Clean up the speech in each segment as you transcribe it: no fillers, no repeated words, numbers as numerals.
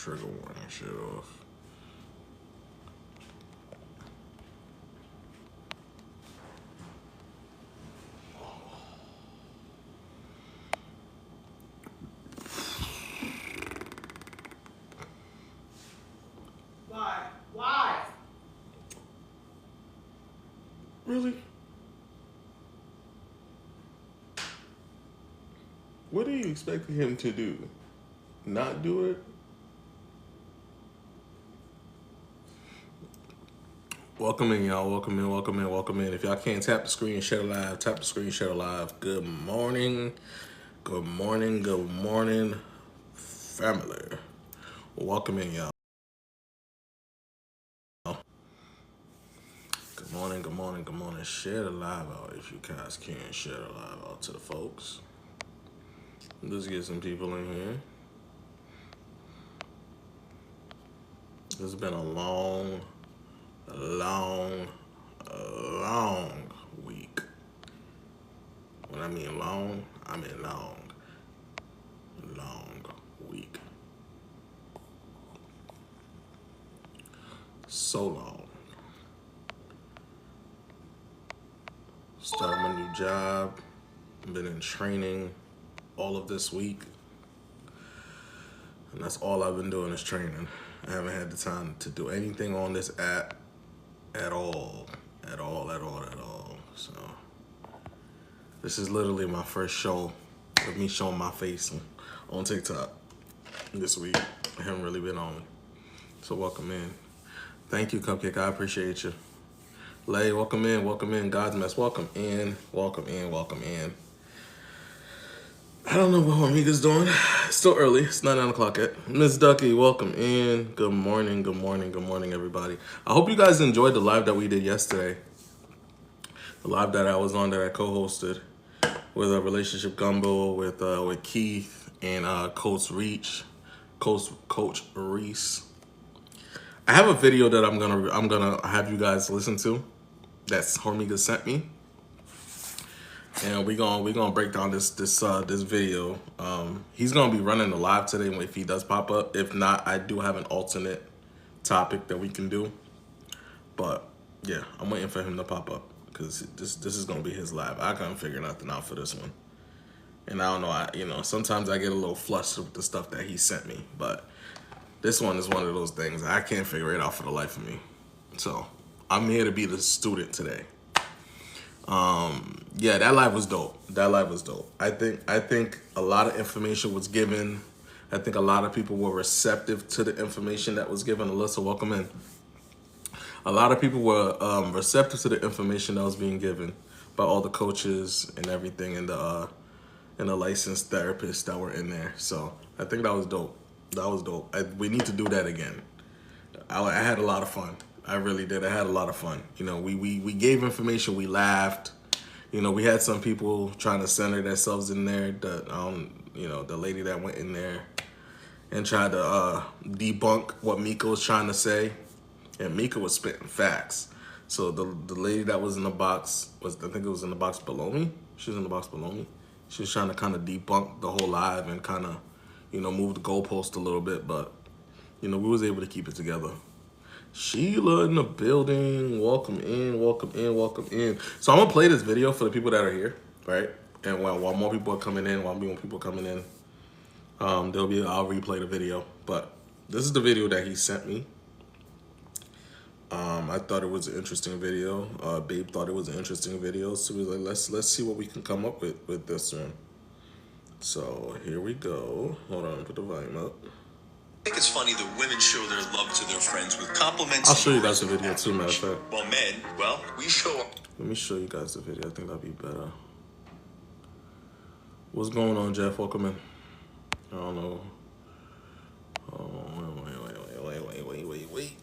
trigger warning shit off. Why? Really? What are you expecting him to do? Not do it? Welcome in, y'all. Welcome in, welcome in, welcome in. If y'all can't tap the screen, share it live. Tap the screen, share it live. Good morning. Good morning. Good morning, family. Welcome in, y'all. Good morning, good morning, good morning. Share the live out if you guys can. Share the live out to the folks. Let's get some people in here. This has been a long week. When I mean long, I mean long week. So long. Started my new job. Been in training all of this week. And that's all I've been doing is training. I haven't had the time to do anything on this app at all. So this is literally my first show of me showing my face on TikTok this week. I haven't really been on. So welcome in. Thank you, Cupcake. I appreciate you. Lay, welcome in, welcome in. God's mess, welcome in, welcome in, welcome in. I don't know what Hormiga's doing. It's still early. It's not 9 o'clock yet. Miss Ducky, welcome in. Good morning, good morning, good morning, everybody. I hope you guys enjoyed the live that we did yesterday. The live that I was on that I co-hosted with a Relationship Gumbo with Keith and Coach Reese. I have a video that I'm gonna have you guys listen to. That's Hormiga sent me. And we're gonna break down this video. He's gonna be running the live today if he does pop up. If not, I do have an alternate topic that we can do. But yeah, I'm waiting for him to pop up because this is gonna be his live. I couldn't figure nothing out for this one, and I don't know. Sometimes I get a little flustered with the stuff that he sent me, but this one is one of those things I can't figure it out for the life of me. So I'm here to be the student today. Yeah, that live was dope. I think a lot of information was given. I think a lot of people were receptive to the information that was given. Alyssa, welcome in. A lot of people were receptive to the information that was being given by all the coaches and everything, and the licensed therapists that were in there. So I think that was dope. We need to do that again. I had a lot of fun. I really did. I had a lot of fun. We gave information. We laughed. We had some people trying to center themselves in there. The lady that went in there and tried to debunk what Mika was trying to say, and Mika was spitting facts. So the lady that was in the box I think it was in the box below me. She was in the box below me. She was trying to kind of debunk the whole live and kind of, move the goalpost a little bit, but we was able to keep it together. Sheila in the building. Welcome in, welcome in, welcome in. So I'm gonna play this video for the people that are here, right? And while more people are coming in, I'll replay the video. But this is the video that he sent me. I thought it was an interesting video. Babe thought it was an interesting video. So we were like, let's see what we can come up with this one. So here we go. Hold on, put the volume up. I think it's funny that women show their love to their friends with compliments. I'll show you guys the video too, matter of fact. Well, men, we show. Let me show you guys the video. I think that'd be better. What's going on, Jeff? Welcome in. I don't know. Oh, wait.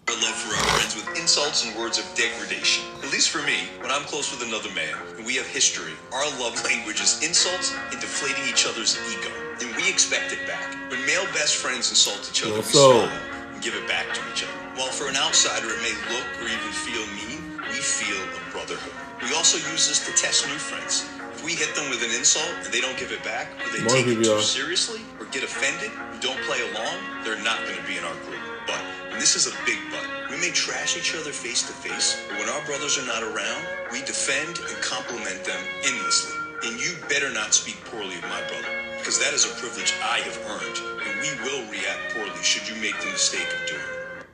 Our love for our friends with insults and words of degradation. At least for me, when I'm close with another man and we have history, our love language is insults and deflating each other's ego. And we expect it back. When male best friends insult each other, we smile and give it back to each other. While for an outsider it may look or even feel mean, we feel a brotherhood. We also use this to test new friends. If If we hit them with an insult and they don't give it back, or they More take it too PBR. seriously, or get offended, and don't play along, they're not going to be in our group. But, and this is a big but, we may trash each other face to face, but when our brothers are not around, we defend and compliment them endlessly. And you better not speak poorly of my brother, because that is a privilege I have earned, and we will react poorly should you make the mistake of doing it.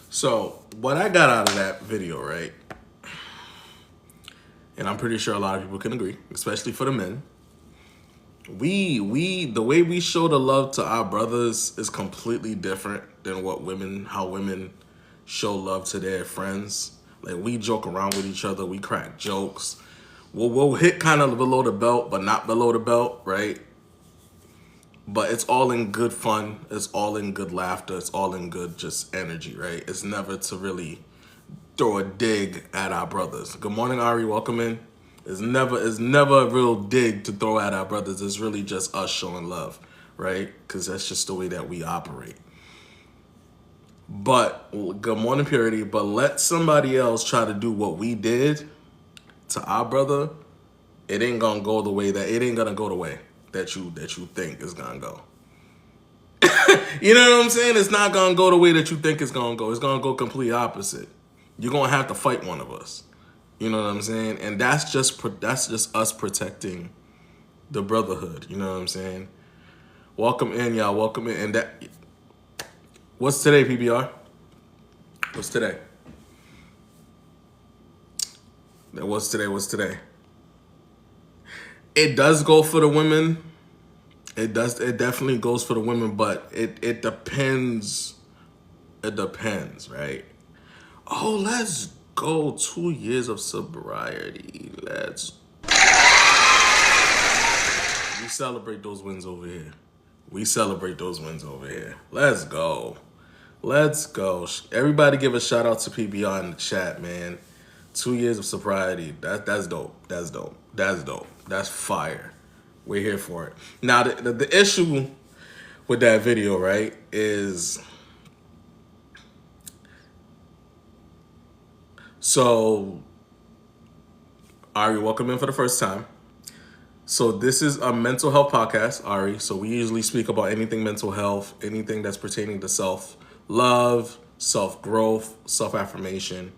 So what I got out of that video, right? And I'm pretty sure a lot of people can agree, especially for the men. The way we show the love to our brothers is completely different than how women show love to their friends. Like, we joke around with each other, we crack jokes. We'll hit kind of below the belt, but not below the belt, right? But it's all in good fun. It's all in good laughter. It's all in good just energy, right? It's never to really throw a dig at our brothers. Good morning, Ari. Welcome in. It's never a real dig to throw at our brothers. It's really just us showing love, right? Because that's just the way that we operate. But good morning, Purity. But let somebody else try to do what we did to our brother. It ain't gonna go the way that you think it's gonna go. You know what I'm saying? It's not gonna go the way that you think it's gonna go. It's gonna go complete opposite. You're gonna have to fight one of us. You know what I'm saying? And that's just us protecting the brotherhood. You know what I'm saying? Welcome in, y'all. Welcome in. And that. What's today, PBR? What's today? What's today? It does go for the women. It definitely goes for the women, but it depends. It depends, right? Oh, let's go. 2 years of sobriety. We celebrate those wins over here. Let's go. Everybody give a shout out to PBR in the chat, man. 2 years of sobriety. That's dope. That's fire. We're here for it. Now, the issue with that video, right, is... So, Ari, welcome in for the first time. So this is a mental health podcast, Ari. So we usually speak about anything mental health, anything that's pertaining to self-love, self-growth, self-affirmation,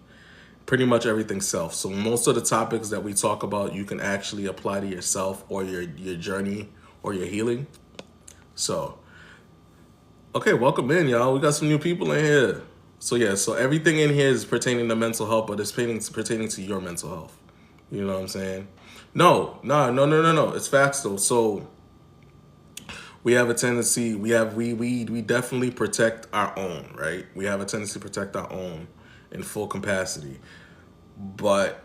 pretty much everything self. So most of the topics that we talk about, you can actually apply to yourself or your journey or your healing. So, okay, welcome in, y'all. We got some new people in here. So yeah, so everything in here is pertaining to mental health, but it's pertaining to your mental health. You know what I'm saying? No. It's facts though. So we have a tendency, we definitely protect our own, right? We have a tendency to protect our own in full capacity. But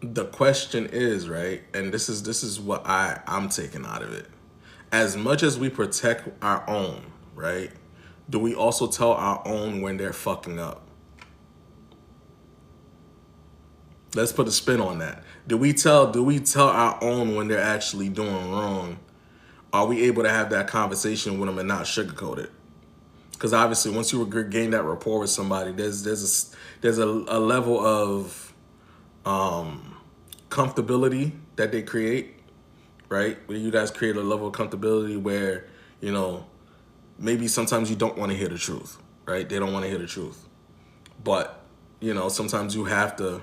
the question is, right? And this is what I'm taking out of it. As much as we protect our own, right? Do we also tell our own when they're fucking up? Let's put a spin on that. Do we tell our own when they're actually doing wrong? Are we able to have that conversation with them and not sugarcoat it? Because obviously, once you gain that rapport with somebody, there's a level of comfortability that they create, right? Where you guys create a level of comfortability where, you know, maybe sometimes you don't want to hear the truth, right? They don't want to hear the truth, but you know, sometimes you have to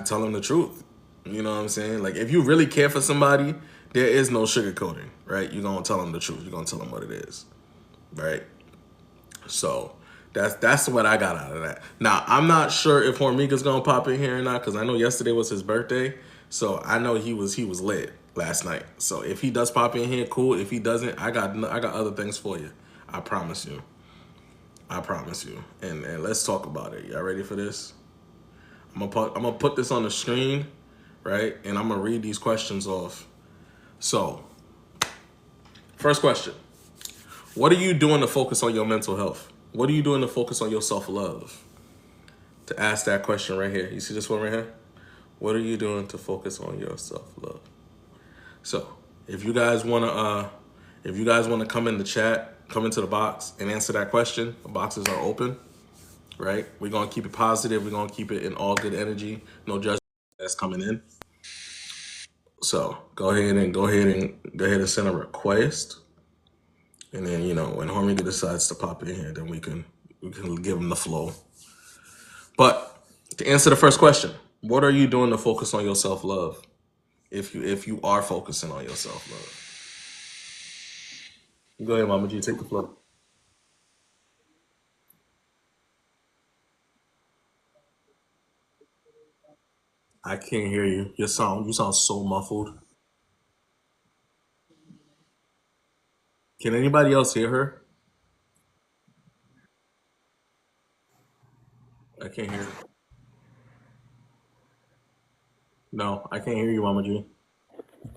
tell them the truth. You know what I'm saying? Like, if you really care for somebody, there is no sugarcoating, right? You're gonna tell them the truth. You're gonna tell them what it is, right? So that's what I got out of that. Now, I'm not sure if Hormiga's gonna pop in here or not, because I know yesterday was his birthday, so I know he was lit last night. So if he does pop in here, cool. If he doesn't, I got other things for you. I promise you. And let's talk about it. Y'all ready for this? I'm gonna put this on the screen, right? And I'm gonna read these questions off. So, first question. What are you doing to focus on your mental health? What are you doing to focus on your self-love? To ask that question right here. You see this one right here? What are you doing to focus on your self-love? So, if you guys wanna come in the chat, come into the box and answer that question, the boxes are open. Right? We're going to keep it positive. We're going to keep it in all good energy. No judgment that's coming in. So go ahead and send a request, and then when Hormiga decides to pop in here, then we can give him the flow. But to answer the first question, what are you doing to focus on your self love? If you are focusing on your self love, go ahead, Mama G, take the flow. I can't hear you. You sound so muffled. Can anybody else hear her? I can't hear. No, I can't hear you, Mama G. You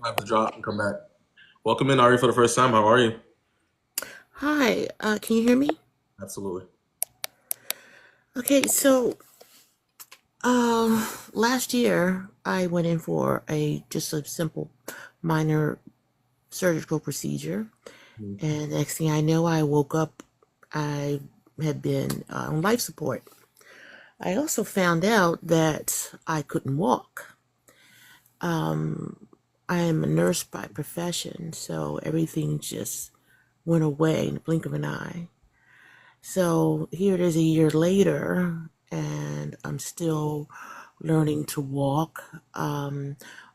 have to drop and come back. Welcome in, Ari, for the first time. How are you? Hi, can you hear me? Absolutely. Okay, so last year I went in for a just a simple minor surgical procedure, Mhm. and next thing I know, I woke up. I had been on life support. I also found out that I couldn't walk. Um, I am a nurse by profession, so everything just went away in the blink of an eye. So here it is a year later, and I'm still learning to walk.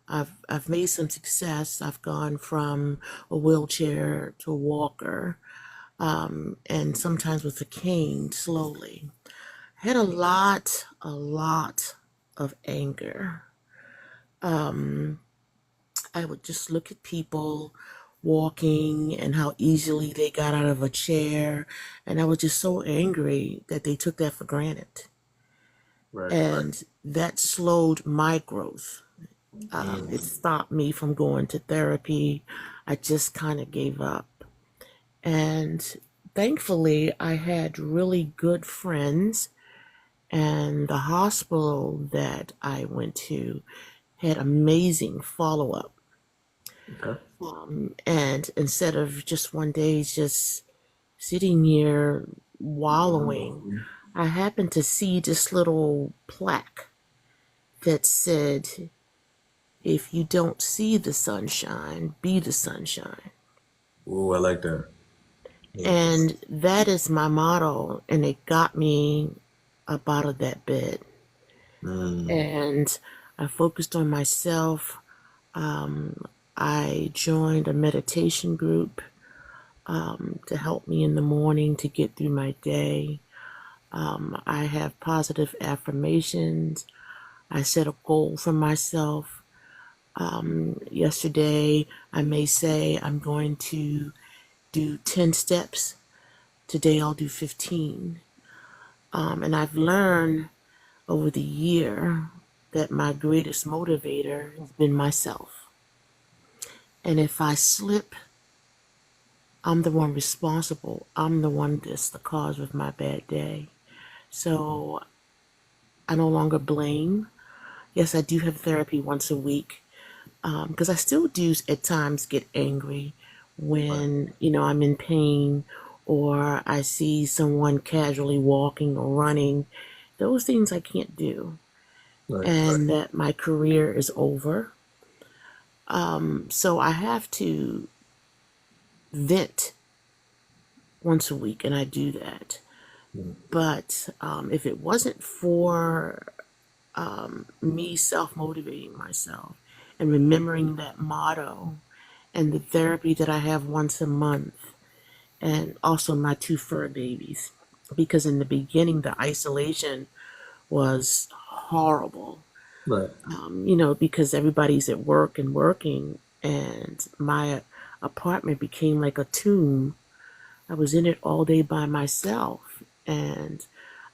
I've made some success. I've gone from a wheelchair to a walker, and sometimes with a cane slowly. I had a lot of anger. Um, I would just look at people walking and how easily they got out of a chair. And I was just so angry that they took that for granted. Right. And that slowed my growth. It Mm. stopped me from going to therapy. I just kind of gave up. And thankfully, I had really good friends. And the hospital that I went to had amazing follow up. Okay. And instead of just one day just sitting here wallowing, I happened to see this little plaque that said, if you don't see the sunshine, be the sunshine. Ooh, I like that. Yeah. And that is my motto, and it got me up out of that bed. Mm. And I focused on myself. I joined a meditation group to help me in the morning to get through my day. I have positive affirmations. I set a goal for myself. Yesterday, I may say I'm going to do 10 steps. Today, I'll do 15. And I've learned over the year that my greatest motivator has been myself. And if I slip, I'm the one responsible. I'm the one that's the cause of my bad day. So I no longer blame. Yes, I do have therapy once a week because I still do at times get angry Right. when, I'm in pain or I see someone casually walking or running. Those things I can't do. Right. And that my career is over. So I have to vent once a week, and I do that. Mm. But if it wasn't for me self motivating myself and remembering that motto and the therapy that I have once a month, and also my two fur babies, because in the beginning, the isolation was horrible, Right. because everybody's at work and working, and my apartment became like a tomb. I was in it all day by myself. And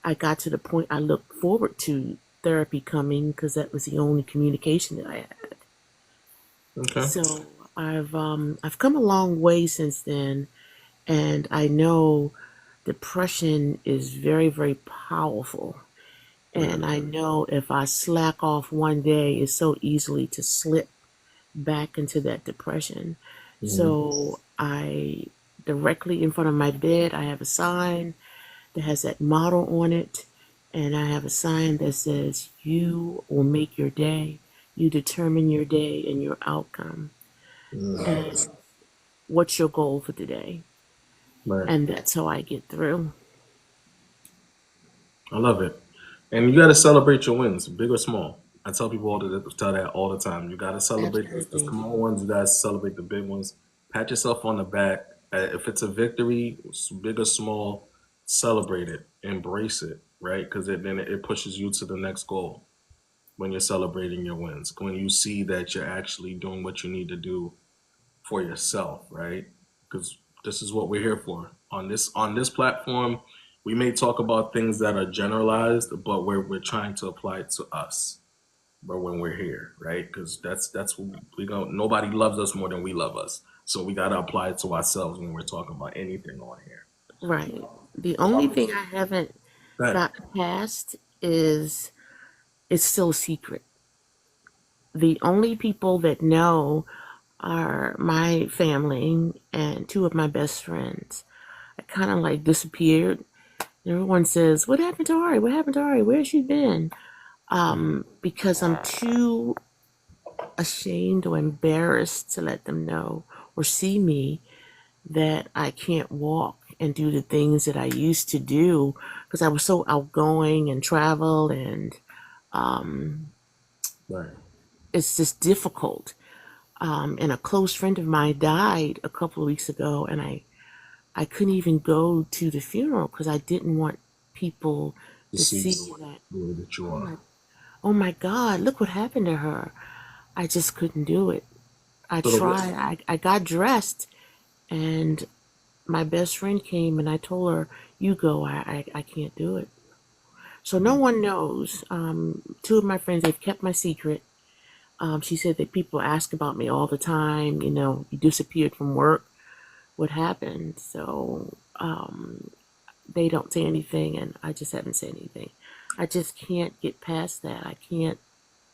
I got to the point I looked forward to therapy coming because that was the only communication that I had. Okay. So I've come a long way since then, and I know depression is very, very powerful. Yeah. And I know if I slack off one day, it's so easily to slip back into that depression. Mhm. So I directly in front of my bed, I have a sign that has that motto on it, and I have a sign that says, "You will make your day. you determine your day and your outcome. Mm, And what's your goal for today? right. And that's how I get through. I love it. And you got to celebrate your wins, big or small. I tell people tell that all the time. You got to celebrate the Absolutely. small ones. You got to celebrate the big ones. Pat yourself on the back. If it's a victory, big or small, celebrate it, embrace it, right? Because then it pushes you to the next goal when you're celebrating your wins. When you see that you're actually doing what you need to do for yourself, right? Because this is what we're here for. On this platform, we may talk about things that are generalized, but we're trying to apply it to us. But when we're here, right? Because that's who we go. Nobody loves us more than we love us. So we gotta apply it to ourselves when we're talking about anything on here. Right. The So only thing I haven't that got past is it's still a secret. The only people that know are my family and two of my best friends. I kind of like disappeared. Everyone says, "What happened to Ari? What happened to Ari? Where's she been?" Because I'm too ashamed or embarrassed to let them know or see me that I can't walk and do the things that I used to do because I was so outgoing and travel, and right. it's just difficult. And a close friend of mine died a couple of weeks ago, and I couldn't even go to the funeral because I didn't want people To to see see you that. the way that you Oh are. my, oh my God! Look what happened to her. I just couldn't do it. I So the tried. I got dressed, and my best friend came, and I told her, "You go. I can't do it." So no one knows. Two of my friends, they've kept my secret. She said that people ask about me all the time. You know, you disappeared from work. What happened? So they don't say anything, and I just haven't said anything. I just can't get past that. I can't.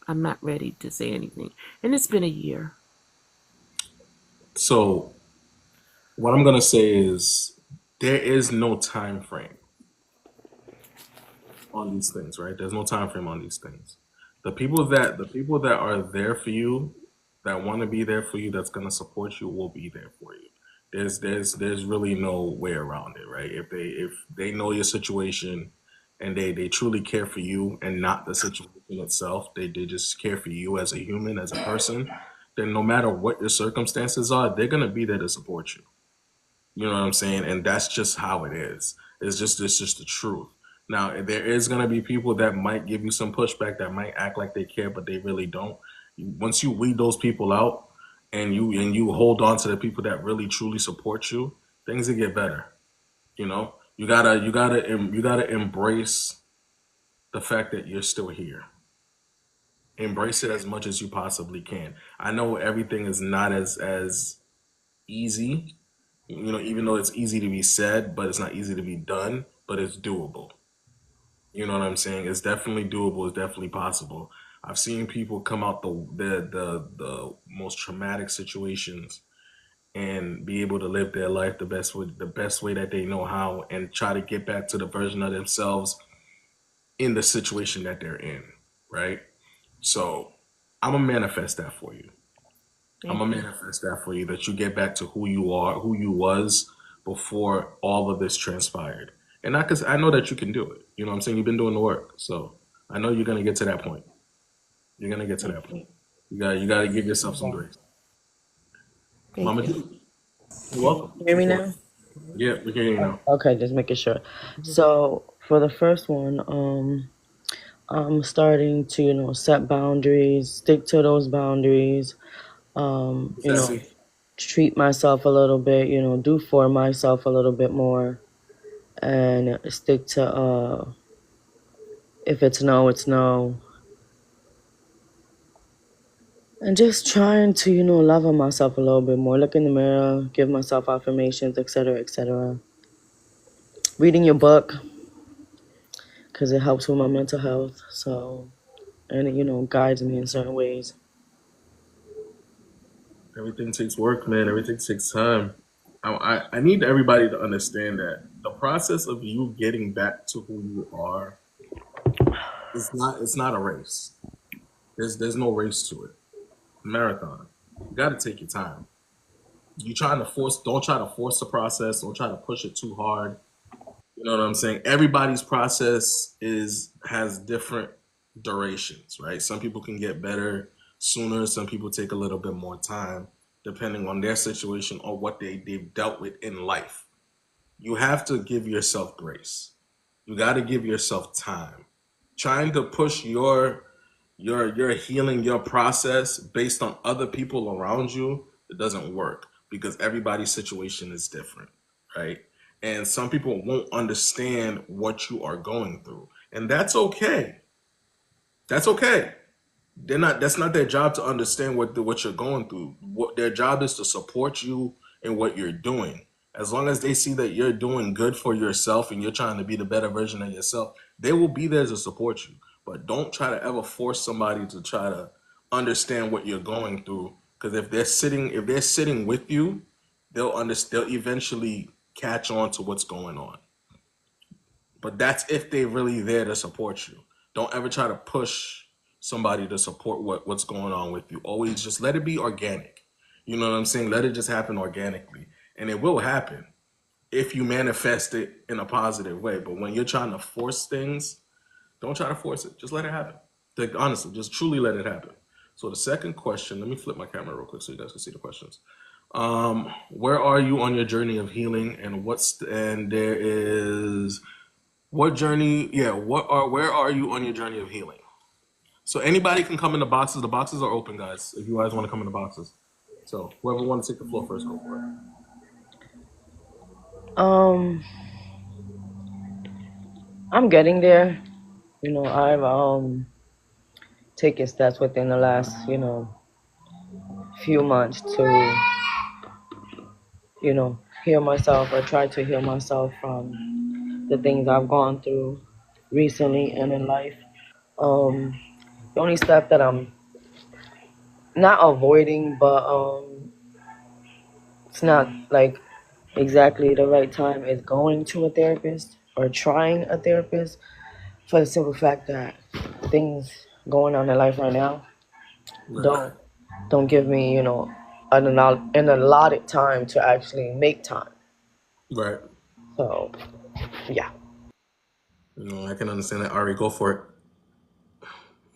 I'm not ready to say anything, and it's been a year. so what I'm gonna say is there is no time frame on these things, right? There's no time frame on these things. The people that are there for you, that want to be there for you, that's gonna support you, will be there for you. There's really no way around it, right? If they know your situation and they truly care for you and not the situation itself, they just care for you as a human, as a person, then no matter what your circumstances are, they're gonna be there to support you. You know what I'm saying? And that's just how it is. It's just the truth. Now there is gonna be people that might give you some pushback, that might act like they care, but they really don't. Once you weed those people out and you hold on to the people that really truly support you, things will get better. You gotta embrace the fact that you're still here. Embrace it as much as you possibly can. I know everything is not as easy, even though it's easy to be said, but it's not easy to be done, but it's doable. You know what I'm saying? It's definitely doable. It's definitely possible. I've seen people come out the most traumatic situations and be able to live their life the best way that they know how, and try to get back to the version of themselves in the situation that they're in, right? So I'm gonna manifest that for you. I'm Thank gonna you. manifest that for you, that you get back to who you are, who you was before all of this transpired. And I know that you can do it. You know what I'm saying? You've been doing the work. So I know you're gonna get to that point. You're gonna get to Thank that point. you. You gotta give yourself some grace. Thank Mama you. G, you're welcome. Hear me Go ahead. now? Yeah, we can hear you now. Okay, just making sure. Mhm. So for the first one, I'm starting to, set boundaries, stick to those boundaries, What's that mean? treat myself a little bit, do for myself a little bit more and stick to if it's no, it's no. And just trying to, love on myself a little bit more. Look in the mirror, give myself affirmations, etc., etc. Reading your book because it helps with my mental health. So, and it, guides me in certain ways. Everything takes work, man. Everything takes time. I need everybody to understand that the process of you getting back to who you are is not it's not a race. There's no race to it. Marathon. You got to take your time. You trying to force? Don't try to force the process. Don't try to push it too hard. You know what I'm saying? Everybody's process is has different durations, right? Some people can get better sooner. Some people take a little bit more time, depending on their situation or what they've dealt with in life. You have to give yourself grace. You got to give yourself time. Trying to push your healing, your process based on other people around you, it doesn't work because everybody's situation is different, right? And some people won't understand what you are going through, and that's okay. That's okay. They're not. That's not their job to understand what you're going through. What their job is to support you in what you're doing. As long as they see that you're doing good for yourself and you're trying to be the better version of yourself, they will be there to support you. But don't try to ever force somebody to try to understand what you're going through. Because if they're sitting with you, they'll eventually catch on to what's going on. But that's if they're really there to support you. Don't ever try to push somebody to support what's going on with you. Always just let it be organic. You know what I'm saying? Let it just happen organically. And it will happen if you manifest it in a positive way. But when you're trying to force things, don't try to force it. Just let it happen. Like, honestly, just truly let it happen. So the second question, let me flip my camera real quick so you guys can see the questions. Where are you on your journey of healing, and there is what journey? Yeah, where are you on your journey of healing? So anybody can come in the boxes. The boxes are open, guys. If you guys want to come in the boxes. So whoever wants to take the floor first, go for it. Um, I'm getting there. I've taken steps within the last, few months to, heal myself or try to heal myself from the things I've gone through recently and in life. Um, the only step that I'm not avoiding, but it's not like exactly the right time is going to a therapist or trying a therapist for the simple fact that things going on in life right now Right, don't give me, an allotted time to actually make time. right. So yeah. I can understand that. Ari, go for it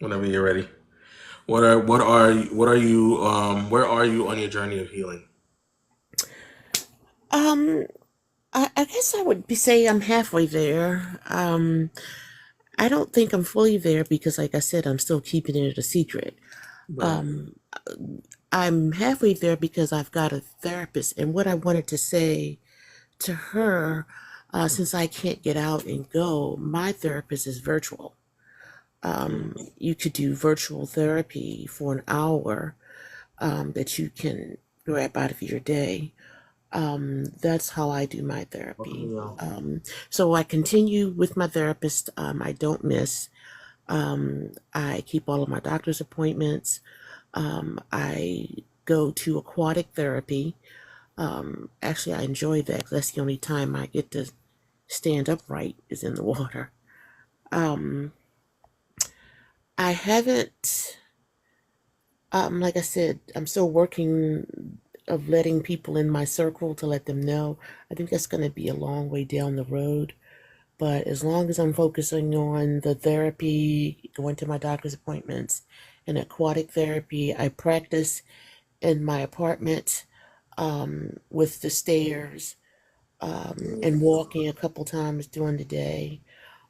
whenever you're ready. Where are you on your journey of healing? Um, I guess I would say I'm halfway there. I don't think I'm fully there because, like I said, I'm still keeping it a secret. Right, Um, I'm halfway there because I've got a therapist, and what I wanted to say to her, since I can't get out and go, my therapist is virtual. You could do virtual therapy for an hour that you can grab out of your day. That's how I do my welcome therapy. you out. So I continue with my therapist. I don't miss. I keep all of my doctor's appointments. I go to aquatic therapy. Actually, I enjoy that 'cause that's the only time I get to stand upright is in the water. Um, I haven't, like I said, I'm still working of letting people in my circle to let them know. I think that's going to be a long way down the road. But as long as I'm focusing on the therapy, going to my doctor's appointments, and aquatic therapy, I practice in my apartment with the stairs and walking a couple times during the day.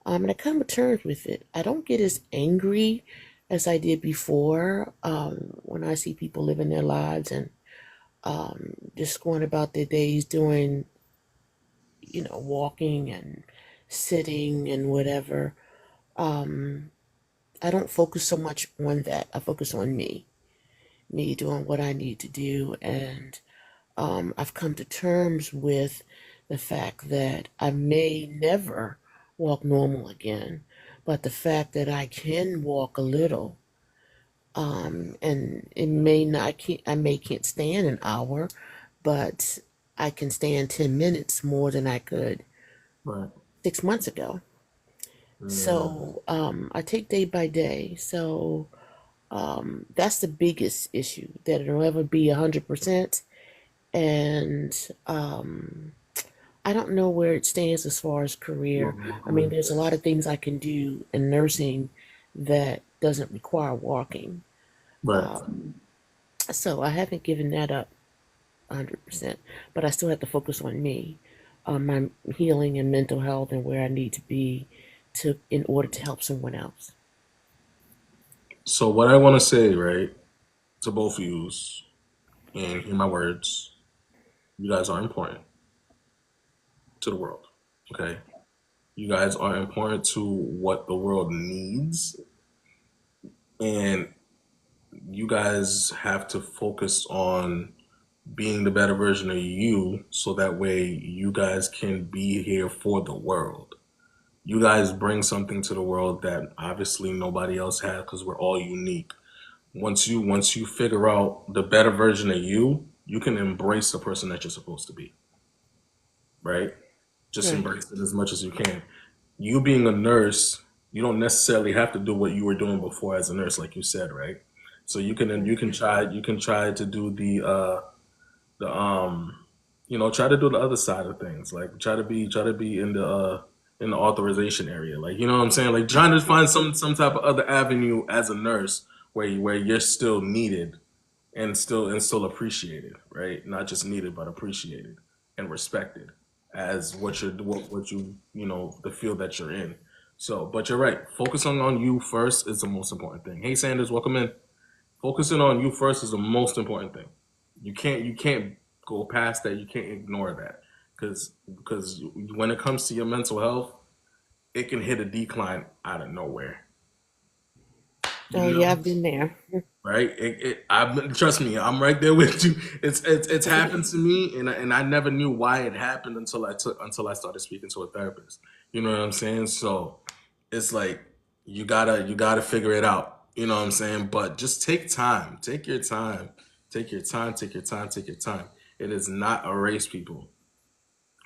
And I come to terms with it. I don't get as angry as I did before when I see people living their lives and just going about their days doing, walking and sitting and whatever. Um, I don't focus so much on that. I focus on me doing what I need to do. And I've come to terms with the fact that I may never walk normal again, but the fact that I can walk a little, and it may not, I may can't stand an hour, but I can stand 10 minutes more than I could Right. 6 months ago. Yeah. So I take day by day. So That's the biggest issue, that it'll ever be 100%. And I don't know where it stands as far as career. I mean, there's a lot of things I can do in nursing that doesn't require walking. Right. So I haven't given that up 100%, but I still have to focus on me, on my healing and mental health, and where I need to be to in order to help someone else. So what I want to say, right, to both of yous, and hear my words, you guys are important to the world. Okay? You guys are important to what the world needs, and you guys have to focus on being the better version of you so that way you guys can be here for the world. You guys bring something to the world that obviously nobody else has because we're all unique. Once you figure out the better version of you, you can embrace the person that you're supposed to be, right? Just Right. embrace it as much as you can. You being a nurse, you don't necessarily have to do what you were doing before as a nurse, like you said, right? So you can try to do the try to do the other side of things, like try to be in the authorization area, like you know what I'm saying, like trying to find some type of other avenue as a nurse where you're still needed and still appreciated, right? Not just needed but appreciated and respected as what the field that you're in. So, but you're right. Focusing on you first is the most important thing. Hey, Sanders, welcome in. Focusing on you first is the most important thing. You can't go past that. You can't ignore that because when it comes to your mental health, it can hit a decline out of nowhere. Oh You yeah, know, I've been there. right? Trust me, I'm right there with you. It's happened to me, and I never knew why it happened until I started speaking to a therapist. You know what I'm saying? So it's like you gotta figure it out. You know what I'm saying? But just take time. Take your time. Take your time. Take your time. Take your time. It is not a race, people.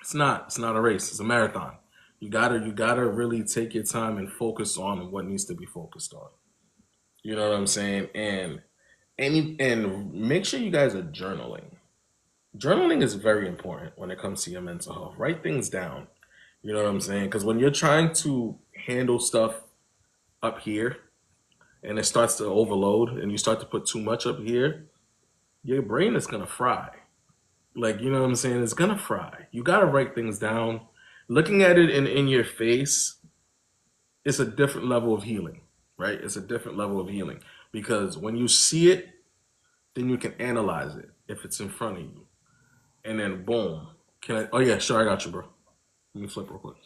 It's not. It's not a race. It's a marathon. You gotta really take your time and focus on what needs to be focused on. You know what I'm saying? And make sure you guys are journaling. Journaling is very important when it comes to your mental health. Write things down. You know what I'm saying? Because when you're trying to handle stuff up here and it starts to overload and you start to put too much up here, your brain is gonna fry. Like, you know what I'm saying? It's gonna fry. You gotta write things down. Looking at it in your face, it's a different level of healing, right? It's a different level of healing. Because when you see it, then you can analyze it if it's in front of you. And then boom. Can I? Oh yeah, sure, I got you, bro. Let me flip real quick.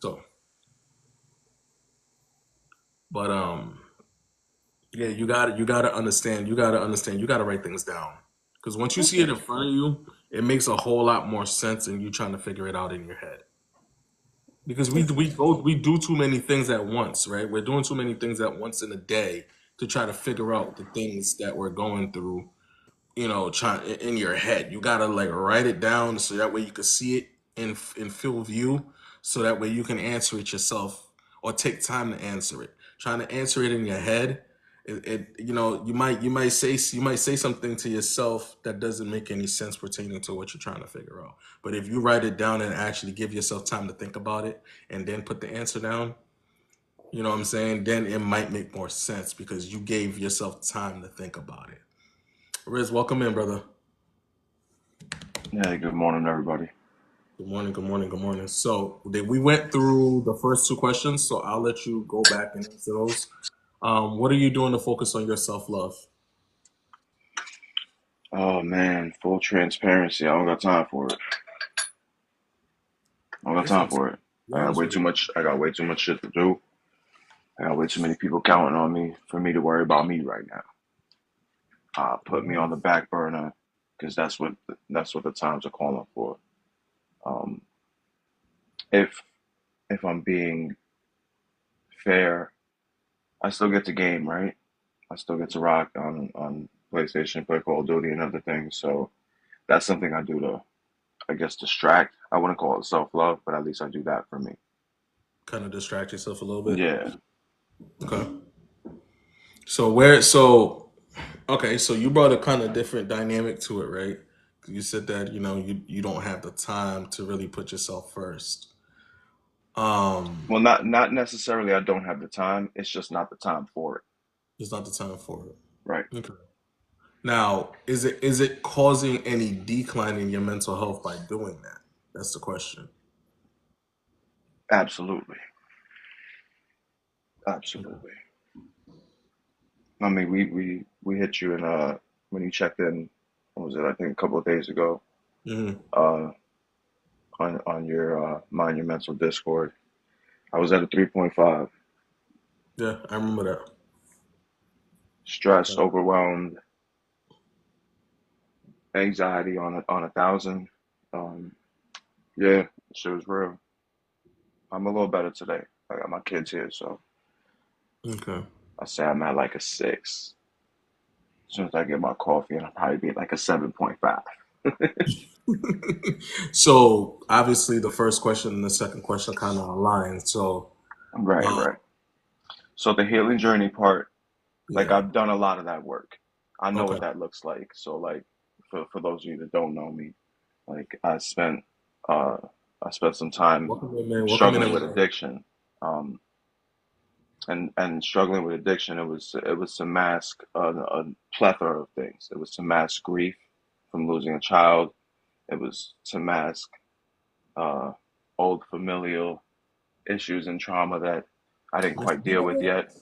So, but yeah, you gotta understand. You gotta understand. You gotta write things down because once you see it Okay. in front of you, it makes a whole lot more sense than you trying to figure it out in your head. Because we Okay. both we do too many things at once, right? We're doing too many things at once in a day to try to figure out the things that we're going through, try in your head. You gotta like write it down so that way you can see it in full view, so that way you can answer it yourself or take time to answer it. Trying to answer it in your head, you might say something to yourself that doesn't make any sense pertaining to what you're trying to figure out. But if you write it down and actually give yourself time to think about it and then put the answer down, you know what I'm saying? Then it might make more sense because you gave yourself time to think about it. Riz, welcome in, brother. Hey, good morning, everybody. Good morning, good morning, good morning. So we went through the first two questions, so I'll let you go back and answer those. What are you doing to focus on your self love? Oh man, full transparency. I don't got time for it. I don't got It's time not. for it. Be I got honest way with too you. much. I got way too much shit to do. I got way too many people counting on me for me to worry about me right now. Put me on the back burner because that's what the times are calling for. Um, if if I'm being fair, I still get to game, right? I still get to rock on PlayStation, play Call of Duty, and other things. So that's something I do to, I guess, distract. I wouldn't call it self love, but at least I do that for me. Kind of distract yourself a little bit. Yeah. Okay. So okay, so you brought a kind of different dynamic to it, right? You said that, you don't have the time to really put yourself first. Um, Well, not necessarily. I don't have the time. It's just not the time for it. it's not the time for it. Right. Okay. Now, is it causing any decline in your mental health by doing that? That's the question. Absolutely. Absolutely. I mean, we hit you in when you checked in. What was it? I think a couple of days ago. Hmm. Uh, on your Mind Your Mental Discord. I was at a 3.5. Yeah, I remember that. Stress, Yeah. overwhelmed, anxiety on 1,000. Um, yeah, shit was real. I'm a little better today. I got my kids here, so Okay. I say I'm at like a 6. As soon as I get my coffee, and I'll probably be like a 7.5. So obviously, the first question and the second question kind of align. So, Right, uh, right. So the healing journey part, like yeah. I've done a lot of that work. I know Okay. what that looks like. So like for those of you that don't know me, like uh I spent some time Welcome in, man. Welcome in, struggling with everyone. addiction. And struggling with addiction, it was to mask a plethora of things. It was to mask grief from losing a child. It was to mask uh, old familial issues and trauma that I didn't quite deal with yet.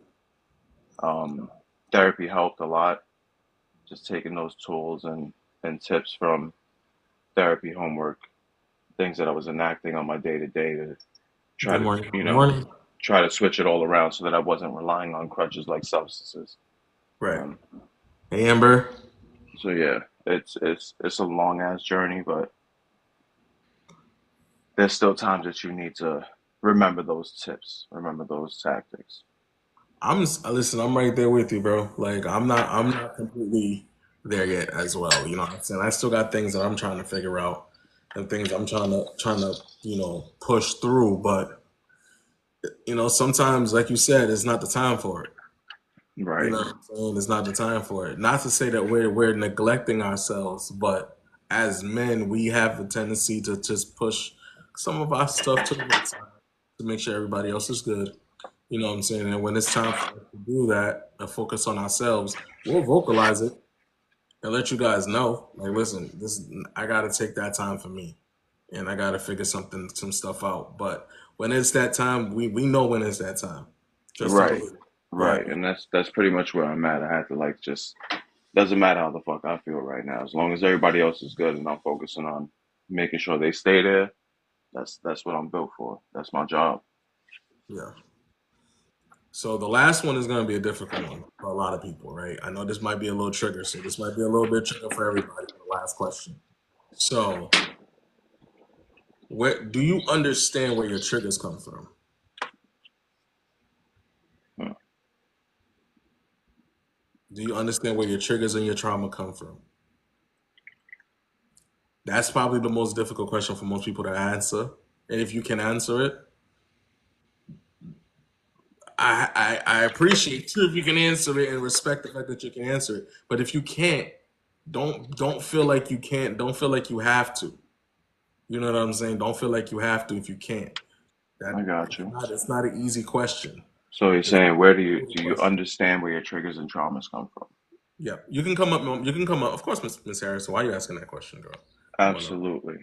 Um, Therapy helped a lot. Just taking those tools and tips from therapy homework, things that I was enacting on my day to day to try Good to, morning. Good morning. try to switch it all around so that I wasn't relying on crutches like substances. Right. Um, Hey, Amber. so yeah, it's a long ass journey, but there's still times that you need to remember those tips, remember those tactics. Listen. I'm right there with you, bro. Like, I'm not completely there yet as well. You know what I'm saying? I still got things that I'm trying to figure out and things I'm trying to push through. But sometimes, like you said, it's not the time for it. You Right, know what I'm saying? It's not the time for it. Not to say that we're neglecting ourselves, but as men, we have a tendency to just push some of our stuff to the wayside to make sure everybody else is good. You know what I'm saying? And when it's time for us to do that and focus on ourselves, we'll vocalize it and let you guys know. Like, listen, I gotta take that time for me. And I gotta figure some stuff out. But when it's that time, we know when it's that time. Just to right, believe. Right. right, and that's pretty much where I'm at. I had to like just doesn't matter how the fuck I feel right now, as long as everybody else is good and I'm focusing on making sure they stay there. That's what I'm built for. That's my job. Yeah. So the last one is going to be a difficult one for a lot of people, right? I know this might be a little trigger, so this might be a little bit trigger for everybody for the last question. So, where do you understand where your triggers come from? Hmm. Do you understand where your triggers and your trauma come from? That's probably the most difficult question for most people to answer. And if you can answer it, I appreciate you if you can answer it and respect the fact that you can answer it. But if you can't, don't feel like you can't. Don't feel like you have to. You know what I'm saying? Don't feel like you have to if you can't. I That got you. it's not an easy question. So you're It's not saying where do a you easy do you question. understand where your triggers and traumas come from? Yeah, you can come up. You can come up. Of course, Miss Harris. Why are you asking that question, girl? Come on up. Absolutely.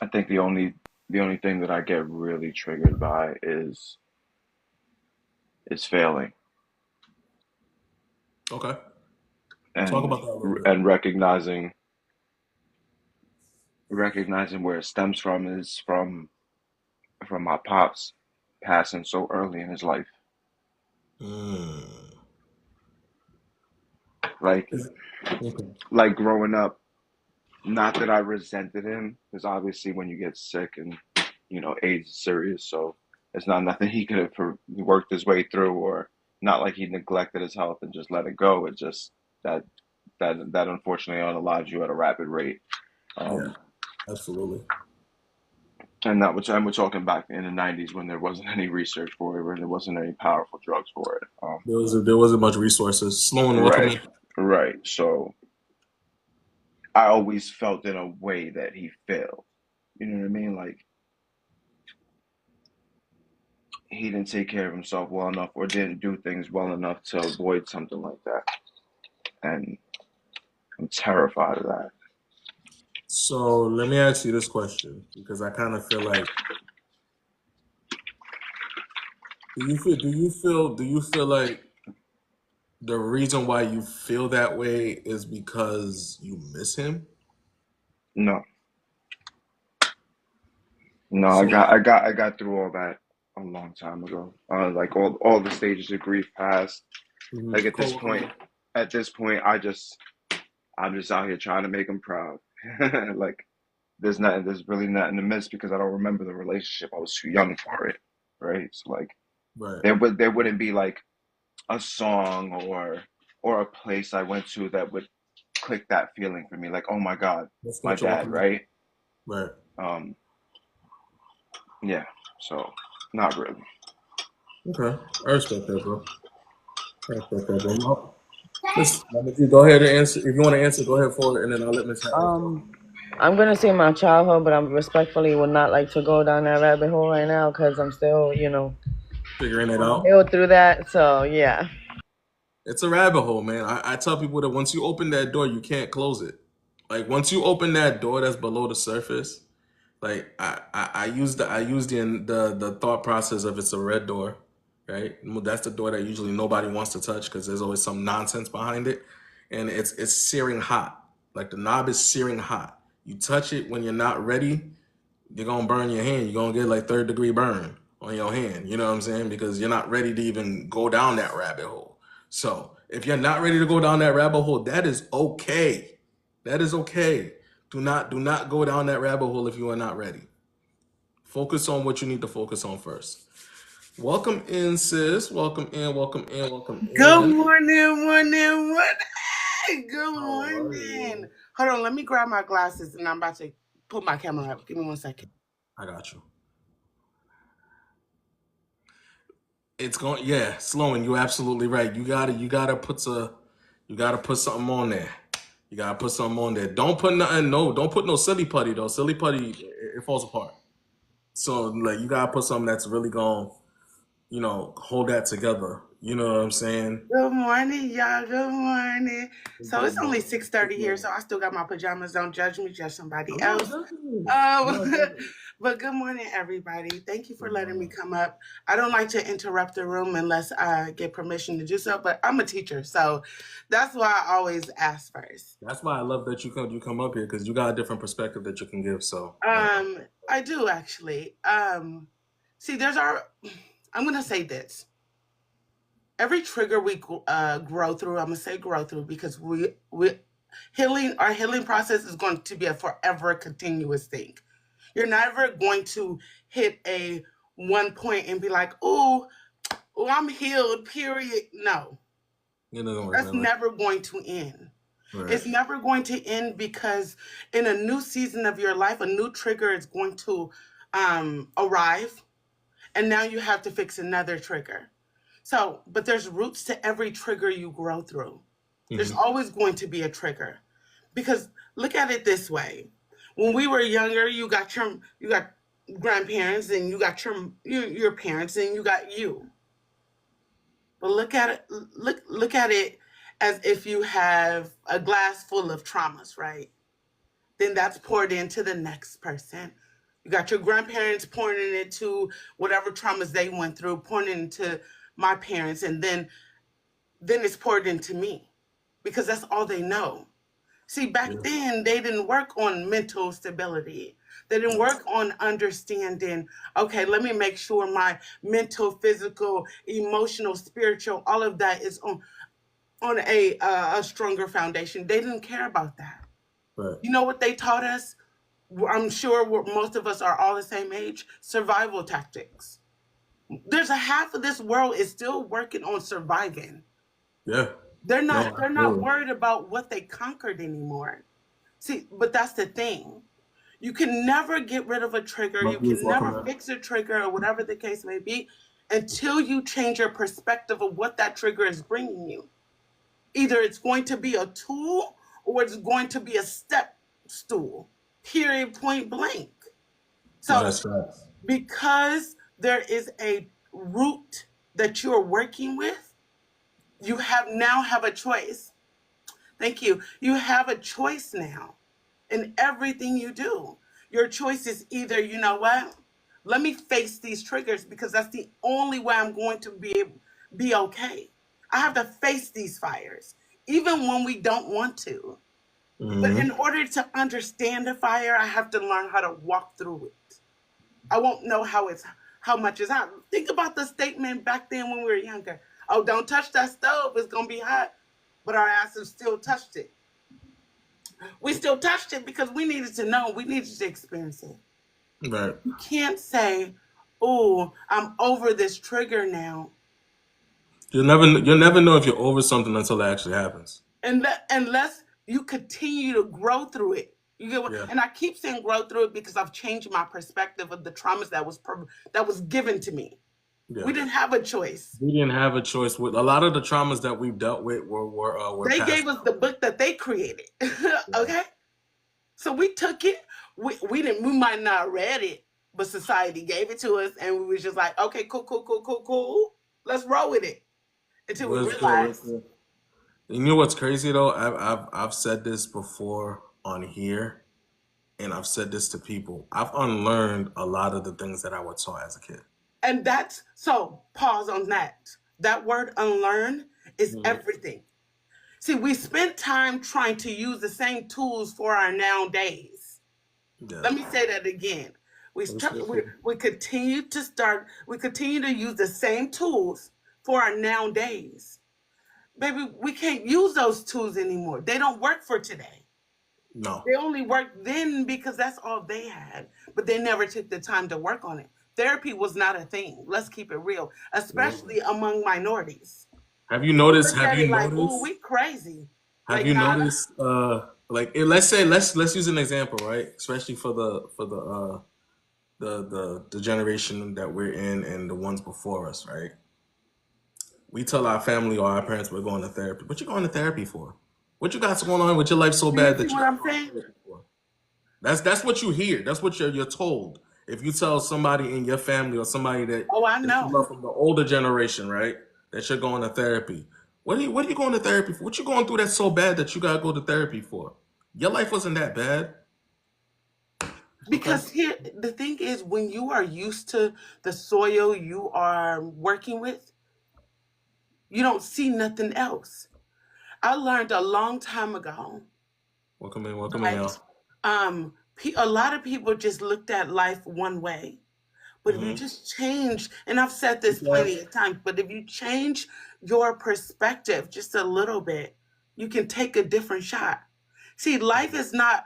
I think the only thing that I get really triggered by is failing Okay, talk and about that a little bit. and recognizing where it stems from is from my pops passing so early in his life. Mm. Like Okay. like growing up, not that I resented him, because obviously when you get sick and age is serious, so it's not nothing he could have worked his way through, or not like he neglected his health and just let it go. It just that that unfortunately unalives you at a rapid rate. Yeah, Um, absolutely. And that which, and we're talking back in the '90s when there wasn't any research for it, when there wasn't any powerful drugs for it. There wasn't much resources. Sloan, welcome Right, in. right. So I always felt in a way that he failed. You know what I mean? Like he didn't take care of himself well enough, or didn't do things well enough to avoid something like that. And I'm terrified of that. So let me ask you this question because I kind of feel like do you feel like the reason why you feel that way is because you miss him? No, no. So I got through all that a long time ago. Like all the stages of grief passed. Like Cole, welcome in. at this point, I'm just out here trying to make him proud. Like there's really nothing to miss because I don't remember the relationship. I was too young for it, right? So like Right. there wouldn't be like a song or a place I went to that would click that feeling for me. Like, oh my God, Let's my get you dad, welcome in. right? Right. Um, yeah. So not really. Okay. I respect that, bro. I respect that, bro. No. Listen, if you go ahead and answer. If you want to answer, go ahead for it, and then I'll let Miss Harris go. I'm gonna say my childhood, but I respectfully would not like to go down that rabbit hole right now because I'm still, Figuring it out. healed through that. So yeah. It's a rabbit hole, man. I tell people that once you open that door, you can't close it. Like once you open that door that's below the surface, like I use the thought process of it's a red door, right? Well, that's the door that usually nobody wants to touch because there's always some nonsense behind it, and it's searing hot. Like the knob is searing hot. You touch it when you're not ready, you're gonna burn your hand. You're gonna get like third degree burn on your hand. You know what I'm saying? Because you're not ready to even go down that rabbit hole. So if you're not ready to go down that rabbit hole, that is okay. That is okay. Do not go down that rabbit hole if you are not ready. Focus on what you need to focus on first. Welcome in, sis. Welcome in, welcome in, welcome Good in. morning, morning, morning. Good How are morning. you? Hold on, let me grab my glasses and I'm about to put my camera up. Give me 1 second. I got you. It's going, yeah, Sloan, you're absolutely right. You gotta put something on there. You gotta put something on there. Don't put nothing, no, don't put no silly putty though. Silly putty, it falls apart. So like you gotta put something that's really gonna, hold that together. You know what I'm saying? Good morning, y'all. Good morning. So it's Good only morning. 6:30 here, so I still got my pajamas. Don't judge me, judge somebody I'm not else. judging you. I'm not judging. But good morning, everybody. Thank you for Good letting me morning. come up. I don't like to interrupt the room unless I get permission to do so, but I'm a teacher, so that's why I always ask first. That's why I love that you come up here because you got a different perspective that you can give. So I do actually. See, I'm gonna say this. Every trigger we grow through, I'm gonna say grow through because our healing process is going to be a forever continuous thing. You're never going to hit a one point and be like, oh, I'm healed, period. No, it doesn't work that's that way. never going to end. Right. It's never going to end because in a new season of your life, a new trigger is going to arrive, and now you have to fix another trigger. So, but there's roots to every trigger you grow through. There's always going to be a trigger. Because look at it this way. When we were younger, you got grandparents and you got your parents and you got you. But look at it as if you have a glass full of traumas, right? Then that's poured into the next person. You got your grandparents pouring it into whatever traumas they went through, pouring it into my parents, and then it's poured into me because that's all they know. See, back then they didn't work on mental stability. They didn't work on understanding, okay, let me make sure my mental, physical, emotional, spiritual, all of that is on a stronger foundation. They didn't care about that. Right. You know what they taught us? I'm sure most of us are all the same age. Survival tactics. There's a half of this world is still working on surviving. Yeah. They're not No, worried about what they conquered anymore. See, but that's the thing. You can never get rid of a trigger. You Lovely, can welcome never in. fix a trigger or whatever the case may be until you change your perspective of what that trigger is bringing you. Either it's going to be a tool or it's going to be a step stool, period, point blank. No, So that's facts. because there is a root that you're working with, you now have a choice. Thank you. You have a choice now in everything you do. Your choice is either, you know what? Let me face these triggers because that's the only way I'm going to be okay. I have to face these fires, even when we don't want to. But in order to understand the fire, I have to learn how to walk through it. I won't know how much is hot. Think about the statement back then when we were younger. Oh, don't touch that stove, it's gonna be hot. But our asses still touched it. We still touched it because we needed to know, we needed to experience it. Right. You can't say, oh, I'm over this trigger now. You'll never know if you're over something until it actually happens. Unless you continue to grow through it. You get what? Yeah. And I keep saying grow through it because I've changed my perspective of the traumas that was given to me. Yeah. We didn't have a choice. We didn't have a choice. With a lot of the traumas that we've dealt with were They passed gave us the book that they created. Okay? So we took it. We might not have read it, but society gave it to us, and we was just like, okay, cool. Let's roll with it. Until we realized. You know what's crazy though? I've said this before on here, and I've said this to people. I've unlearned a lot of the things that I was taught as a kid. And that's so pause on that. That word unlearn is everything. See, we spent time trying to use the same tools for our nowadays. Yeah. Let me say that again. We continue to use the same tools for our nowadays. Baby, we can't use those tools anymore. They don't work for today. No. They only worked then because that's all they had, but they never took the time to work on it. Therapy was not a thing. Let's keep it real, especially among minorities. Have you noticed? Ooh, we crazy. Have you noticed? Let's use an example, right? Especially for the generation that we're in and the ones before us, right? We tell our family or our parents we're going to therapy. What you going to therapy for? What you got going on with your life so bad that you? What I'm saying? That's what you hear. That's what you're told. If you tell somebody in your family or somebody that I know you love from the older generation, right, that you're going to therapy. What are you going to therapy for? What you going through that's so bad that you gotta go to therapy for? Your life wasn't that bad. Because here the thing is, when you are used to the soil you are working with, you don't see nothing else. I learned a long time ago. Welcome in, y'all. A lot of people just looked at life one way. But if you just change, and I've said this plenty of times, but if you change your perspective just a little bit, you can take a different shot. See, life is not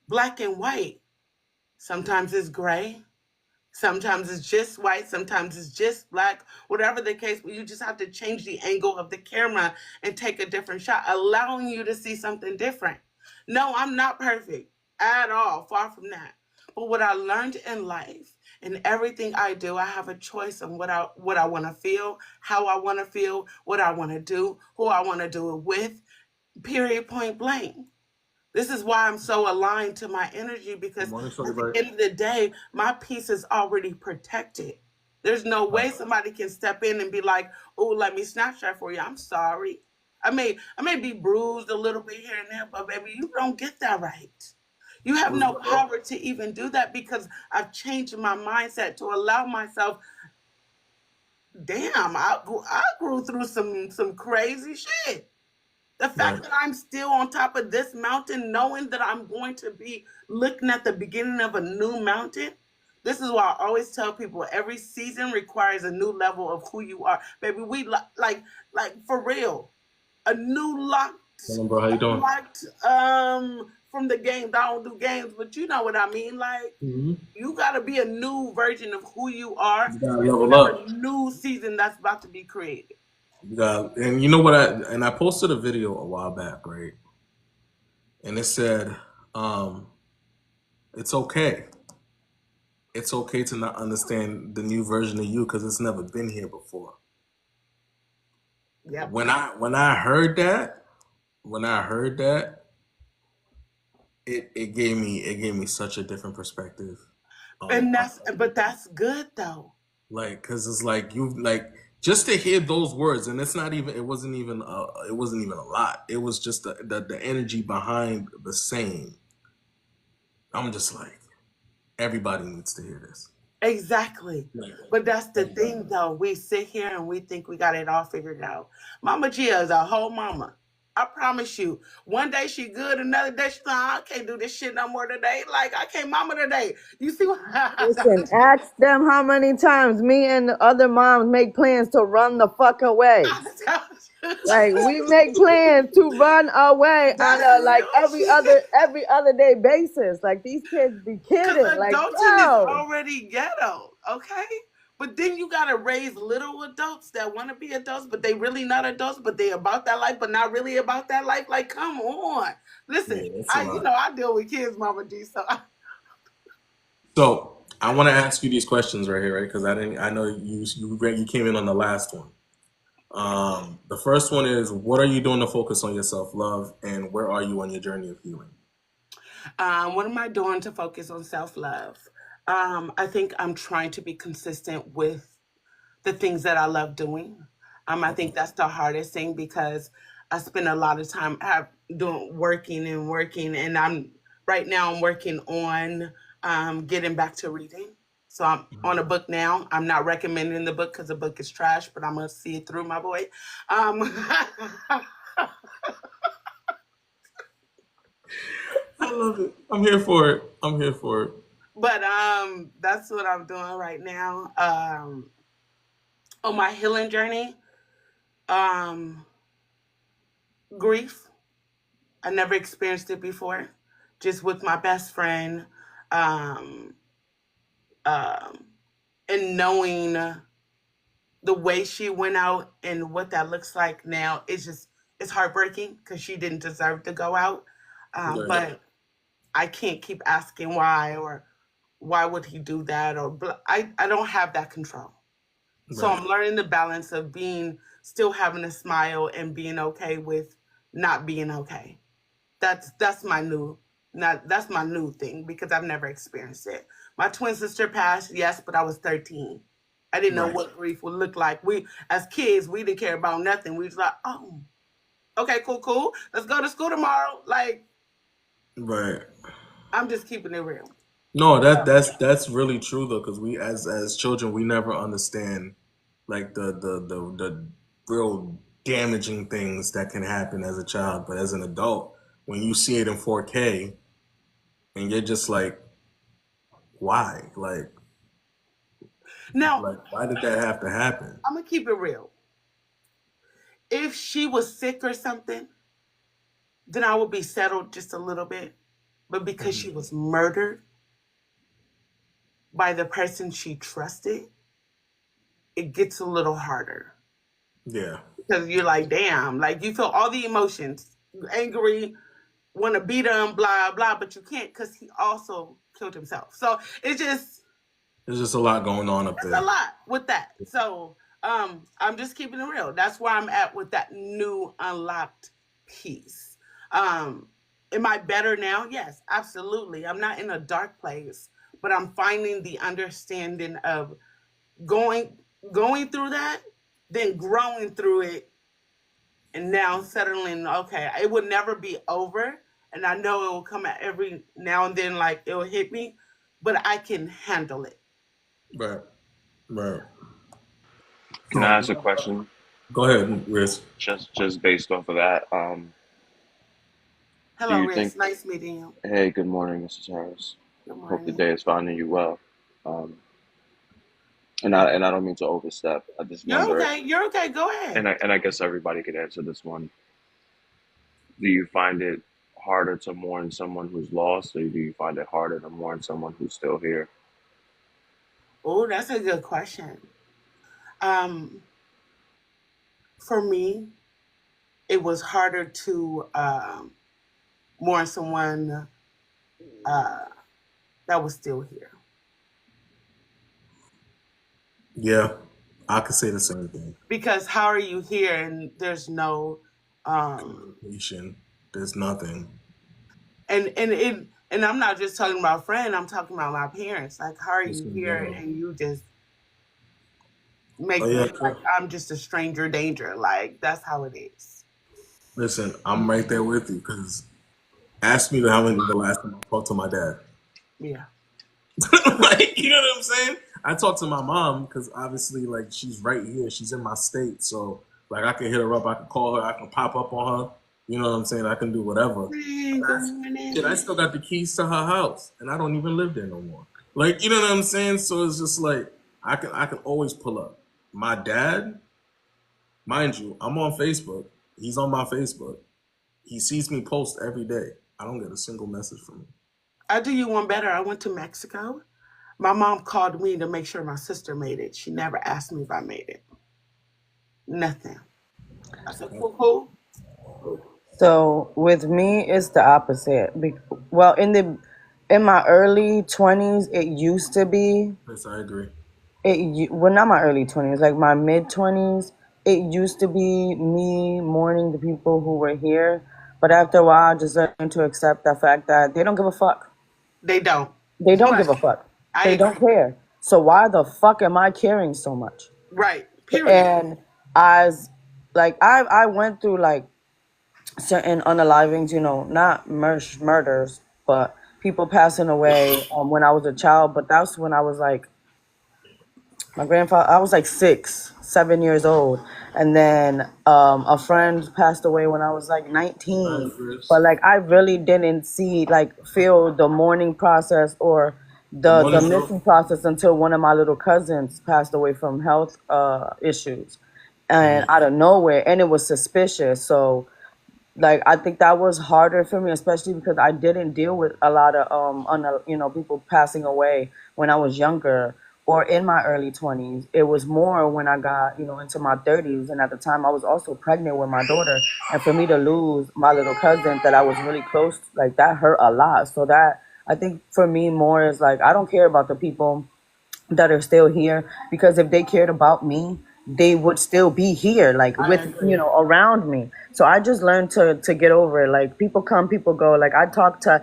black and white. Sometimes it's gray. Sometimes it's just white. Sometimes it's just black. Whatever the case, but you just have to change the angle of the camera and take a different shot, allowing you to see something different. No, I'm not perfect at all. Far from that. But what I learned in life, in everything I do, I have a choice on what I want to feel, how I want to feel, what I want to do, who I want to do it with, period, point blank. This is why I'm so aligned to my energy, because at the end of the day, my peace is already protected. There's no way somebody can step in and be like, oh, let me snatch that for you. I'm sorry. I may be bruised a little bit here and there, but baby, you don't get that right. You have no power to even do that, because I've changed my mindset to allow myself. Damn, I grew through some crazy shit. The fact that I'm still on top of this mountain, knowing that I'm going to be looking at the beginning of a new mountain. This is why I always tell people every season requires a new level of who you are. Baby, we like for real. A new locked. Bro, how you doing? From the game, I don't do games, but you know what I mean. Like, you gotta be a new version of who you are. You gotta level up. A new season that's about to be created. And you know what? I posted a video a while back, right? And it said It's okay. It's okay to not understand the new version of you because it's never been here before. Yep. When I heard that, it gave me such a different perspective. And Of that's good though. like, cause it's like you like just to hear those words, and it wasn't even a lot. It was just the energy behind the saying. I'm just like, everybody needs to hear this. Exactly. Like, But that's the everybody. thing though. We sit here and we think we got it all figured out. Mama Gia is a whole mama. I promise you. One day she good, another day she's like, I can't do this shit no more today. Like I can't mama today. You see what Listen, ask them how many times me and the other moms make plans to run the fuck away. Like we make plans to run away on That's a real every other day basis. Like these kids be kidding. because Like, adulting is yo. already ghetto, okay? But then you gotta raise little adults that want to be adults, but they really not adults, but they about that life, but not really about that life. Like, come on, listen. Yeah, it's a lot. I deal with kids, Mama G. So I want to ask you these questions right here, right? Because I know you came in on the last one. The first one is, what are you doing to focus on your self love, and where are you on your journey of healing? What am I doing to focus on self love? I think I'm trying to be consistent with the things that I love doing. I think that's the hardest thing because I spend a lot of time doing working and working, and I'm working on getting back to reading. So I'm on a book now. I'm not recommending the book because the book is trash, but I'm gonna see it through, my boy. Um, I love it. I'm here for it. I'm here for it. but that's what I'm doing right now. On my healing journey, um, grief. I never experienced it before. Just with my best friend, um, um, and knowing the way she went out and what that looks like now, it's heartbreaking because she didn't deserve to go out. Right. But I can't keep asking why or why would he do that or I don't have that control. So Right. I'm learning the balance of being still having a smile and being okay with not being okay. That's my new not that's my new thing because I've never experienced it. My twin sister passed, yes, but I was 13. I didn't know Right. what grief would look like. We as kids, we didn't care about nothing. We was like, oh, okay, cool. Let's go to school tomorrow. Like, Right. I'm just keeping it real. No, that's really true though, because we as children we never understand like the real damaging things that can happen as a child, but as an adult, when you see it in 4K and you're just why? Now, Why did that have to happen? I'm gonna keep it real. If she was sick or something, then I would be settled just a little bit. But because she was murdered by the person she trusted, it gets a little harder. Yeah. Because you're like, damn, like you feel all the emotions, angry, want to beat him, blah, blah, but you can't because he also killed himself. So There's just a lot going on up it's a there. lot with that. So I'm just keeping it real. That's where I'm at with that new unlocked piece. Um, am I better now? Yes, absolutely. I'm not in a dark place, but I'm finding the understanding of going going through that, then growing through it, and now settling. Okay, it will never be over, and I know it will come at every now and then, like it will hit me, but I can handle it. Right. Right. Can I ask a question Go ahead, Riz. just based off of that? Do Hello, you Riz. think? Nice meeting you. Hey, good morning, Mrs. Harris. Good Hope the morning. day is finding you well. Um, and I don't mean to overstep. I just You're wonder, okay. You're okay. Go ahead. and I guess everybody could answer this one. Do you find it harder to mourn someone who's lost, or do you find it harder to mourn someone who's still here? Oh, that's a good question. Um, for me, it was harder to mourn someone uh, that was still here. Yeah, I could say the same thing. Because how are you here and there's no Communication. There's nothing. and I'm not just talking about friend, I'm talking about my parents. Like how are Just you in here general. and you just Oh make me yeah. like I'm just a stranger danger. Like that's how it is. Listen, I'm right there with you because ask me how many the last time I talked to my dad. Yeah. Like, you know what I'm saying? I talk to my mom because obviously, like, she's right here. She's in my state, so like, I can hit her up. I can call her. I can pop up on her. You know what I'm saying? I can do whatever. Hey, But good shit, I morning. still got the keys to her house, and I don't even live there no more. Like, you know what I'm saying? So it's just like I can always pull up. My dad, mind you, I'm on Facebook. He's on my Facebook. He sees me post every day. I don't get a single message from him. I do you one better. I went to Mexico. My mom called me to make sure my sister made it. She never asked me if I made it. Nothing. I said, cool, cool. So with me, it's the opposite. Well, in my early 20s, it used to be Yes, I agree. well, not my early 20s, like my mid 20s. It used to be me mourning the people who were here, but after a while, I just learned to accept the fact that they don't give a fuck. They don't. They don't But give a fuck. I They don't agree. care. So why the fuck am I caring so much? Right. Period. And as like I went through like certain unalivings, not murders, but people passing away when I was a child. But that's when I was like, my grandfather, I was like 6, 7 years old. And then a friend passed away when I was like All right, 19. But Chris. like, I really didn't feel the mourning process or Good the morning, Joe. missing process until one of my little cousins passed away from health issues. And out of nowhere, and it was suspicious. So like I think that was harder for me, especially because I didn't deal with a lot of people passing away when I was younger or in my early 20s. It was more when I got into my 30s, and at the time I was also pregnant with my daughter, and for me to lose my little cousin that I was really close, like that hurt a lot. So that I think for me more is like I don't care about the people that are still here, because if they cared about me, they would still be here, like I with agree. around me. So I just learned to get over it. Like people come, people go. Like I talk to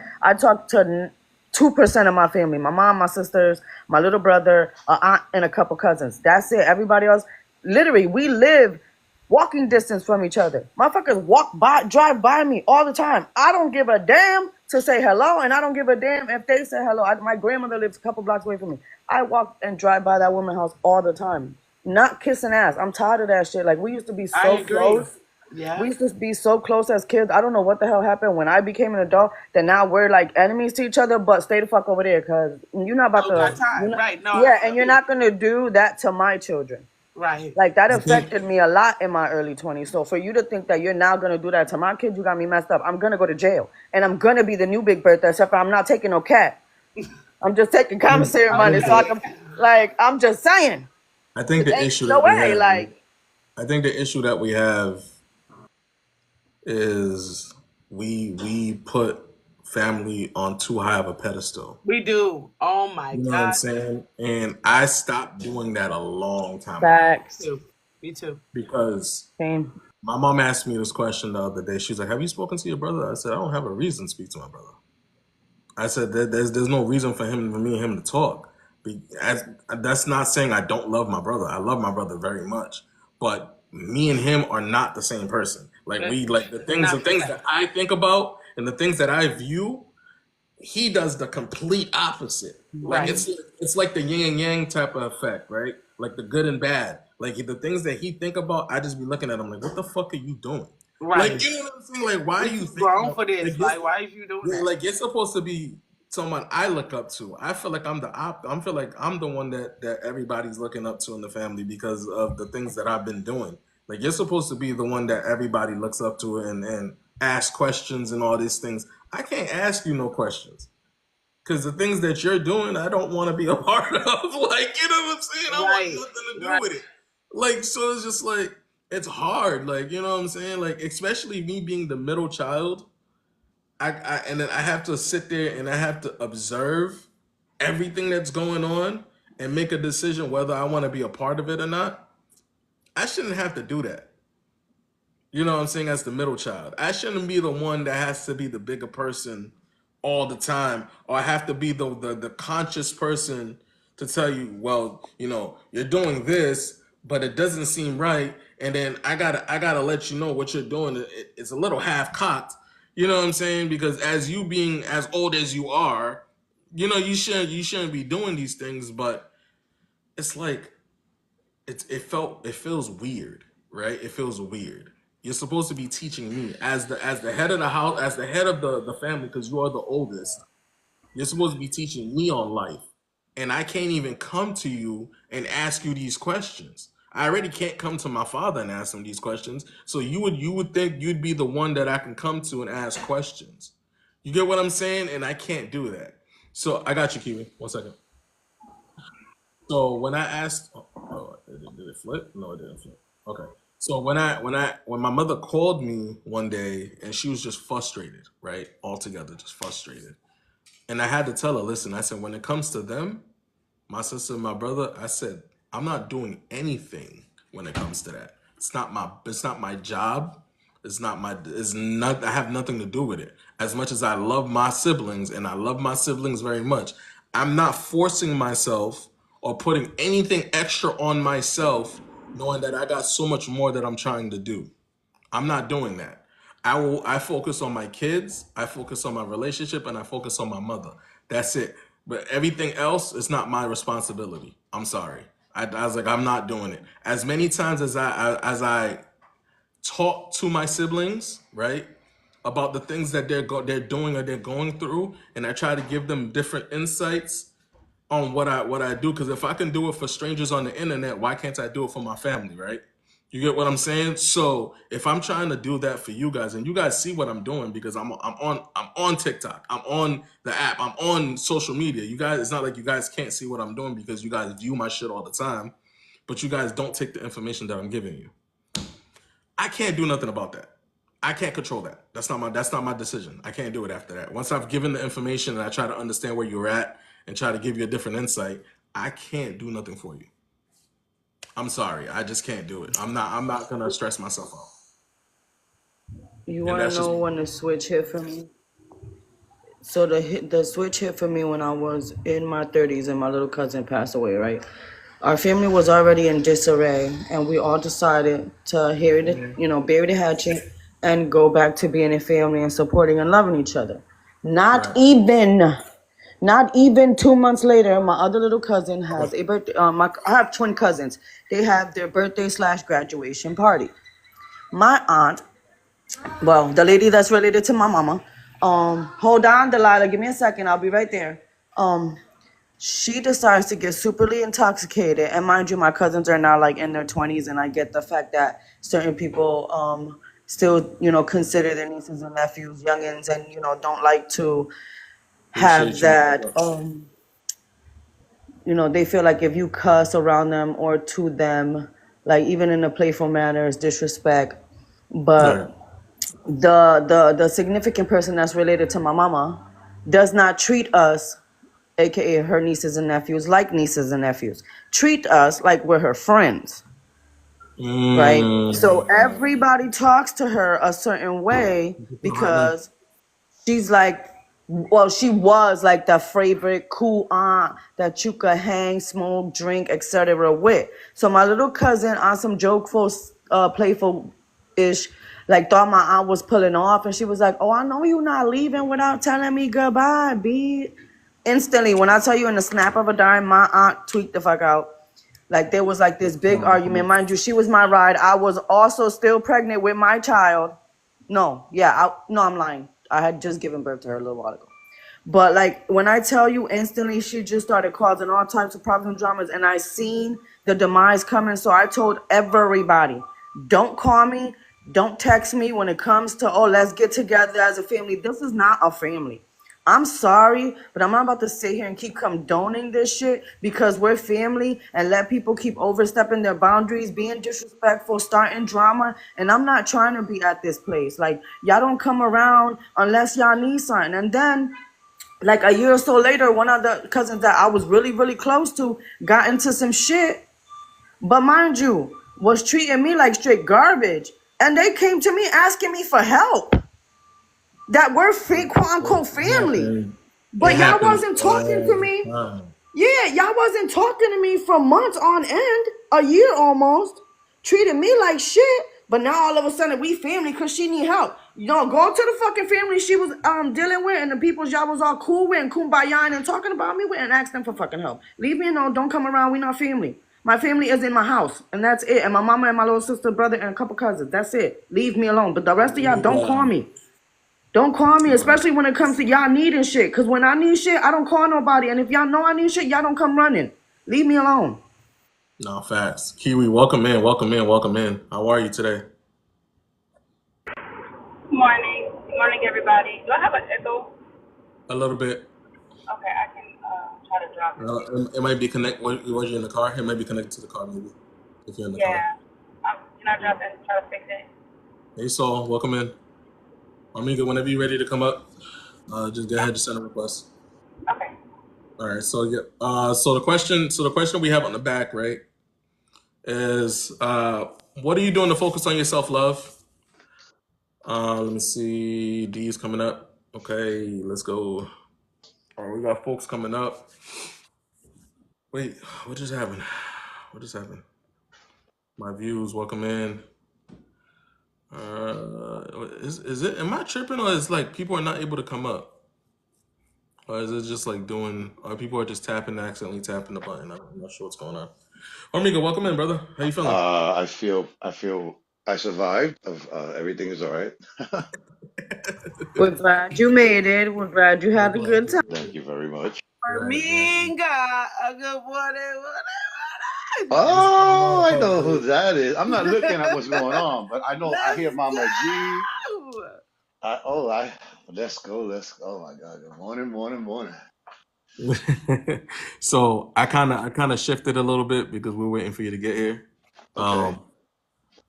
2% of my family: my mom, my sisters, my little brother, aunt, and a couple cousins. That's it. Everybody else, literally, we live walking distance from each other. Motherfuckers drive by me all the time. I don't give a damn to say hello, and I don't give a damn if they say hello. My grandmother lives a couple blocks away from me. I walk and drive by that woman's house all the time. Not kissing ass. I'm tired of that shit. Like we used to be I so agree. close. We Yeah. used to be so close as kids. I don't know what the hell happened when I became an adult that now we're like enemies to each other. But stay the fuck over there, cause you're not about Oh, got to. You're time. not, Right. No, I yeah, and feel you're you. not gonna do that to my children. Right. Like that I think affected me a lot in my early 20s. So for you to think that you're now gonna do that to my kids, you got me messed up. I'm gonna go to jail, and I'm gonna be the new Big Bertha, except for I'm not taking no cat. I'm just taking commissary money, so I Okay. can. Like I'm just saying, I think 'cause the ain't issue no that we way. have, Like I think the issue that we have is we put family on too high of a pedestal. We do. Oh my You know what I'm God. saying? And I stopped doing that a long time ago Me facts, too. Me too. because same. my mom asked me this question the other day. She's like, "Have you spoken to your brother?" I said, "I don't have a reason to speak to my brother." I said that there's no reason for me and him to talk. That's not saying I don't love my brother. I love my brother very much, but me and him are not the same person. Like Good. we like the Not the things same. that I think about and the things that I view. He does the complete opposite. Like Right. it's like the yin and yang type of effect, right? Like the good and bad. Like the things that he think about, I just be looking at him like, what the fuck are you doing? Like Right. you know what I'm saying? Like why are You're you too thinking grown of for this. like this? Like, why is you doing Yeah, that? like you're supposed to be someone I look up to. I feel like I'm the op. I feel like I'm the one that everybody's looking up to in the family because of the things that I've been doing. Like you're supposed to be the one that everybody looks up to and ask questions and all these things. I can't ask you no questions because the things that you're doing, I don't want to be a part of. Like you know what I'm saying? I want Right. nothing to do Right. with it. Like so, it's just like it's hard. Like you know what I'm saying? Like especially me being the middle child. And then I have to sit there and I have to observe. everything that's going on and make a decision whether I want to be a part of it or not, I shouldn't have to do that. You know what I'm saying? As the middle child, I shouldn't be the one that has to be the bigger person all the time, or I have to be the conscious person to tell you, well, you're doing this, but it doesn't seem right, and then I gotta let you know what you're doing. It's a little half cocked. You know what I'm saying? Because as you being as old as you are, you shouldn't be doing these things, but it's like it feels weird, right? It feels weird. You're supposed to be teaching me as the head of the house, as the head of the family, because you are the oldest. You're supposed to be teaching me on life, and I can't even come to you and ask you these questions. I already can't come to my father and ask him these questions. So you would think you'd be the one that I can come to and ask questions. You get what I'm saying? And I can't do that. So I got you, Kiwi. 1 second. So when I asked, did it flip? No, it didn't flip. Okay. So when my mother called me one day and she was just frustrated, right? Altogether, just frustrated. And I had to tell her, listen, I said, when it comes to them, my sister and my brother, I said, I'm not doing anything when it comes to that. It's not my job. I have nothing to do with it. As much as I love my siblings, and I love my siblings very much, I'm not forcing myself or putting anything extra on myself, knowing that I got so much more that I'm trying to do. I'm not doing that. I focus on my kids, I focus on my relationship, and I focus on my mother. That's it. But everything else is not my responsibility. I'm sorry. I was like, I'm not doing it. As many times as I talk to my siblings, right, about the things that they're doing or they're going through, and I try to give them different insights on what I do. Because if I can do it for strangers on the internet, why can't I do it for my family, right? You get what I'm saying? So if I'm trying to do that for you guys, and you guys see what I'm doing, because I'm on TikTok, I'm on the app, I'm on social media. You guys, it's not like you guys can't see what I'm doing because you guys view my shit all the time, but you guys don't take the information that I'm giving you. I can't do nothing about that. I can't control that. That's not my decision. I can't do it after that. Once I've given the information and I try to understand where you're at and try to give you a different insight, I can't do nothing for you. I'm sorry. I just can't do it. I'm not gonna stress myself out. You And want that's to just know me. when the switch hit for me? So the switch hit for me when I was in my 30s and my little cousin passed away, right? Our family was already in disarray, and we all decided to bury the hatchet and go back to being a family and supporting and loving each other. Not Right. even, not even 2 months later, my other little cousin has a birthday. I have twin cousins. They have their birthday/graduation party. My aunt, well, the lady that's related to my mama, hold on, Delilah, give me a second, I'll be right there. Um, she decides to get superly intoxicated, and mind you, my cousins are now like in their 20s, and I get the fact that certain people still, consider their nieces and nephews youngins, and don't like to have Appreciate you, my that. brother. They feel like if you cuss around them or to them, like even in a playful manner, it's disrespect. Right. But the significant person that's related to my mama does not treat us, aka her nieces and nephews, like nieces and nephews. Treat us like we're her friends, right? So Mm. everybody talks to her a certain way Honey. because she's like, well, she was like the favorite cool aunt that you could hang, smoke, drink, etc. with. So my little cousin, on some jokeful, playful-ish, like thought my aunt was pulling off, and she was like, "Oh, I know you not leaving without telling me goodbye, B." Instantly, when I tell you in the snap of a dime, my aunt tweaked the fuck out. Like there was like this big argument. Mind you, she was my ride. I was also still pregnant with my child. No, yeah, no, I'm lying. I had just given birth to her a little while ago. But like when I tell you, instantly she just started causing all types of problems and dramas, and I seen the demise coming. So I told everybody, don't call me, don't text me when it comes to, oh, let's get together as a family. This is not a family. I'm sorry, but I'm not about to sit here and keep condoning this shit because we're family and let people keep overstepping their boundaries, being disrespectful, starting drama. And I'm not trying to be at this place. Like, y'all don't come around unless y'all need something. And then Like a year or so later, one of the cousins that I was really, really close to got into some shit, but mind you, was treating me like straight garbage. And they came to me asking me for help. That we're fake, quote unquote, family. But It y'all happens wasn't talking to all me. the time. Yeah, y'all wasn't talking to me for months on end, a year almost, treating me like shit. But now all of a sudden we family because she need help. You know, go to the fucking family she was dealing with and the people y'all was all cool with and kumbaya and talking about me with and ask them for fucking help. Leave me alone. Don't come around. We not family. My family is in my house and that's it. And my mama and my little sister, brother, and a couple cousins. That's it. Leave me alone. But the rest of y'all don't call me. Don't call me, especially when it comes to y'all needing shit. Cause when I need shit, I don't call nobody. And if y'all know I need shit, y'all don't come running. Leave me alone. No, facts. Kiwi, welcome in, welcome in, welcome in. How are you today? Morning. Morning, everybody. Do I have an echo? A little bit. Okay, I can try to drop it. It might be connect. Was you in the car? It might be connected to the car, maybe. If you're in the car. Yeah. Can I drop it and try to fix it? Hey, Saul, welcome in. Amiga, whenever you're ready to come up, just go ahead and send a request. Okay. All right. So yeah. So the question we have on the back, right, is what are you doing to focus on your self love? Let me see. D's coming up. Okay, let's go. All right, we got folks coming up. Wait, what just happened? What just happened? My views, welcome in. Is it? Am I tripping, or is like people are not able to come up, or is it just like doing? Or people are just accidentally tapping the button? I'm not sure what's going on. Amiga, welcome in, brother. How you feeling? I feel I survived. Everything is all right. We're glad you made it. We're glad you had a Glad good you time. Thank you very much. Minga, a good morning. What's going Oh, on, I know who Public? that is. I'm not looking at what's going on, but I know I Let's hear Mama G. go. Let's go. Oh my God. Good morning, morning, morning. So I kind of shifted a little bit because we're waiting for you to get here. Okay.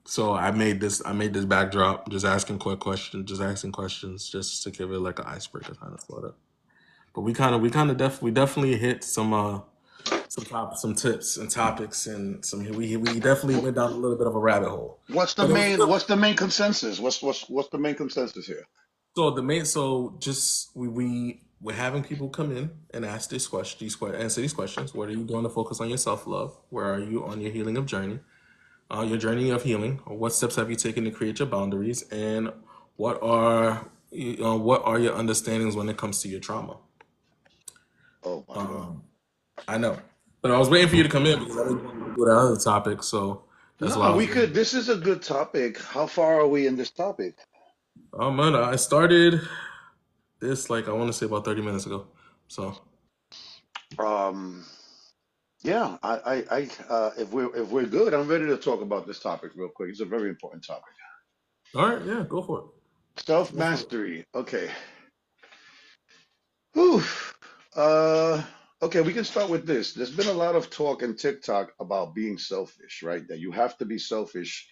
So I made this backdrop, just asking quick questions, just asking questions, just to give it like an icebreaker kind of sort of. But we definitely hit some tips and topics, and we definitely Wh- went down a little bit of a rabbit hole. What's the But it was main good. what's the main consensus? What's the main consensus here? So just we're having people come in and ask answer these questions. What are you doing to focus on your self love? Where are you on your journey of healing? Or what steps have you taken to create your boundaries? And what are your understandings when it comes to your trauma? Oh my God. I know, but I was waiting for you to come in because I didn't want to do that other topic. So that's why No, I was we waiting. could. This is a good topic. How far are we in this topic? Oh man, I started this like I want to say about 30 minutes ago. So Um, yeah, if we're good, I'm ready to talk about this topic real quick. It's a very important topic. all right, yeah, go for it. Self Go for it. mastery. Okay. Whew. Uh, okay, we can start with this. There's been a lot of talk in TikTok about being selfish, right? That you have to be selfish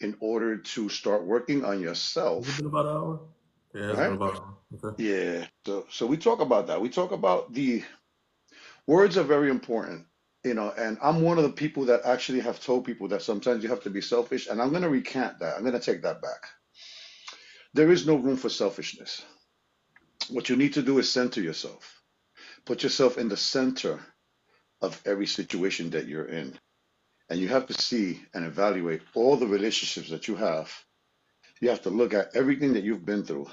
in order to start working on Has it yourself, been about an hour? Yeah, it's been right? about an hour. Okay. Yeah. So we talk about that. We talk about the words are very important, and I'm one of the people that actually have told people that sometimes you have to be selfish, and I'm going to recant that. I'm going to take that back. There is no room for selfishness. What you need to do is center yourself. Put yourself in the center of every situation that you're in. And you have to see and evaluate all the relationships that you have. You have to look at everything that you've been through.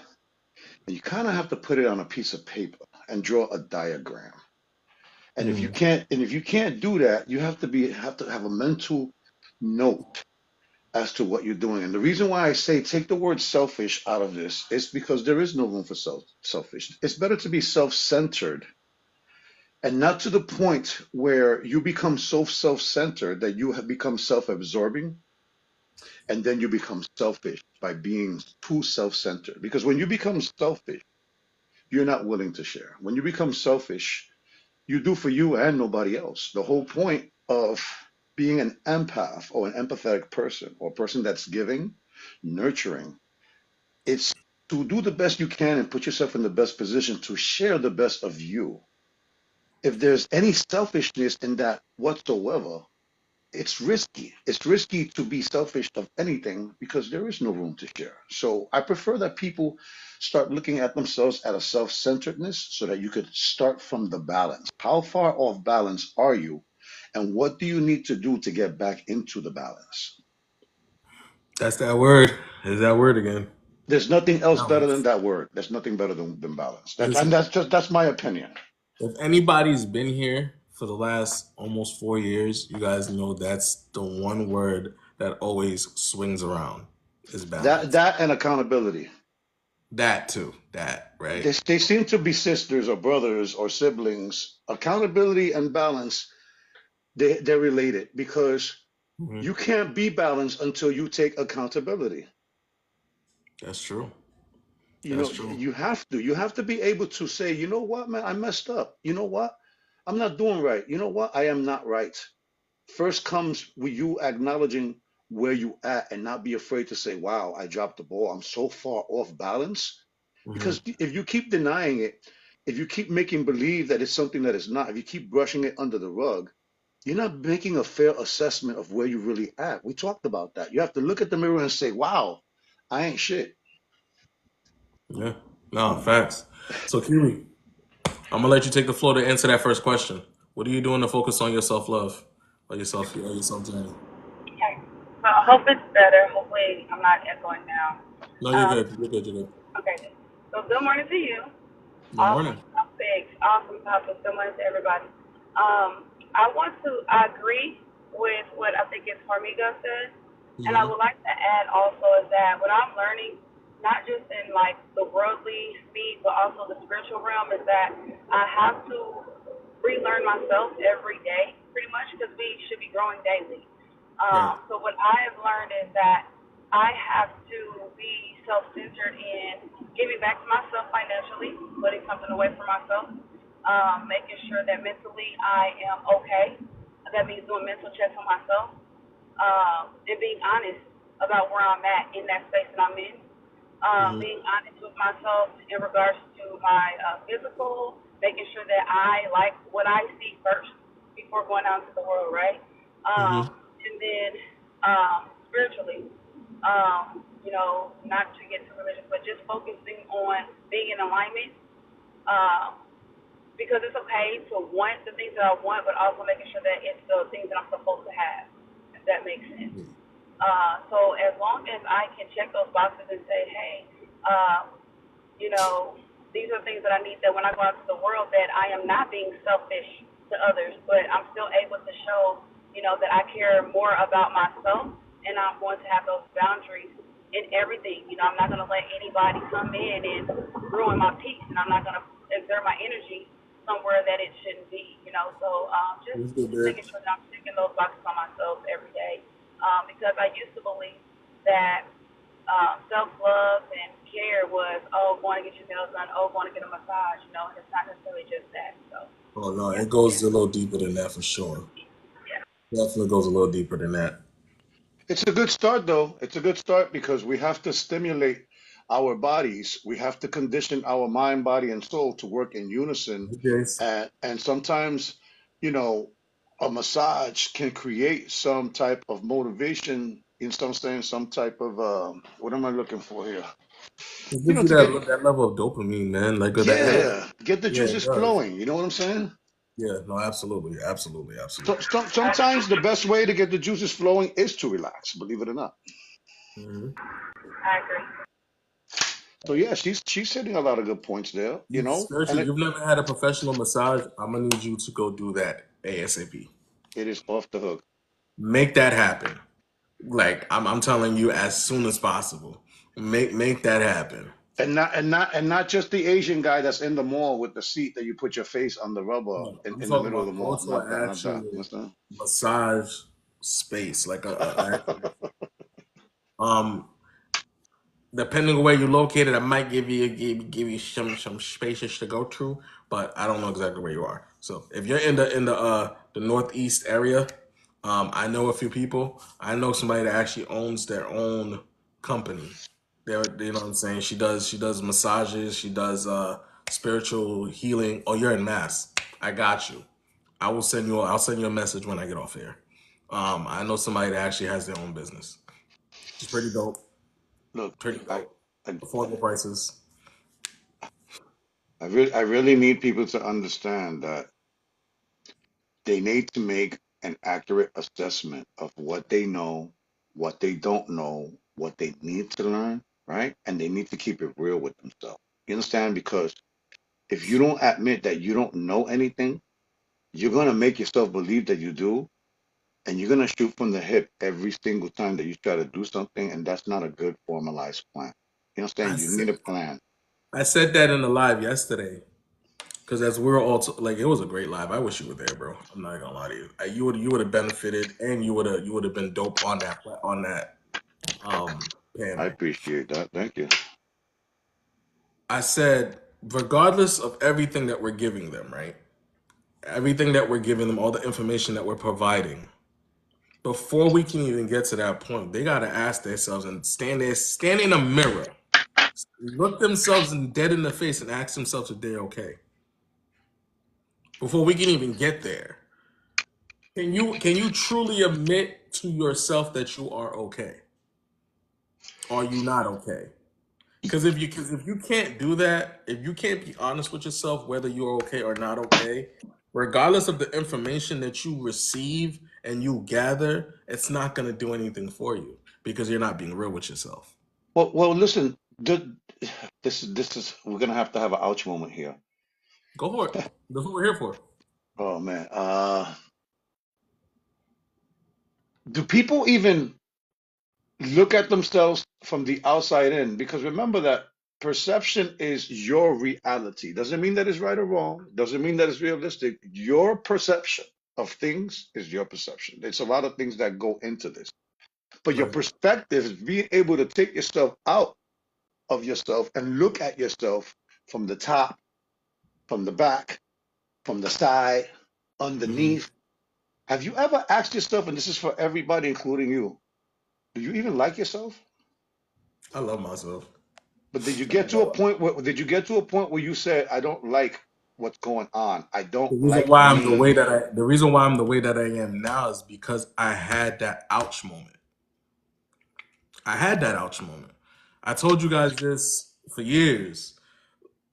And you kind of have to put it on a piece of paper and draw a diagram. And if you Mm. can't do that, you have to have a mental note as to what you're doing. And the reason why I say take the word selfish out of this is because there is no room for selfish. It's better to be self-centered and not to the point where you become so self-centered that you have become self-absorbing and then you become selfish by being too self-centered. Because when you become selfish, you're not willing to share. When you become selfish, you do for you and nobody else. The whole point of being an empath or an empathetic person or a person that's giving, nurturing, it's to do the best you can and put yourself in the best position to share the best of you. If there's any selfishness in that whatsoever, it's risky. It's risky to be selfish of anything because there is no room to share. So I prefer that people start looking at themselves at a self-centeredness so that you could start from the balance. How far off balance are you? And what do you need to do to get back into the balance? That's that word. Is that word again? There's nothing else better than Balance. that word. There's nothing better than balance. And Listen, that's my opinion. if anybody's been here for the last almost 4 years, you guys know that's the one word that always swings around is That balance. that and accountability. That too. That, right? They seem to be sisters or brothers or siblings. Accountability and balance, they're related because Hmm. you can't be balanced until you take accountability. That's true. You That's know, true. you have to be able to say, you know what, man, I messed up. You know what? I'm not doing right. You know what? I am not right. First comes with you acknowledging where you at and not be afraid to say, wow, I dropped the ball. I'm so far off balance. Hmm. Because if you keep denying it, if you keep making believe that it's something that it's not, if you keep brushing it under the rug, you're not making a fair assessment of where you really at. We talked about that. You have to look at the mirror and say, wow, I ain't shit. Yeah. No, facts. So, Kiwi, I'm gonna let you take the floor to answer that first question. What are you doing to focus on your self love or your self journey? Okay. So I hope it's better. Hopefully I'm not echoing now. No, you're Um, good. You're good. You're good. okay. So good morning to you. Good Awesome morning. topic. Awesome topic. Good morning to everybody. I agree with what I think is Farmiga said. And I Hmm. would like to add also is that what I'm learning, not just in like the worldly speed, but also the spiritual realm, is that I have to relearn myself every day, pretty much, because we should be growing daily. Right. So what I have learned is that I have to be self-centered in giving back to myself financially, putting something away for myself, making sure that mentally I am okay. That means doing mental checks on myself, and being honest about where I'm at in that space that I'm in. Hmm. Being honest with myself in regards to my physical, making sure that I like what I see first before going out into the world, right? Hmm. And then spiritually, not to get too religious, but just focusing on being in alignment. Um, because it's okay to want the things that I want, but also making sure that it's the things that I'm supposed to have, if that makes sense. So as long as I can check those boxes and say, hey, uh, you know, these are things that I need that when I go out to the world that I am not being selfish to others, but I'm still able to show, that I care more about myself and I'm going to have those boundaries in everything. I'm not going to let anybody come in and ruin my peace and I'm not going to exert my energy somewhere that it shouldn't be, So just What's good, making Derek? sure that I'm checking those boxes on myself every day. Because I used to believe that self love and care was, oh, going to get your nails done, oh, going to get a massage, and it's not necessarily just that. So, Oh no, yeah, it goes a little deeper than that for sure. yeah. Definitely goes a little deeper than that. It's a good start, though. It's a good start because we have to stimulate our bodies. We have to condition our mind, body, and soul to work in unison. Okay. And sometimes, you know, a massage can create some type of motivation. In some sense, some type of what am I looking for here? It You gives know, you to get that level of dopamine, man. Like that. yeah, get the Yeah, it juices does. flowing. You know what I'm saying? Yeah, no, absolutely, absolutely, So, absolutely. sometimes the best way to get the juices flowing is to relax. Believe it or not. Hmm. I agree. So yeah, she's hitting a lot of good points there. You You know, and spiritually, you've never had a professional massage. I'm gonna need you to go do that ASAP. it is off the hook. Make that happen. Like I'm telling you, as soon as possible. Make that happen. And not just the Asian guy that's in the mall with the seat that you put your face on the rubber No, in, I'm in the talking middle of the about go mall. to Not that, an not that. actual Understand? massage space, like a actual. Um, Depending on where you're located, I might give you some spaces to go to, but I don't know exactly where you are. So if you're in the northeast area, I know a few people. I know somebody that actually owns their own company. You know what I'm saying? She does massages. She does spiritual healing. Oh, you're in Mass. I got you. I'll send you a message when I get off here. I know somebody that actually has their own business. It's pretty dope. Look, Pretty I, dope. I, Affordable prices. I really need people to understand that they need to make an accurate assessment of what they know, what they don't know, what they need to learn, right? And they need to keep it real with themselves. You understand? Because if you don't admit that you don't know anything, you're going to make yourself believe that you do, and you're going to shoot from the hip every single time that you try to do something, and that's not a good formalized plan. You I understand? You said, need a plan. I said that in the live yesterday because as we were all like, it was a great live. I wish you were there, bro. I'm not gonna lie to you. You would have benefited, and you would have been dope on that I panel. appreciate that. Thank you. I said, regardless of everything that we're giving them, right? Everything that we're giving them, all the information that we're providing, before we can even get to that point, they gotta ask themselves and stand in a mirror, look themselves dead in the face, and ask themselves if they're okay. Before we can even get there, can you truly admit to yourself that you are okay? Are you not okay? Because if you can't do that, if you can't be honest with yourself whether you're okay or not okay, regardless of the information that you receive and you gather, it's not gonna do anything for you because you're not being real with yourself. Well, listen. This is we're gonna have an ouch moment here. Go for it. That's what we're here for. Oh man. Do people even look at themselves from the outside in? Because remember that perception is your reality. Doesn't mean that it's right or wrong. Doesn't mean that it's realistic. Your perception of things is your perception. There's a lot of things that go into this. But your Right. perspective is being able to take yourself out of yourself and look at yourself from the top, from the back, from the side, Hmm. underneath. Have you ever asked yourself, and this is for everybody, including you, do you even like yourself? I love myself. But did you I get to a know. point where you said, I don't like what's going on. I don't The reason like why I'm the way me. that I the reason why I'm the way that I am now is because I had that ouch moment. I had that ouch moment. I told you guys this for years.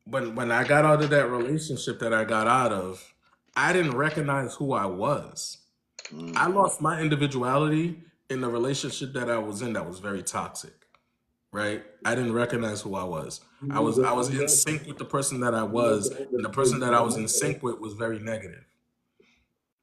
When I got out of that relationship that I got out of, I didn't recognize who I was. Mm, I lost my individuality in the relationship that I was in that was very toxic, right? I didn't recognize who I was. I was in sync with the person that I was, and the person that I was in sync with was very negative,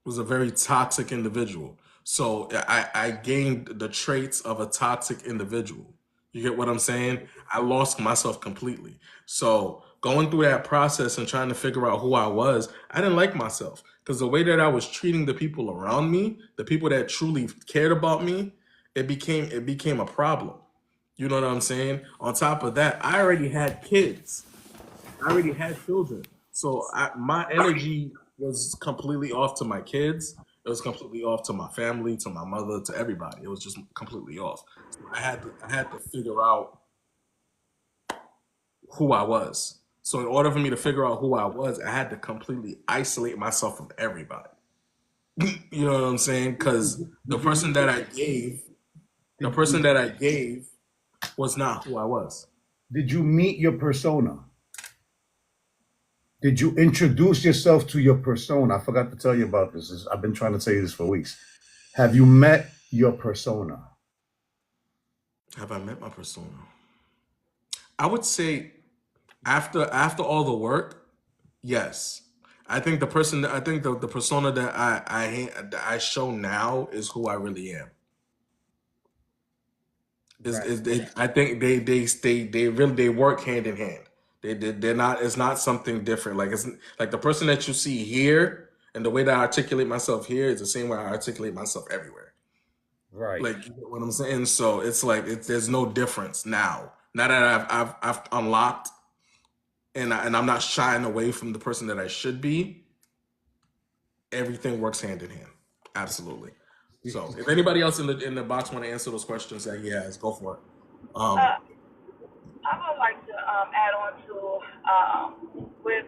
was a very toxic individual. So I gained the traits of a toxic individual. You get what I'm saying? I lost myself completely. So going through that process and trying to figure out who I was, I didn't like myself because the way that I was treating the people around me, the people that truly cared about me, it became a problem. You know what I'm saying? On top of that, I already had kids. I already had children. So my energy was completely off to my kids. It was completely off to my family, to my mother, to everybody. It was just completely off. So I had to figure out who I was. So in order for me to figure out who I was, I had to completely isolate myself from everybody. You know what I'm saying? Because the Did you person meet that your I gave, the did, person did, that I gave was not who I was. did you meet your persona? Did you introduce yourself to your persona? I forgot to tell you about this. I've been trying to tell you this for weeks. Have you met your persona? Have I met my persona? I would say after all the work, yes. I think the persona that I show now is who I really am. Right. I think they work hand in hand. They're not, it's not something different. Like it's like the person that you see here and the way that I articulate myself here is the same way I articulate myself everywhere. Right. Like you get what I'm saying? So it's like there's no difference now. Now that I've unlocked and I'm not shying away from the person that I should be, everything works hand in hand. Absolutely. So if anybody else in the box want to answer those questions that he has, go for it. Um, I would like to add on to with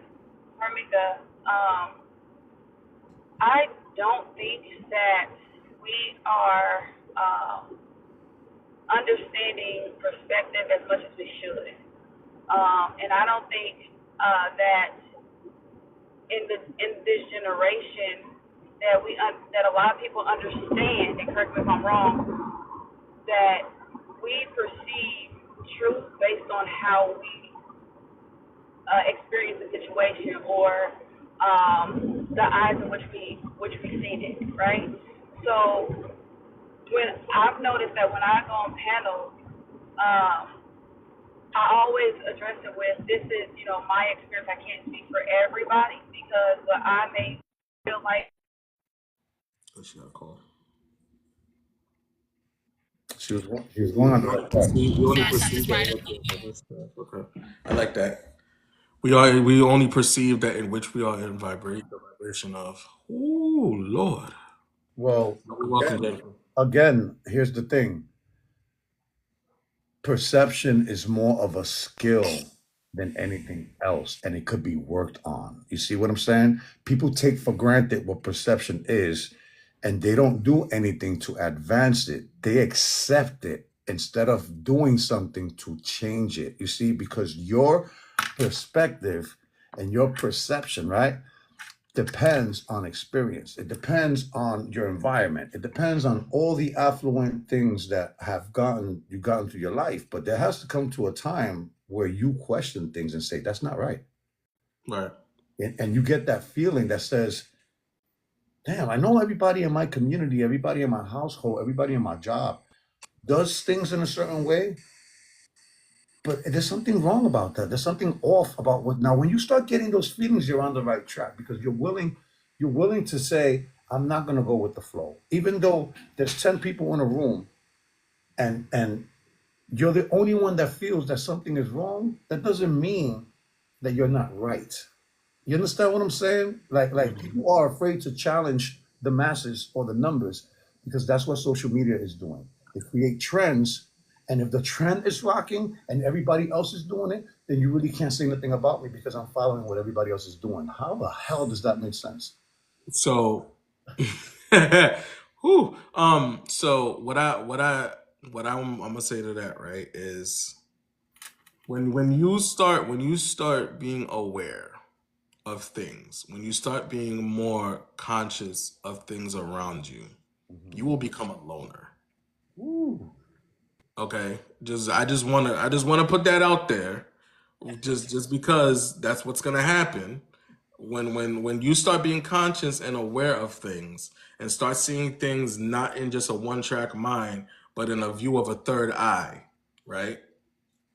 Hermika. I don't think that we are understanding perspective as much as we should, and I don't think that in this generation that a lot of people understand. And correct me if I'm wrong. That we perceive truth based on how we experience the situation or the eyes in which we seen it, right? So when I've noticed that when I go on panels, I always address it with, this is, my experience. I can't speak for everybody because what I may feel like. She got a call. She was going on the right track. We only perceive that. Okay, I like that. We only perceive that in which we are in the vibration of. Ooh, Lord. Well, You're welcome, Jennifer. again, here's the thing. Perception is more of a skill than anything else, and it could be worked on. You see what I'm saying? People take for granted what perception is, and they don't do anything to advance it. They accept it instead of doing something to change it. You see, because your perspective and your perception, right, depends on experience. It depends on your environment. It depends on all the affluent things that have gotten through your life. But there has to come to a time where you question things and say, that's not right. Right. And you get that feeling that says, damn, I know everybody in my community, everybody in my household, everybody in my job does things in a certain way. But there's something wrong about that. There's something off about what. Now, when you start getting those feelings, you're on the right track because you're willing to say, I'm not going to go with the flow. Even though there's 10 people in a room and you're the only one that feels that something is wrong, that doesn't mean that you're not right. You understand what I'm saying? Like people are afraid to challenge the masses or the numbers because that's what social media is doing. They create trends. And if the trend is rocking and everybody else is doing it, then you really can't say nothing about me because I'm following what everybody else is doing. How the hell does that make sense? So, whew, so what I'm gonna say to that, right, is when you start being aware of things, when you start being more conscious of things around you, you will become a loner. Ooh. Okay, I just wanna put that out there, just because that's what's gonna happen when you start being conscious and aware of things and start seeing things not in just a one-track mind, but in a view of a third eye, right?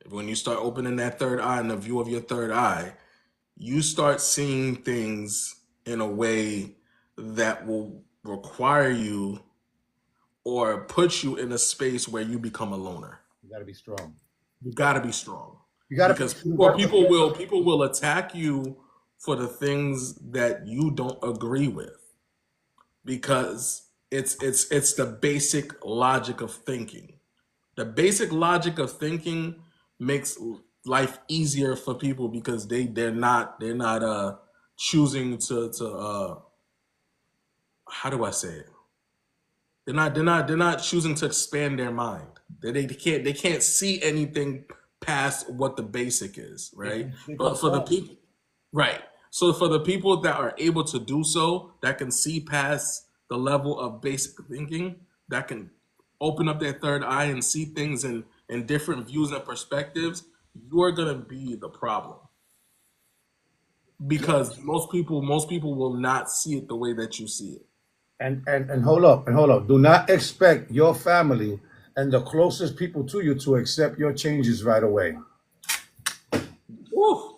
When you start opening that third eye and the view of your third eye, you start seeing things in a way that will require you or put you in a space where you become a loner. You got to be strong. You got to be strong You got because to. people will attack you for the things that you don't agree with because it's the basic logic of thinking. The basic logic of thinking makes life easier for people because they're not choosing to how do I say it? They're not choosing to expand their mind. They can't see anything past what the basic is, right? But for the people, right. So for the people that are able to do so, that can see past the level of basic thinking, that can open up their third eye and see things in different views and perspectives, you're gonna be the problem. Because most people will not see it the way that you see it. And hold up. Do not expect your family and the closest people to you to accept your changes right away. Woo.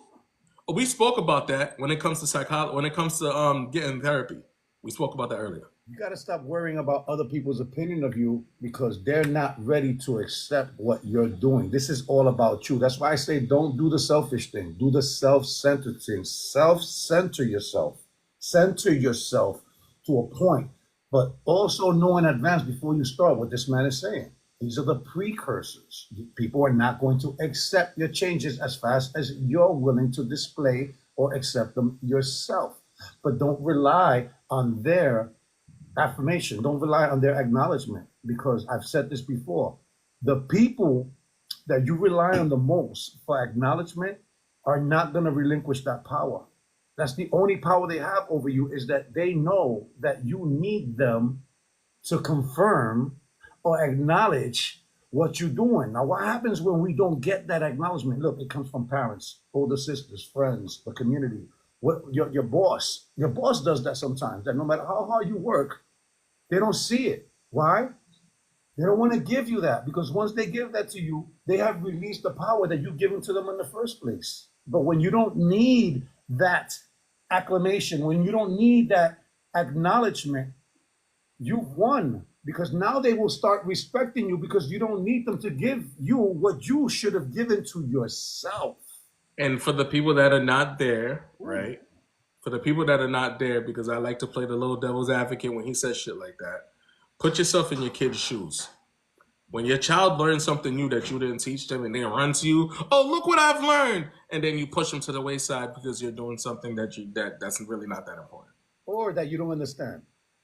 We spoke about that when it comes to psychology, when it comes to getting therapy. We spoke about that earlier. You got to stop worrying about other people's opinion of you because they're not ready to accept what you're doing. This is all about you. That's why I say don't do the selfish thing. Do the self-centered thing. Self-center yourself. Center yourself to a point, but also know in advance before you start what this man is saying. These are the precursors. People are not going to accept your changes as fast as you're willing to display or accept them yourself. But don't rely on their affirmation. Don't rely on their acknowledgement, because I've said this before. The people that you rely on the most for acknowledgement are not going to relinquish that power. That's the only power they have over you, is that they know that you need them to confirm or acknowledge what you're doing. Now, what happens when we don't get that acknowledgement? Look, it comes from parents, older sisters, friends, the community. What your boss does that sometimes. That no matter how hard you work, they don't see it. Why? They don't want to give you that, because once they give that to you, they have released the power that you've given to them in the first place. But when you don't need that acclamation, when you don't need that acknowledgement, you've won, because now they will start respecting you, because you don't need them to give you what you should have given to yourself. And for the people that are not there, right? For the people that are not there, because I like to play the little devil's advocate when he says shit like that. Put yourself in your kid's shoes. When your child learns something new that you didn't teach them, and they run to you, oh, look what I've learned, and then you push them to the wayside because you're doing something that's really not that important, Or that you don't understand.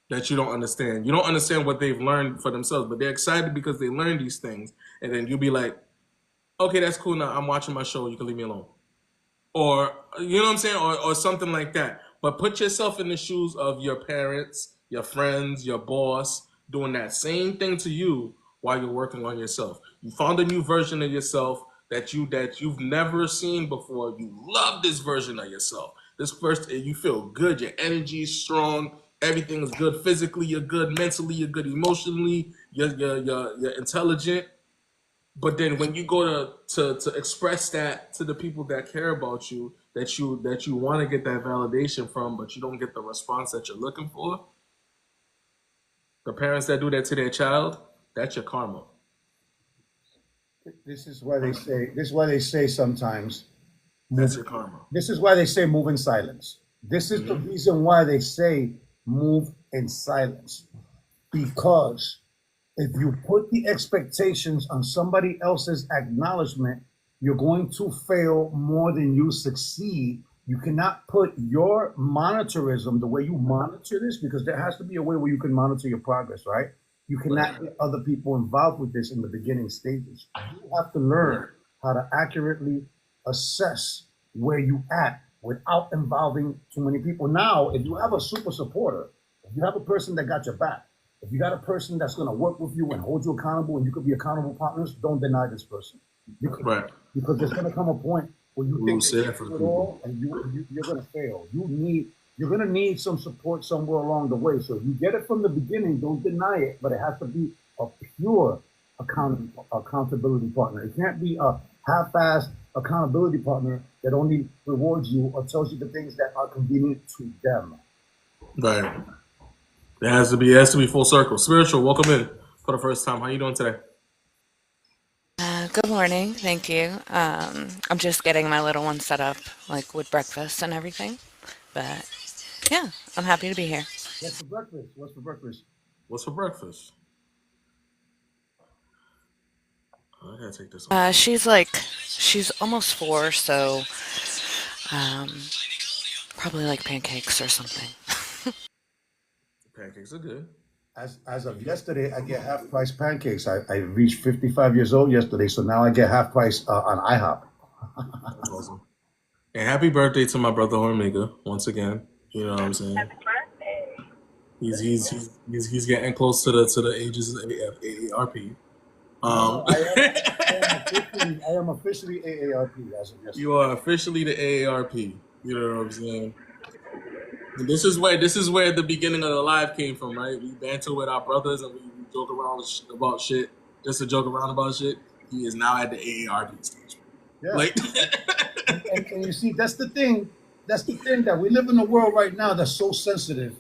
that you don't understand. You don't understand what they've learned for themselves, but they're excited because they learned these things, and then you'll be like, okay, that's cool now. I'm watching my show. You can leave me alone. Or, you know what I'm saying? Or something like that. But put yourself in the shoes of your parents, your friends, your boss, doing that same thing to you while you're working on yourself. You found a new version of yourself that you've never seen before. You love this version of yourself. This first, you feel good. Your energy is strong. Everything is good. Physically, you're good. Mentally, you're good. Emotionally, you're intelligent. But then when you go to express that to the people that care about you, that you want to get that validation from, but you don't get the response that you're looking for, the parents that do that to their child, that's your karma. This is why they say sometimes, That's your karma. this is why they say move in silence. This is the reason why they say move in silence. Because if you put the expectations on somebody else's acknowledgement, you're going to fail more than you succeed. You cannot put your monitorism, the way you monitor this, because there has to be a way where you can monitor your progress, right? You cannot get other people involved with this in the beginning stages. You have to learn how to accurately assess where you at without involving too many people. Now, if you have a super supporter, if you have a person that got your back, if you got a person that's going to work with you and hold you accountable, and you could be accountable partners, don't deny this person. Right. Because there's going to come a point where you think say that that for you the do it all, and you're going to fail. You're going to need some support somewhere along the way. So if you get it from the beginning, don't deny it, but it has to be a pure accountability partner. It can't be a half-assed accountability partner that only rewards you or tells you the things that are convenient to them. Right. It has to be full circle. Spiritual, welcome in for the first time. How you doing today? Good morning. Thank you. I'm just getting my little one set up, like with breakfast and everything. But yeah, I'm happy to be here. What's for breakfast? What's for breakfast? What's for breakfast? I gotta take this one. She's almost 4, so probably like pancakes or something. Pancakes are good. As of yesterday, I get half price pancakes. I reached 55 years old yesterday, so now I get half price on IHOP. That's awesome. And happy birthday to my brother Omega once again. You know what I'm saying? Happy birthday. He's getting close to the ages of AARP. I am officially AARP as of yesterday. You are officially the AARP. You know what I'm saying? And this is where the beginning of the live came from, right? We banter with our brothers and we joke around about shit, just to joke around about shit. He is now at the AARP stage. Yeah. Like, and you see, that's the thing that we live in a world right now that's so sensitive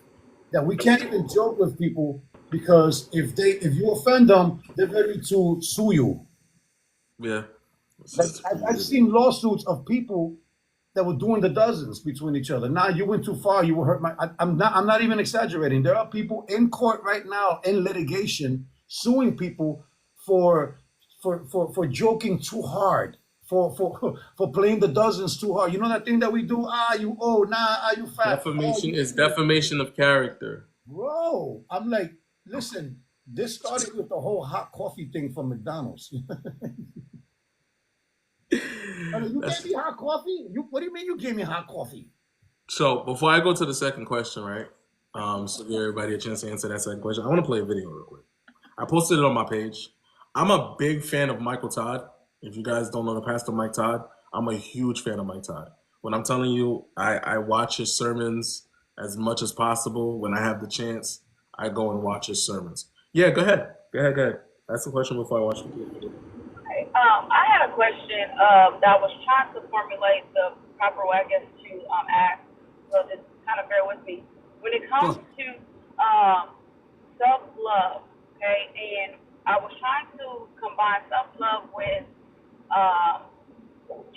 that we can't even joke with people, because if you offend them, they're ready to sue you. yeah. Like, I've seen lawsuits of people that were doing the dozens between each other. Now you went too far. You will hurt I'm not even exaggerating. There are people in court right now in litigation suing people for for joking too hard, for playing the dozens too hard. You know that thing that we do? Ah, you old, nah, ah, you fat. Oh, Defamation you is defamation of character. bro. I'm like, listen, this started with the whole hot coffee thing from McDonald's. I mean, you That's, gave me hot coffee? You what do you mean you gave me hot coffee? so before I go to the second question, right? So give everybody a chance to answer that second question. I want to play a video real quick. I posted it on my page. I'm a big fan of Michael Todd. If you guys don't know the pastor Mike Todd, I'm a huge fan of Mike Todd. When I'm telling you, I watch his sermons as much as possible. When I have the chance, I go and watch his sermons. Yeah, go ahead. Go ahead, go ahead. That's the question before I watch the video. Okay. I had a question that I was trying to formulate the proper way, I guess, to ask. So just kind of bear with me. When it comes to self-love, okay, and I was trying to combine self-love with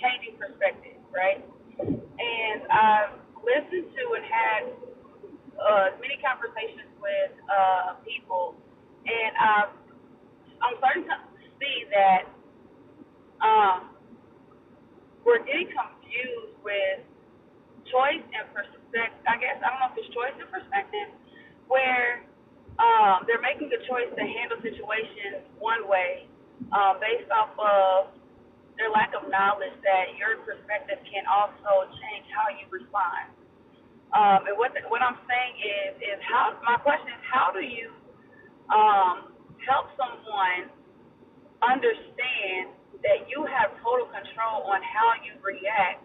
changing perspective, right? And I've listened to and had many conversations with people, and I'm starting to see that we're getting confused with choice and perspective. I guess I don't know if it's choice and perspective, where they're making a choice to handle situations one way based off of their lack of knowledge that your perspective can also change how you respond. And what I'm saying is how my question is, how do you help someone understand that you have total control on how you react?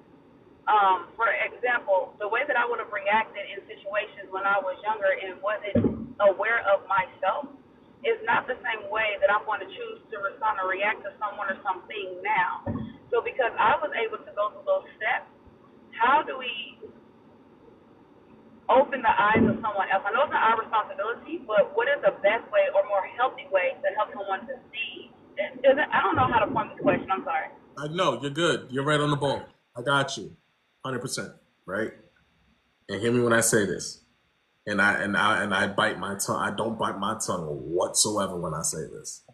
For example, the way that I would have reacted in situations when I was younger and wasn't aware of myself is not the same way that I'm going to choose to respond or react to someone or something now. So because I was able to go through those steps, how do we open the eyes of someone else? I know it's not our responsibility, but what is the best way or more healthy way to help someone to see? I don't know how to form this question. I'm sorry. I know, you're good. You're right on the ball. I got you. 100%, right? And hear me when I say this. And I bite my tongue. I don't bite my tongue whatsoever when I say this.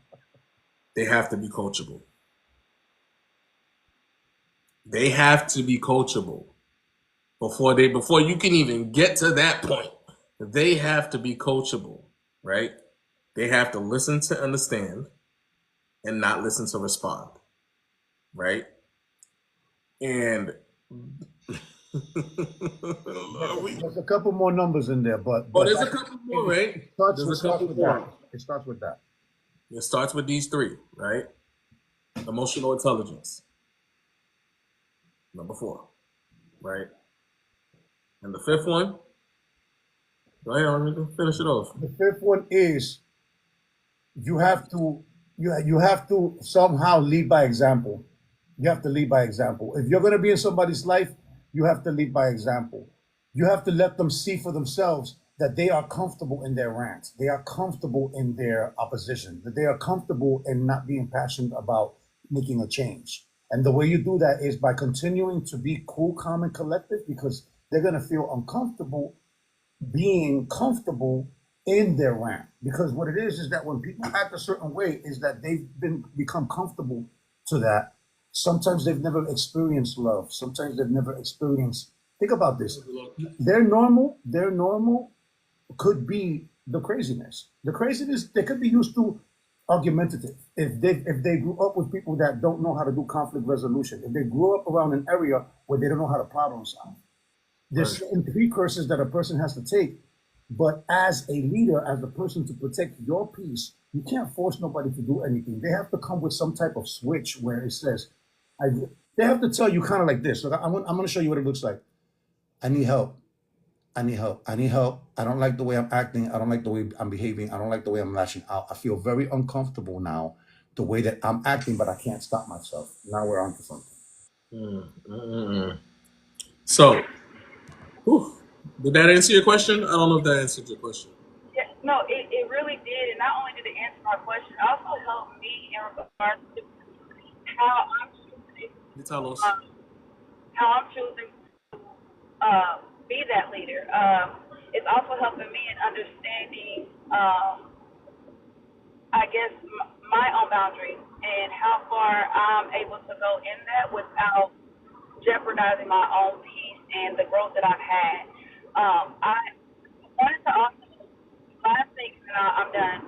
They have to be coachable. They have to be coachable before you can even get to that point. They have to be coachable, right? They have to listen to understand and not listen to respond, right? And There's a couple more numbers in there, but there's a couple more, right? It starts There's a couple with more. that. It starts with that. It starts with these three, right? Emotional intelligence. Number 4, right? And the fifth one, go ahead, let me finish it off. The fifth one is you have to somehow lead by example. You have to lead by example. If you're going to be in somebody's life, you have to lead by example. You have to let them see for themselves that they are comfortable in their rants. They are comfortable in their opposition, that they are comfortable in not being passionate about making a change. And the way you do that is by continuing to be cool, calm, and collective, because they're going to feel uncomfortable being comfortable in their rant. Because what it is that when people act a certain way is that they've become comfortable to that. Sometimes they've never experienced love. Sometimes they've never experienced. Think about this. Their normal could be the craziness. The craziness, they could be used to argumentative. If they grew up with people that don't know how to do conflict resolution, if they grew up around an area where they don't know how to problem solve, there's certain precursors that a person has to take. But as a leader, as a person to protect your peace, you can't force nobody to do anything. They have to come with some type of switch where it says, they have to tell you kind of like this. Look, I'm going to show you what it looks like. I need help. I need help. I need help. I don't like the way I'm acting. I don't like the way I'm behaving. I don't like the way I'm lashing out. I feel very uncomfortable now, the way that I'm acting, but I can't stop myself. Now we're on to something. So, did that answer your question? I don't know if that answered your question. Yeah, no, it really did. And not only did it answer my question, it also helped me in regards to how I'm choosing to be that leader. It's also helping me in understanding I guess, my own boundaries and how far I'm able to go in that without jeopardizing my own peace and the growth that I've had. I wanted to also, last thing, and I'm done.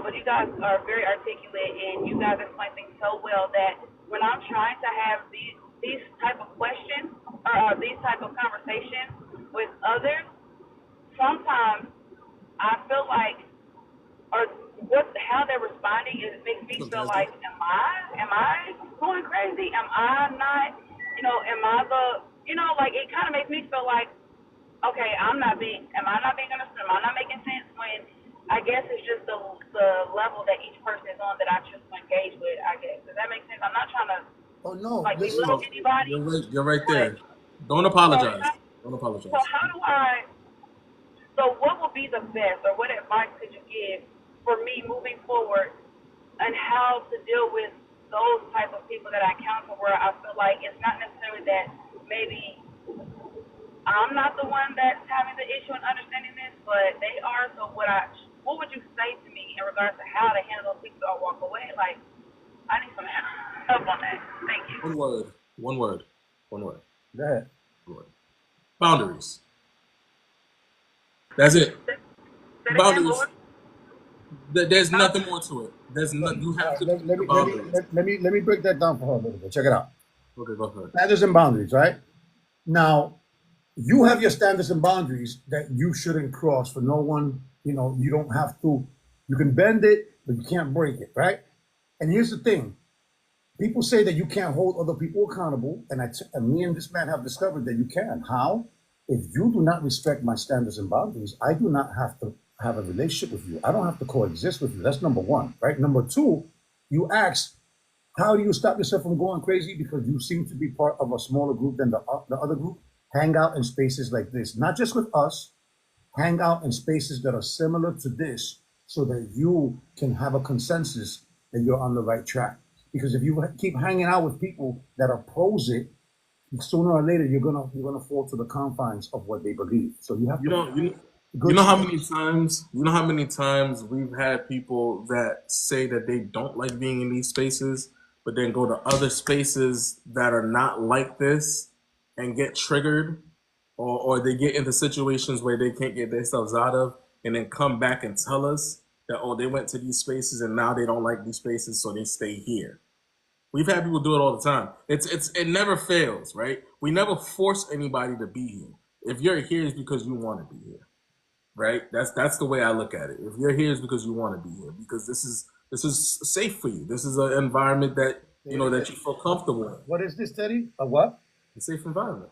But you guys are very articulate, and you guys explain things so well that when I'm trying to have these type of questions or these type of conversations with others, sometimes I feel like, or how they're responding, is makes me feel like, am I going crazy? Am I not, am I the, like, it kind of makes me feel like, okay, am I not being understood? Am I not making sense? When I guess it's just the level that each person is on that I choose to engage with, I guess. Does that make sense? I'm not trying to, Oh no, like, listen. belittle anybody. You're right But, there. Don't so, apologize. Don't apologize. so how do I, so what would be the best, or what advice could you give for me moving forward and how to deal with those type of people that I encounter, where I feel like it's not necessarily that maybe I'm not the one that's having the issue in understanding this, but they are. So what would you say to me in regards to how to handle those people or walk away? Like, I need some help on that. Thank you. One word. One word. One word. Go ahead. One word. Boundaries. That's it. Say it again, Boundaries. Lord. There's nothing more to it. There's no, you have to Let, keep let the me let me boundaries. let me break that down for her a little bit. Check it out. Okay, go for it. Standards and boundaries, right? Now, you have your standards and boundaries that you shouldn't cross for no one. You don't have to. You can bend it, but you can't break it, right? And here's the thing: people say that you can't hold other people accountable, and me and this man have discovered that you can. How? If you do not respect my standards and boundaries, I do not have to have a relationship with you. I don't have to coexist with you. That's number one, right? Number two, you ask, how do you stop yourself from going crazy? Because you seem to be part of a smaller group than the other group. Hang out in spaces like this, not just with us. Hang out in spaces that are similar to this, so that you can have a consensus that you're on the right track. Because if you keep hanging out with people that oppose it, sooner or later you're gonna fall to the confines of what they believe. So you have You to know, you good. know how many times we've had people that say that they don't like being in these spaces, but then go to other spaces that are not like this and get triggered, or they get into situations where they can't get themselves out of, and then come back and tell us that, oh, they went to these spaces and now they don't like these spaces, so they stay here. We've had people do it all the time. It never fails, right? We never force anybody to be here. If you're here, it's because you want to be here, right? That's the way I look at it. If you're here, it's because you want to be here, because this is safe for you. This is an environment that that you feel comfortable in. What is this, Teddy? A what? A safe environment.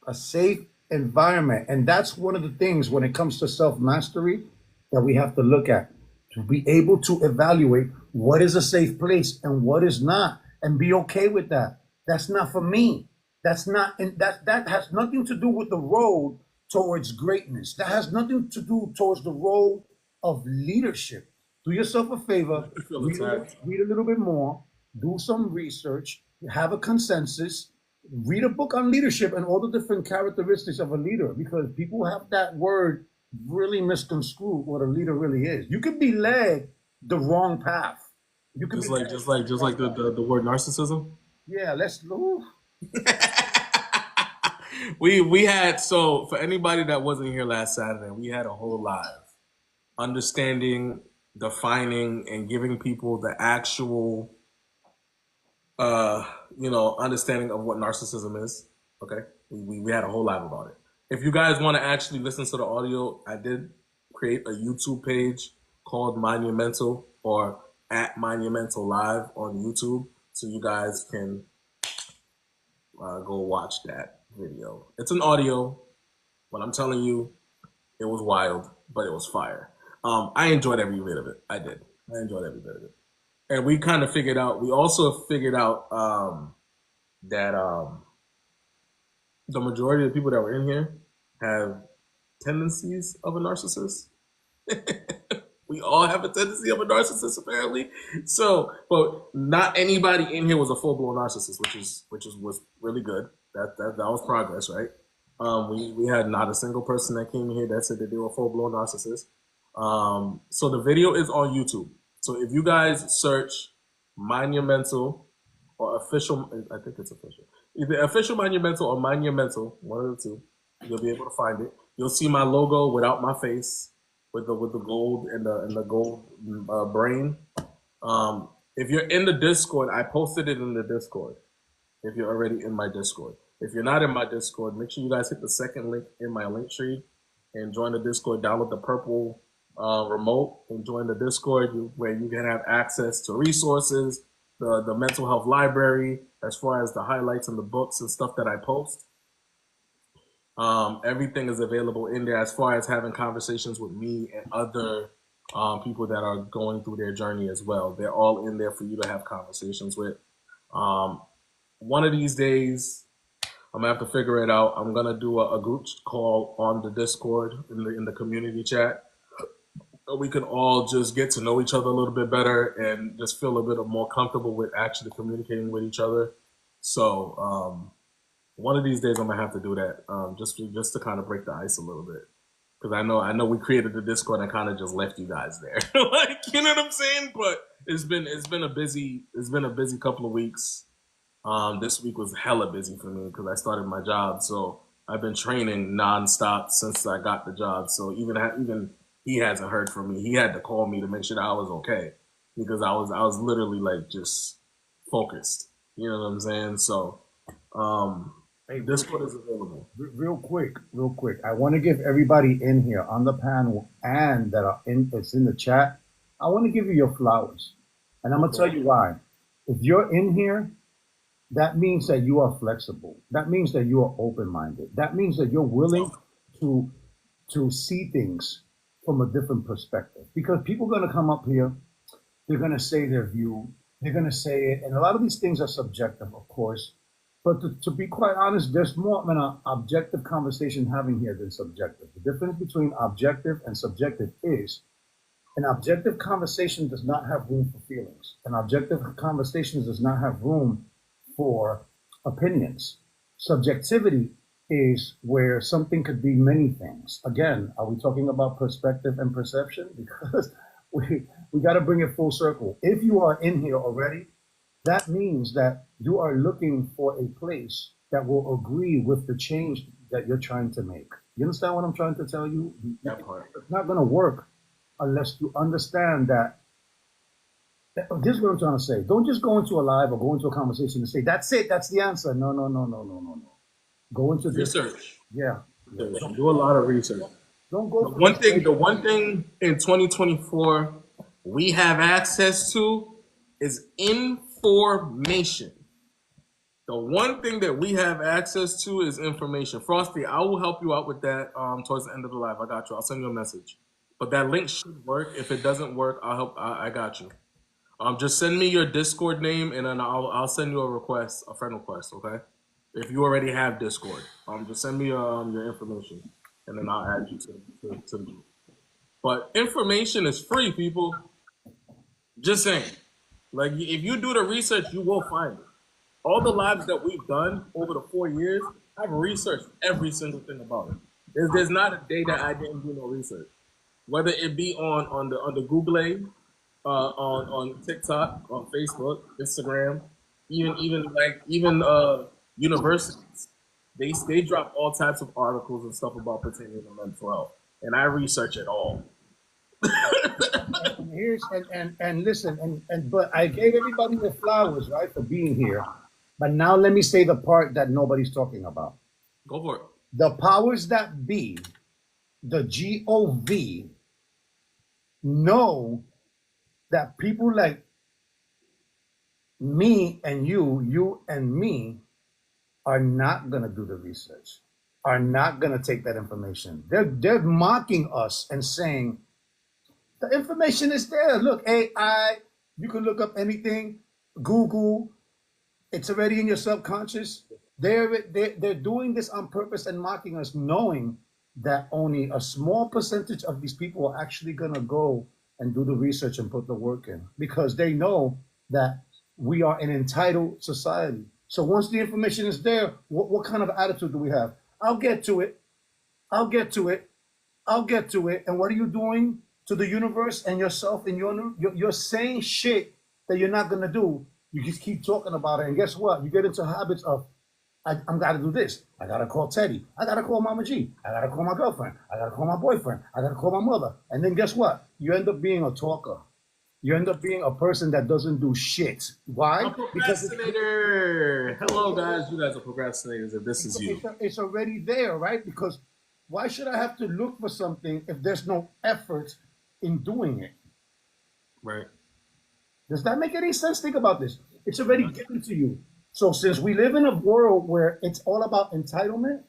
A safe environment. And that's one of the things when it comes to self-mastery that we have to look at, to be able to evaluate what is a safe place and what is not, and be okay with that. That's not for me. That's not, and that has nothing to do with the road towards greatness. That has nothing to do towards the road of leadership. Do yourself a favor, I feel read attacked. read a little bit more, do some research, have a consensus, read a book on leadership and all the different characteristics of a leader, because people have that word really misconstrued what a leader really is. You can be led the wrong path. You can Just be like the word narcissism. yeah. Let's ooh. We had, so for anybody that wasn't here last Saturday, we had a whole live understanding, defining, and giving people the actual understanding of what narcissism is. Okay, we had a whole live about it. If you guys want to actually listen to the audio, I did create a YouTube page called Monumental, or at Monumental Live on YouTube, so you guys can go watch that video. It's an audio, but I'm telling you, it was wild, but it was fire. I enjoyed every bit of it. I did. I enjoyed every bit of it. And we kind of figured out, we also figured out that the majority of the people that were in here have tendencies of a narcissist. We all have a tendency of a narcissist, apparently. So, but not anybody in here was a full-blown narcissist, which was really good. That was progress, right? We had not a single person that came here that said that they were a full-blown narcissist. So the video is on YouTube. So if you guys search Monumental or official, I think it's official, either official Monumental or Monumental, one of the two, you'll be able to find it. You'll see my logo without my face, with the gold and the gold brain. If you're in the Discord, I posted it in the Discord. If you're already in my Discord, if you're not in my Discord, make sure you guys hit the second link in my link tree and join the Discord. Download the purple remote and join the Discord where you can have access to resources, the mental health library, as far as the highlights and the books and stuff that I post. Everything is available in there as far as having conversations with me and other people that are going through their journey as well. They're all in there for you to have conversations with. One of these days, I'm gonna have to figure it out. I'm gonna do a group call on the Discord in the community chat. We can all just get to know each other a little bit better and just feel a bit more comfortable with actually communicating with each other. So one of these days I'm gonna have to do that, just to kind of break the ice a little bit, because I know we created the Discord and kind of just left you guys there, like, you know what I'm saying? But it's been a busy couple of weeks. This week was hella busy for me because I started my job, so I've been training nonstop since I got the job. So even he hasn't heard from me. He had to call me to make sure that I was okay, because I was literally like just focused. You know what I'm saying? So Hey, Discord is available. real quick. I want to give everybody in here on the panel and it's in the chat. I want to give you your flowers, and I'm gonna tell you why. If you're in here, that means that you are flexible. That means that you are open-minded. That means that you're willing to see things from a different perspective. Because people are going to come up here, they're going to say their view, they're going to say it, and a lot of these things are subjective, of course. But to be quite honest, there's more of an objective conversation having here than subjective. The difference between objective and subjective is an objective conversation does not have room for feelings. An objective conversation does not have room for opinions. Subjectivity is where something could be many things. Again, are we talking about perspective and perception? Because we got to bring it full circle. If you are in here already, that means that you are looking for a place that will agree with the change that you're trying to make. You understand what I'm trying to tell you? That part. It's not going to work unless you understand that. This is what I'm trying to say. Don't just go into a live or go into a conversation and say, that's it, that's the answer. No. Go into this. Research. Yeah. Do a lot of research. Don't go. The one thing in 2024 we have access to is information. The one thing that we have access to is information. Frosty, I will help you out with that towards the end of the live. I got you. I'll send you a message. But that link should work. If it doesn't work, I'll help. I got you. Just send me your Discord name, and then I'll send you a friend request, okay? If you already have Discord, just send me your information, and then I'll add you to the group. But information is free, people. Just saying. Like, if you do the research, you will find it. All the lives that we've done over the 4 years, I've researched every single thing about it. There's not a day that I didn't do no research. Whether it be on the Google, on TikTok, on Facebook, Instagram, even universities, they drop all types of articles and stuff about pertaining to mental health, and I research it all. And listen, but I gave everybody the flowers, right, for being here. But now let me say the part that nobody's talking about. Go for it. The powers that be, the GOV, know that people like me and you and me are not going to do the research, are not going to take that information. They're mocking us and saying, the information is there. Look, AI, you can look up anything, Google, it's already in your subconscious. They're doing this on purpose and mocking us, knowing that only a small percentage of these people are actually going to go and do the research and put the work in, because they know that we are an entitled society. So once the information is there, what kind of attitude do we have? I'll get to it. And what are you doing to the universe and yourself, and you're saying shit that you're not gonna do. You just keep talking about it, and guess what? You get into habits of, I'm gotta do this. I gotta call Teddy. I gotta call Mama G. I gotta call my girlfriend. I gotta call my boyfriend. I gotta call my mother. And then guess what? You end up being a talker. You end up being a person that doesn't do shit. Why? A procrastinator. Hello, guys. You guys are procrastinators. If this is you, it's already there, right? Because why should I have to look for something if there's no effort in doing it? right? Does that make any sense? Think about this. It's already given to you. So since we live in a world where it's all about entitlement,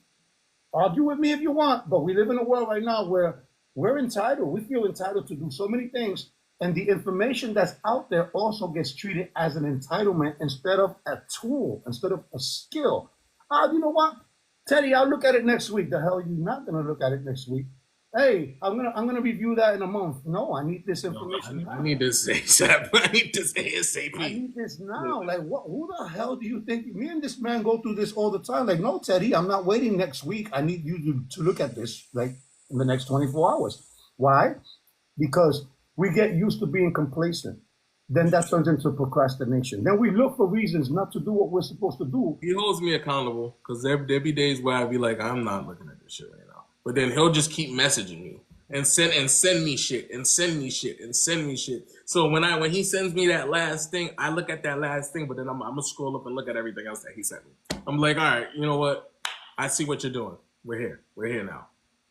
argue with me if you want, but we live in a world right now where we're entitled. We feel entitled to do so many things. And the information that's out there also gets treated as an entitlement instead of a tool, instead of a skill. You know what? Teddy, I'll look at it next week. The hell, you're not gonna look at it next week. Hey, I'm gonna review that in a month. No, I need this information. I need this ASAP. I need this ASAP. I need this now. Like, what? Who the hell do you think? Me and this man go through this all the time. Like, no, Teddy, I'm not waiting next week. I need you to look at this like in the next 24 hours. Why? Because we get used to being complacent. Then that turns into procrastination. Then we look for reasons not to do what we're supposed to do. He holds me accountable because there be days where I'd be like, I'm not looking at this shit right now. But then he'll just keep messaging me and send me shit and send me shit and send me shit. So when he sends me that last thing, I look at that last thing, but then I'm gonna scroll up and look at everything else that he sent me. I'm like, all right, you know what? I see what you're doing. We're here now.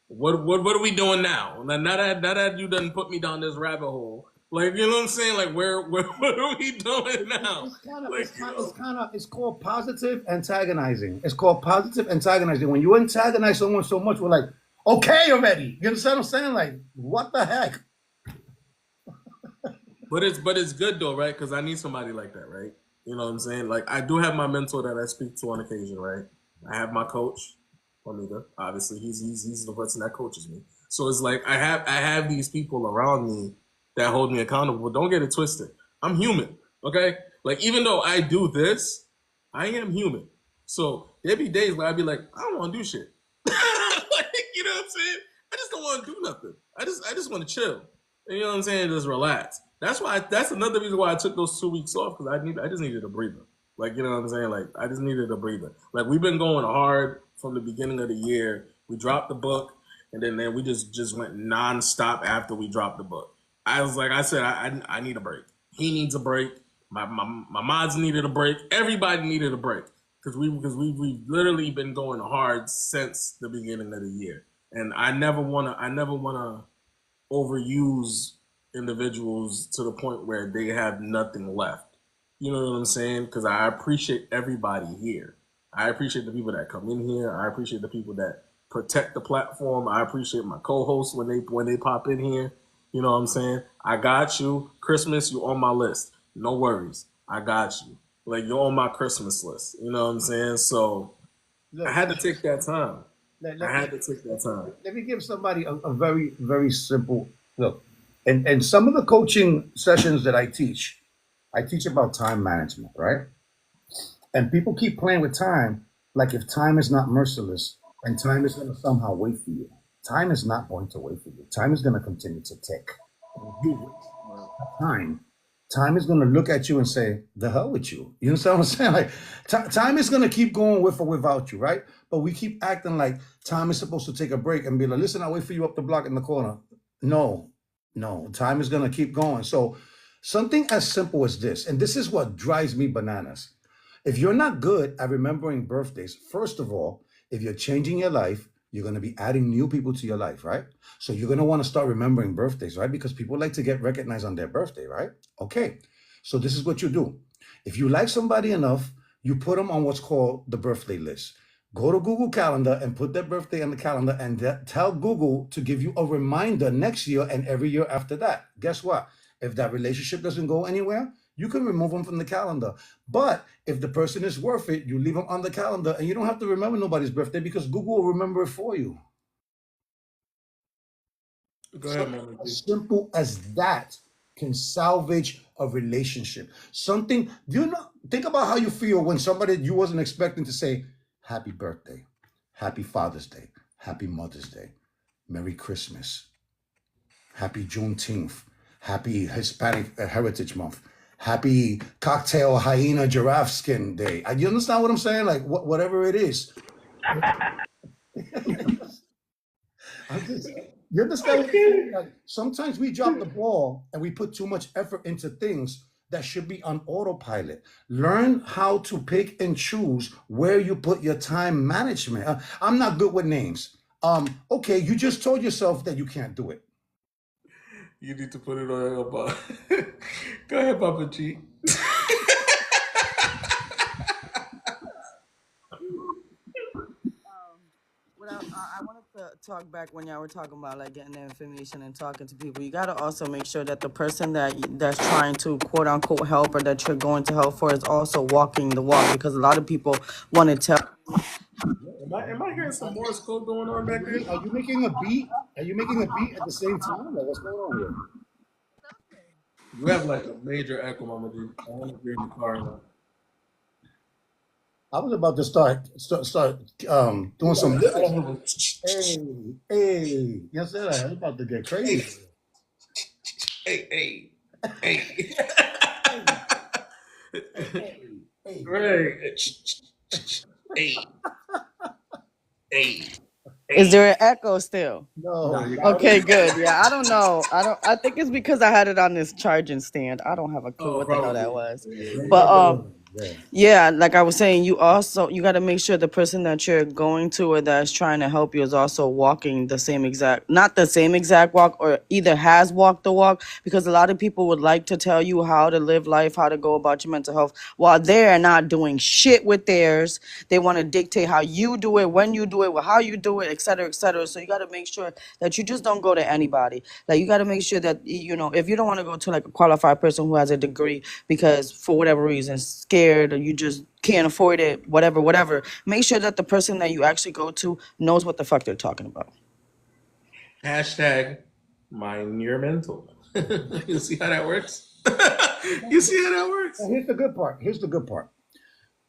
What are we doing now? Now that you done put me down this rabbit hole. Like, you know what I'm saying? Like, what are we doing now? It's called positive antagonizing. It's called positive antagonizing. When you antagonize someone so much, we're like, okay already. You understand what I'm saying? Like, what the heck? But it's good though, right? Because I need somebody like that, right? You know what I'm saying? Like, I do have my mentor that I speak to on occasion, right? I have my coach, Juanita. Obviously, he's the person that coaches me. So it's like I have these people around me that hold me accountable. But don't get it twisted. I'm human, okay? Like, even though I do this, I am human. So there be days where I'd be like, I don't want to do shit. Like, you know what I'm saying? I just don't want to do nothing. I just want to chill. You know what I'm saying? Just relax. That's another reason why I took those 2 weeks off, because I just needed a breather. Like, you know what I'm saying? Like, I just needed a breather. Like, we've been going hard from the beginning of the year. We dropped the book, and then we just went nonstop after we dropped the book. I said, I need a break. He needs a break. My mods needed a break. Everybody needed a break because we've literally been going hard since the beginning of the year. And I never wanna overuse individuals to the point where they have nothing left. You know what I'm saying? Because I appreciate everybody here. I appreciate the people that come in here. I appreciate the people that protect the platform. I appreciate my co-hosts when they pop in here. You know what I'm saying? I got you. Christmas, you on my list. No worries. I got you. Like, you're on my Christmas list. You know what I'm saying? So look, I had to take that time. Let me give somebody a very, very simple look. And some of the coaching sessions that I teach about time management, right? And people keep playing with time like if time is not merciless and time is going to somehow wait for you. Time is not going to wait for you. Time is going to continue to tick. Time is going to look at you and say, the hell with you. You understand what I'm saying? Like, time is going to keep going with or without you, right? But we keep acting like time is supposed to take a break and be like, listen, I'll wait for you up the block in the corner. No, time is going to keep going. So something as simple as this, and this is what drives me bananas. If you're not good at remembering birthdays, first of all, if you're changing your life, you're going to be adding new people to your life, right? So you're going to want to start remembering birthdays, right? Because people like to get recognized on their birthday, right? Okay. So this is what you do. If you like somebody enough, you put them on what's called the birthday list. Go to Google Calendar and put their birthday on the calendar and tell Google to give you a reminder next year and every year after that. Guess what? If that relationship doesn't go anywhere, you can remove them from the calendar. But if the person is worth it, you leave them on the calendar and you don't have to remember nobody's birthday because Google will remember it for you. Go ahead, man. As simple as that can salvage a relationship. Think about how you feel when somebody you wasn't expecting to say, happy birthday, happy Father's Day, happy Mother's Day, Merry Christmas, Happy Juneteenth. Happy Hispanic Heritage Month. Happy Cocktail Hyena Giraffe Skin Day. You understand what I'm saying? Like whatever it is. You understand what I'm saying? Like, sometimes we drop the ball and we put too much effort into things that should be on autopilot. Learn how to pick and choose where you put your time management. I'm not good with names. Okay, you just told yourself that you can't do it. You need to put it on your butt. Go ahead, Papa G. I wanted to talk back when y'all were talking about like getting the information and talking to people. You gotta also make sure that the person that's trying to quote unquote help or that you're going to help for is also walking the walk, because a lot of people want to tell. Am I hearing some Morse code going on back there? Are you making a beat? Are you making a beat at the same time? Like, what's going on here? You have like a major echo, Mama G. I want to be in the car now. I was about to start doing some lyrics. Hey, yes, sir. I'm about to get crazy. Hey. Hey. Right. Hey. Is there an echo still? No. Okay, good. Yeah, I don't know. I think it's because I had it on this charging stand. I don't have a clue what the hell that was. But yeah, like I was saying, you got to make sure the person that you're going to or that's trying to help you is also walking not the same exact walk, or either has walked the walk, because a lot of people would like to tell you how to live life, how to go about your mental health, while they're not doing shit with theirs. They want to dictate how you do it, when you do it, how you do it, et cetera, et cetera. So you got to make sure that you just don't go to anybody. Like, you got to make sure that, if you don't want to go to like a qualified person who has a degree because for whatever reason, scared, or you just can't afford it, whatever, make sure that the person that you actually go to knows what the fuck they're talking about. Hashtag mind your mental. You see how that works? You see how that works? Well, here's the good part.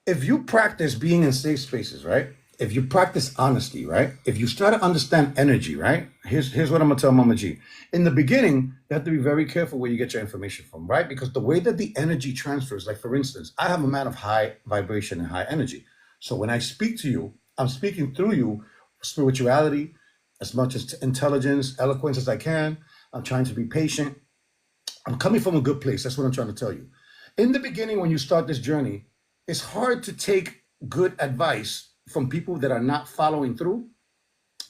If you practice being in safe spaces, right? If you practice honesty, right? If you start to understand energy, right? Here's what I'm gonna tell Mama G. In the beginning, you have to be very careful where you get your information from, right? Because the way that the energy transfers, like for instance, I am a man of high vibration and high energy. So when I speak to you, I'm speaking through you, spirituality, as much as intelligence, eloquence as I can. I'm trying to be patient. I'm coming from a good place. That's what I'm trying to tell you. In the beginning, when you start this journey, it's hard to take good advice from people that are not following through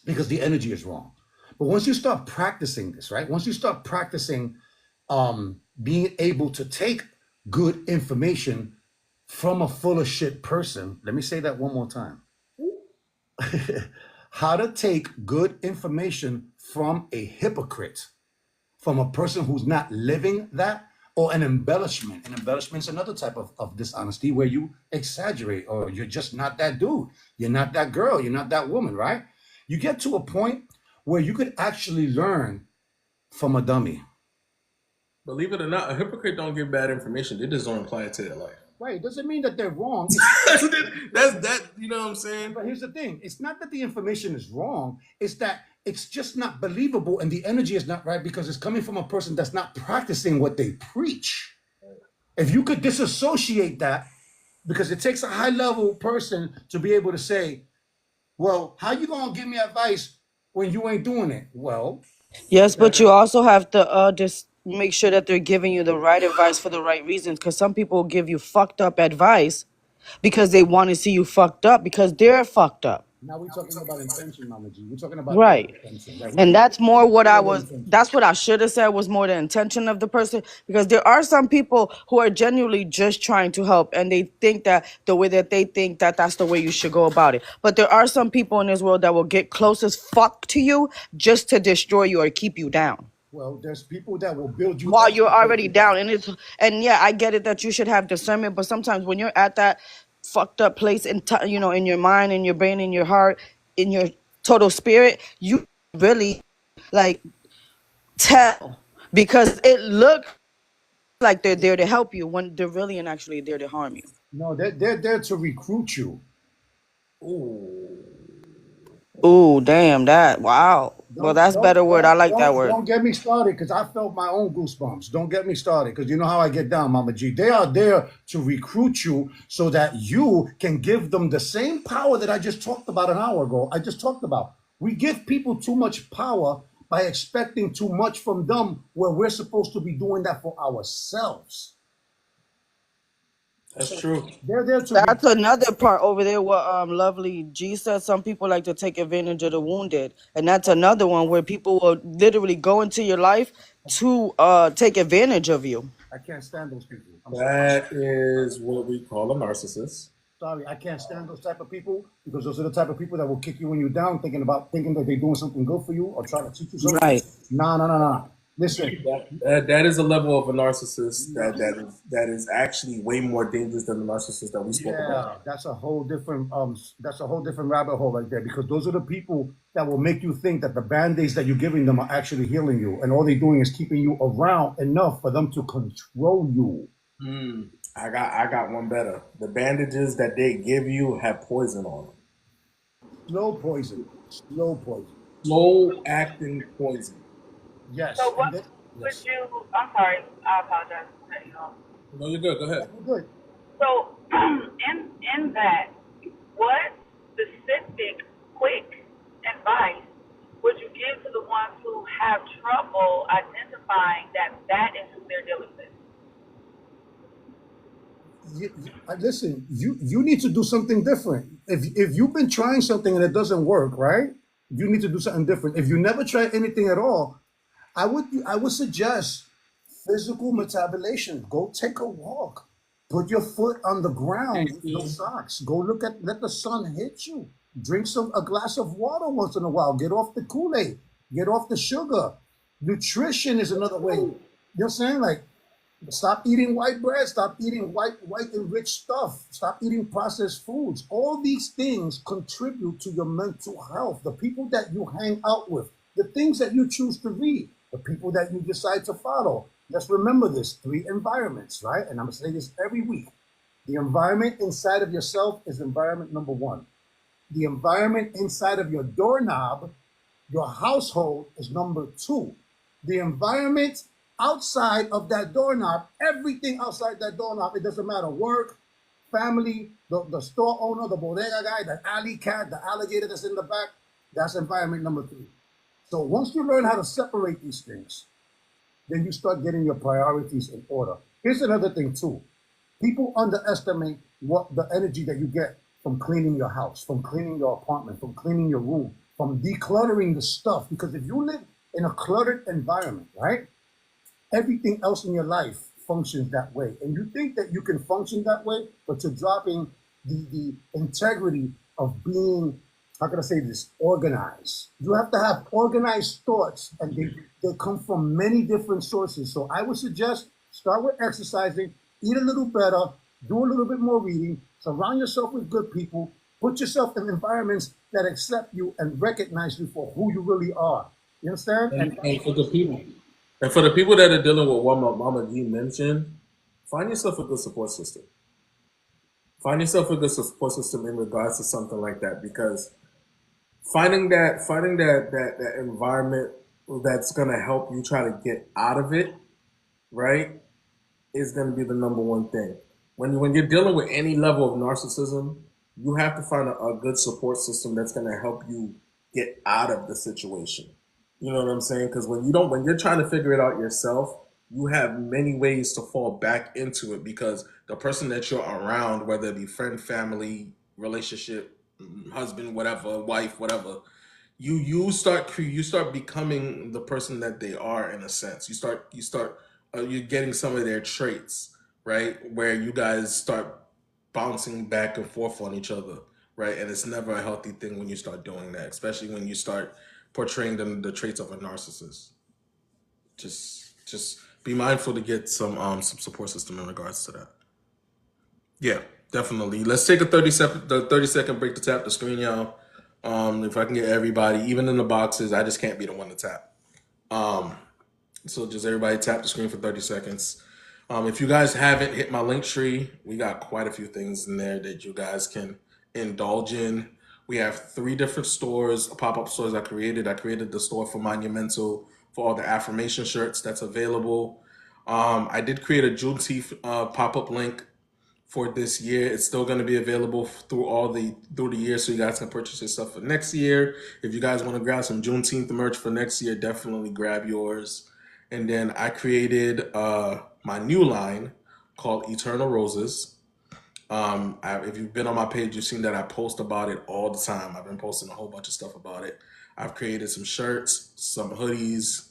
because the energy is wrong. But once you start practicing this, right? Once you start practicing being able to take good information from a full of shit person, let me say that one more time. How to take good information from a hypocrite, from a person who's not living that, or an embellishment. An embellishment is another type of dishonesty where you exaggerate, or you're just not that dude. You're not that girl. You're not that woman, right? You get to a point where you could actually learn from a dummy. Believe it or not, a hypocrite don't give bad information. They just don't apply it to their life. Right. It doesn't mean that they're wrong. That's that. You know what I'm saying? But here's the thing. It's not that the information is wrong. It's that it's just not believable, and the energy is not right because it's coming from a person that's not practicing what they preach. If you could disassociate that, because it takes a high level person to be able to say, well, how you gonna give me advice when you ain't doing it? Well, yes, but you also have to just make sure that they're giving you the right advice for the right reasons, because some people give you fucked up advice because they want to see you fucked up because they're fucked up. now we're talking about intention, Mama G. We're talking about Right. intention. Right? And that's more what that's what I should have said was more the intention of the person, because there are some people who are genuinely just trying to help, and they think that the way that they think that that's the way you should go about it. But there are some people in this world that will get close as fuck to you just to destroy you or keep you down. Well, there's people that will build you while up you're already down, and yeah, I get it that you should have discernment, but sometimes when you're at that fucked up place in in your mind, in your brain, in your heart, in your total spirit, you really like tell, because it looks like they're there to help you when they're really and actually there to harm you. No, they're there to recruit you. Ooh, damn, that, wow. Well, that's better word. I like that word. Don't get me started because I felt my own goosebumps. Don't get me started because you know how I get down, Mama G. They are there to recruit you so that you can give them the same power that I just talked about an hour ago. I just talked about. We give people too much power by expecting too much from them where we're supposed to be doing that for ourselves. That's So true. they're there to That's another part over there where Lovely G said some people like to take advantage of the wounded. And that's another one where people will literally go into your life to take advantage of you. I can't stand those people. I'm That is what we call a narcissist. sorry. I can't stand those type of people because those are the type of people that will kick you when you're down, thinking that they're doing something good for you or trying to teach you something. Right. Nah. Listen, That is a level of a narcissist that is actually way more dangerous than the narcissist that we spoke about. that's a whole different rabbit hole right there because those are the people that will make you think that the band-aids that you're giving them are actually healing you, and all they're doing is keeping you around enough for them to control you. I got one better. The bandages that they give you have poison on them. Slow poison. Slow acting poison. Yes. So what Yes. would you? I'm sorry. I apologize for cutting you off. No, you're good. Go ahead. Good. So in that, what specific quick advice would you give to the ones who have trouble identifying that is who they're dealing with? Listen, you need to do something different. If you've been trying something and it doesn't work, right? You need to do something different. If you never try anything at all, I would suggest physical metabolism. Go take a walk. Put your foot on the ground with no socks. Go let the sun hit you. Drink a glass of water once in a while. Get off the Kool-Aid. Get off the sugar. Nutrition is another way. You know what I'm saying? Like, stop eating white bread. Stop eating white enriched stuff. Stop eating processed foods. All these things contribute to your mental health. The people that you hang out with, the things that you choose to read, the people that you decide to follow. Let's remember this 3 environments, right? And I'm going to say this every week. The environment inside of yourself is environment number 1. The environment inside of your doorknob, your household, is number 2. The environment outside of that doorknob, everything outside that doorknob, it doesn't matter, work, family, the store owner, the bodega guy, the alley cat, the alligator that's in the back, that's environment number 3. So once you learn how to separate these things, then you start getting your priorities in order. Here's another thing too. People underestimate what the energy that you get from cleaning your house, from cleaning your apartment, from cleaning your room, from decluttering the stuff. Because if you live in a cluttered environment, right, everything else in your life functions that way. And you think that you can function that way, but you're dropping the integrity of being, how can I say this, organized. You have to have organized thoughts, and they come from many different sources. So I would suggest start with exercising, eat a little better, do a little bit more reading, surround yourself with good people, put yourself in environments that accept you and recognize you for who you really are. You understand? And for the people that are dealing with what Mama G mentioned, find yourself a good support system. Find yourself a good support system in regards to something like that, because finding that environment that's gonna help you try to get out of it, right, is gonna be the number 1 thing. When you're dealing with any level of narcissism, you have to find a good support system that's gonna help you get out of the situation. You know what I'm saying? Because when you're trying to figure it out yourself, you have many ways to fall back into it, because the person that you're around, whether it be friend, family, relationship, husband, whatever, wife, whatever, you start becoming the person that they are in a sense. You're getting some of their traits, right? Where you guys start bouncing back and forth on each other, right? And it's never a healthy thing when you start doing that, especially when you start portraying the traits of a narcissist. Just be mindful to get some support system in regards to that. Yeah, definitely. Let's take a 30-second break to tap the screen, y'all. If I can get everybody, even in the boxes, I just can't be the one to tap. So just everybody tap the screen for 30 seconds. If you guys haven't hit my link tree, we got quite a few things in there that you guys can indulge in. We have 3 different stores, pop-up stores I created. I created the store for Monumental for all the affirmation shirts that's available. I did create a Juneteenth pop-up link for this year. It's still going to be available through the year, so you guys can purchase your stuff for next year. If you guys want to grab some Juneteenth merch for next year, definitely grab yours. And then I created my new line called Eternal Roses. If you've been on my page, you've seen that I post about it all the time. I've been posting a whole bunch of stuff about it. I've created some shirts, some hoodies,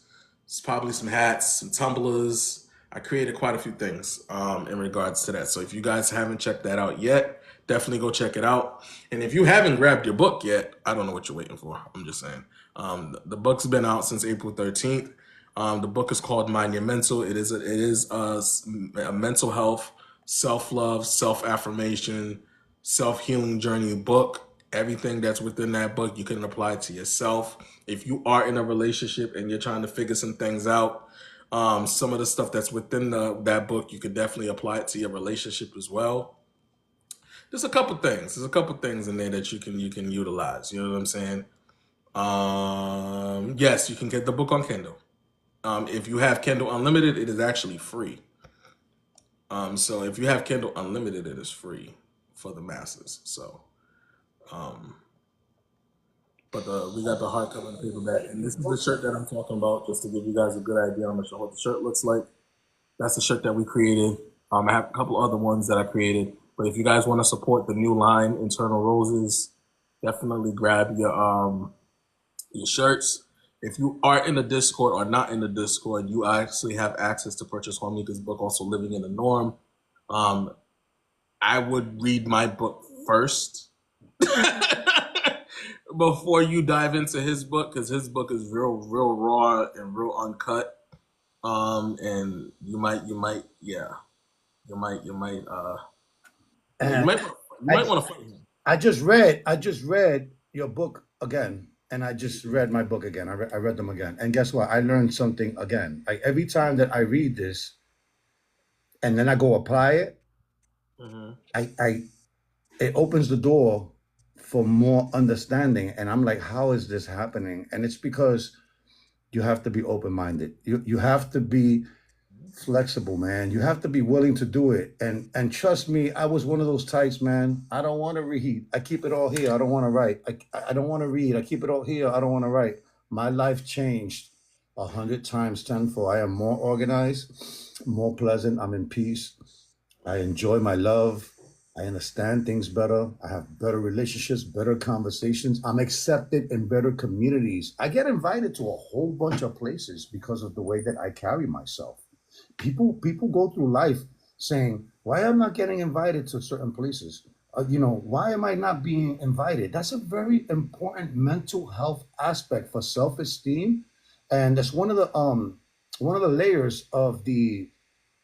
probably some hats, some tumblers. I created quite a few things in regards to that. So if you guys haven't checked that out yet, definitely go check it out. And if you haven't grabbed your book yet, I don't know what you're waiting for. I'm just saying. The book's been out since April 13th. The book is called Monumental. It is a mental health, self-love, self-affirmation, self-healing journey book. Everything that's within that book you can apply to yourself. If you are in a relationship and you're trying to figure some things out, some of the stuff that's within that book you could definitely apply it to your relationship as well. There's a couple things. There's a couple things in there that you can utilize. You know what I'm saying? Yes, you can get the book on Kindle. If you have Kindle Unlimited, it is actually free. So if you have Kindle Unlimited, it is free for the masses. So, but we got the hardcover and paperback, and this is the shirt that I'm talking about, just to give you guys a good idea on what the shirt looks like. That's the shirt that we created. I have a couple other ones that I created, but if you guys want to support the new line, Internal Roses, definitely grab your shirts. If you are in the Discord or not in the Discord, you actually have access to purchase Juanita's book, also Living in the Norm. I would read my book first before you dive into his book, because his book is real raw and real uncut. And you might want to fight him. I just read your book again, and I just read my book again. I read them again, and guess what? I learned something again. Like every time that I read this, and then I go apply it, it opens the door for more understanding. And I'm like, how is this happening? And it's because you have to be open-minded. You have to be flexible, man. You have to be willing to do it. And trust me, I was one of those types, man. I don't want to read. I keep it all here. I don't want to write. I don't want to read. I keep it all here. I don't want to write. My life changed 100 times tenfold. I am more organized, more pleasant. I'm in peace. I enjoy my love. I understand things better. I have better relationships, better conversations. I'm accepted in better communities. I get invited to a whole bunch of places because of the way that I carry myself. People go through life saying, why am I not getting invited to certain places? Why am I not being invited? That's a very important mental health aspect for self-esteem. And that's one of the layers of the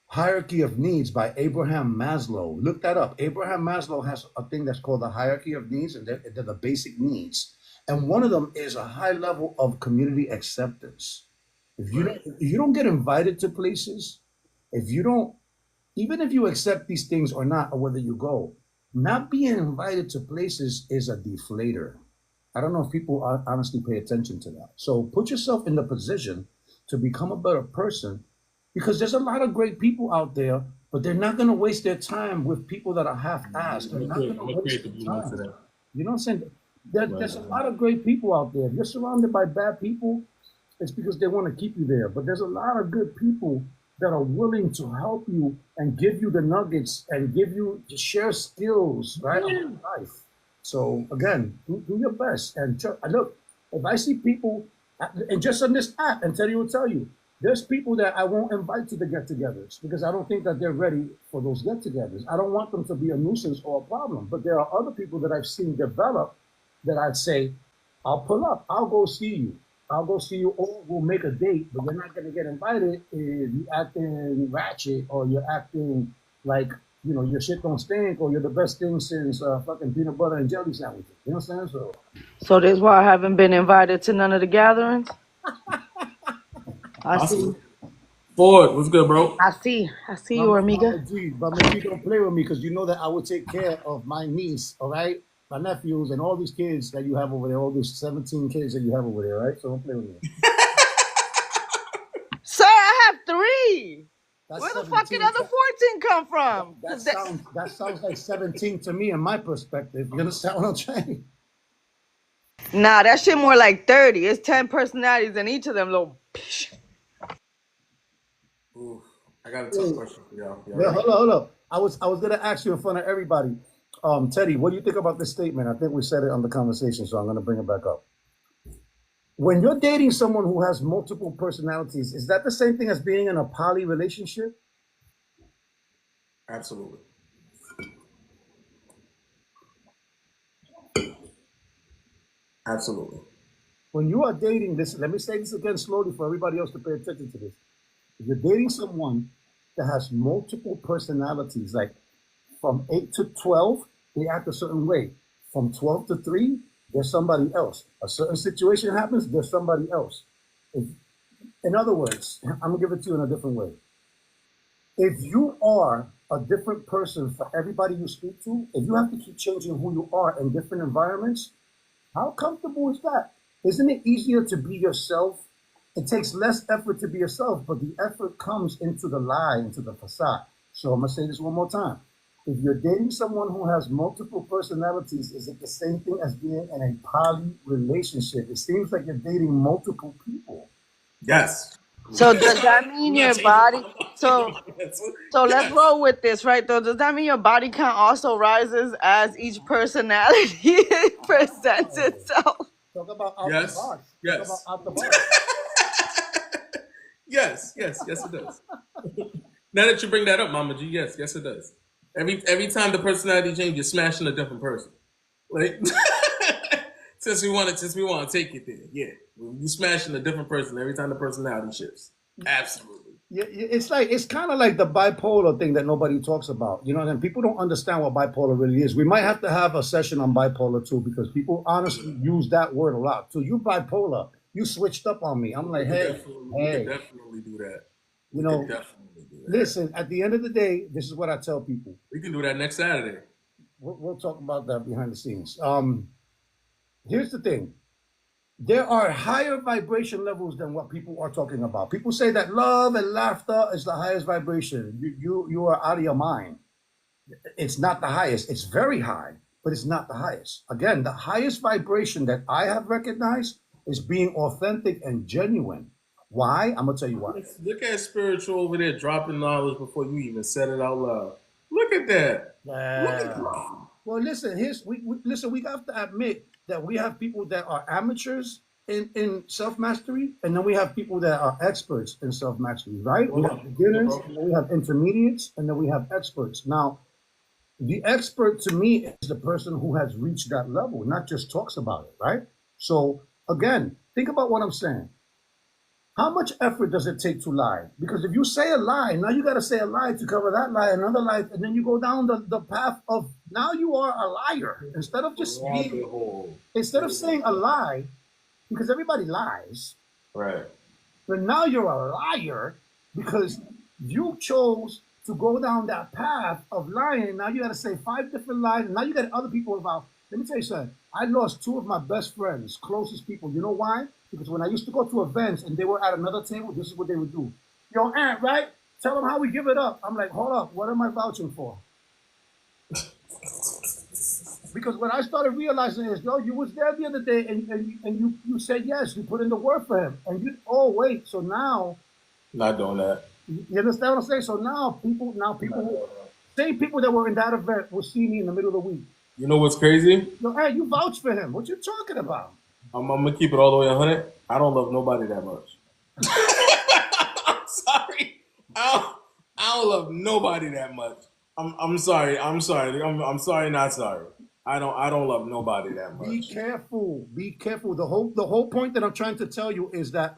Hierarchy of Needs by Abraham Maslow. Look that up. Abraham Maslow has a thing that's called the Hierarchy of Needs, and they're the basic needs. And one of them is a high level of community acceptance. If you don't get invited to places, even if you accept these things or not, or whether you go, not being invited to places is a deflator. I don't know if people honestly pay attention to that. So put yourself in the position to become a better person, because there's a lot of great people out there, but they're not going to waste their time with people that are half-assed. They're not going to waste their time. You know what I'm saying? There's a lot of great people out there. If you're surrounded by bad people, it's because they want to keep you there. But there's a lot of good people that are willing to help you and give you the nuggets and to share skills, right, in life. So again, do your best. And look, if I see people, and just on this app, and Teddy will tell you, there's people that I won't invite to the get-togethers because I don't think that they're ready for those get-togethers. I don't want them to be a nuisance or a problem. But there are other people that I've seen develop that I'd say, I'll pull up. I'll go see you. Or we'll make a date, but you're not going to get invited if you're acting ratchet or you're acting like, your shit don't stink or you're the best thing since fucking peanut butter and jelly sandwiches. You know what I'm saying? So that's why I haven't been invited to none of the gatherings? I see. Ford, what's good, bro? I see you, amiga. But maybe don't play with me because you know that I will take care of my niece, all right? my nephews, and all these kids that you have over there, all these 17 kids that you have over there, right? So don't play with me. Sir, I have 3. That's Where the fuck did 17. other 14 come from? That sounds like 17 to me in my perspective. You understand what I'm saying? Nah, that shit more like 30. It's 10 personalities in each of them little bitch. Ooh, I got a tough question for y'all. Yeah, hold up. I was gonna ask you in front of everybody. Teddy, what do you think about this statement? I think we said it on the conversation, so I'm gonna bring it back up. When you're dating someone who has multiple personalities, is that the same thing as being in a poly relationship? Absolutely. Absolutely. When you are dating this, let me say this again slowly for everybody else to pay attention to this. If you're dating someone that has multiple personalities, like from 8 to 12, they act a certain way. From 12 to 3, there's somebody else. A certain situation happens, there's somebody else. In other words, I'm gonna give it to you in a different way. If you are a different person for everybody you speak to, if you have to keep changing who you are in different environments, how comfortable is that? Isn't it easier to be yourself? It takes less effort to be yourself, but the effort comes into the lie, into the facade. So I'm gonna say this one more time. If you're dating someone who has multiple personalities, is it the same thing as being in a poly relationship? It seems like you're dating multiple people. Yes. So does that mean your body? So let's roll with this, right? Though, does that mean your body count also rises as each personality presents itself? Talk about out Yes. the box. Yes. Talk about out the box. Yes, it does. Now that you bring that up, Mama G, yes, it does. Every time the personality changes, you're smashing a different person. Like since we want to take it there, yeah, you smashing a different person every time the personality shifts. Absolutely. Yeah, it's kind of like the bipolar thing that nobody talks about. You know, and people don't understand what bipolar really is. We might have to have a session on bipolar too, because people honestly use that word a lot. So you bipolar, you switched up on me. I'm like, We hey, can definitely do that. you know, Definitely do that. listen. At the end of the day, this is what I tell people. We can do that next Saturday. We'll talk about that behind the scenes. Here's the thing. There are higher vibration levels than what people are talking about. People say that love and laughter is the highest vibration. You are out of your mind. It's not the highest. It's very high, but it's not the highest. Again, the highest vibration that I have recognized is being authentic and genuine. Why? I'm gonna tell you why. Look at spiritual over there dropping knowledge before you even said it out loud. Look at that. Look at that. Well, listen. We have to admit that we have people that are amateurs in self mastery, and then we have people that are experts in self mastery. Right? We have beginners, and then we have intermediates, and then we have experts. Now, the expert to me is the person who has reached that level, not just talks about it. Right? So again, think about what I'm saying. How much effort does it take to lie? Because if you say a lie, now you got to say a lie to cover that lie, another lie, and then you go down the path of now you are a liar. Instead of just saying a lie, because everybody lies. Right. But now you're a liar because you chose to go down that path of lying. Now you got to say 5 different lies, and now you got other people involved. Let me tell you something. I lost 2 of my best friends, closest people. You know why? Because when I used to go to events and they were at another table, this is what they would do. Yo, Aunt, right? Tell them how we give it up. I'm like, hold up. What am I vouching for? Because when I started realizing is, yo, you was there the other day and you said yes. You put in the work for him. And you, oh, wait. So now. Not doing that. You understand what I'm saying? So now people, same people that were in that event will see me in the middle of the week. You know what's crazy? Yo, hey, you vouch for him. What you talking about? I'm gonna keep it all the way 100. I don't love nobody that much. I'm sorry. I don't love nobody that much. I'm sorry. I'm sorry. I'm sorry. Not sorry. I don't love nobody that much. Be careful. Be careful. The whole point that I'm trying to tell you is that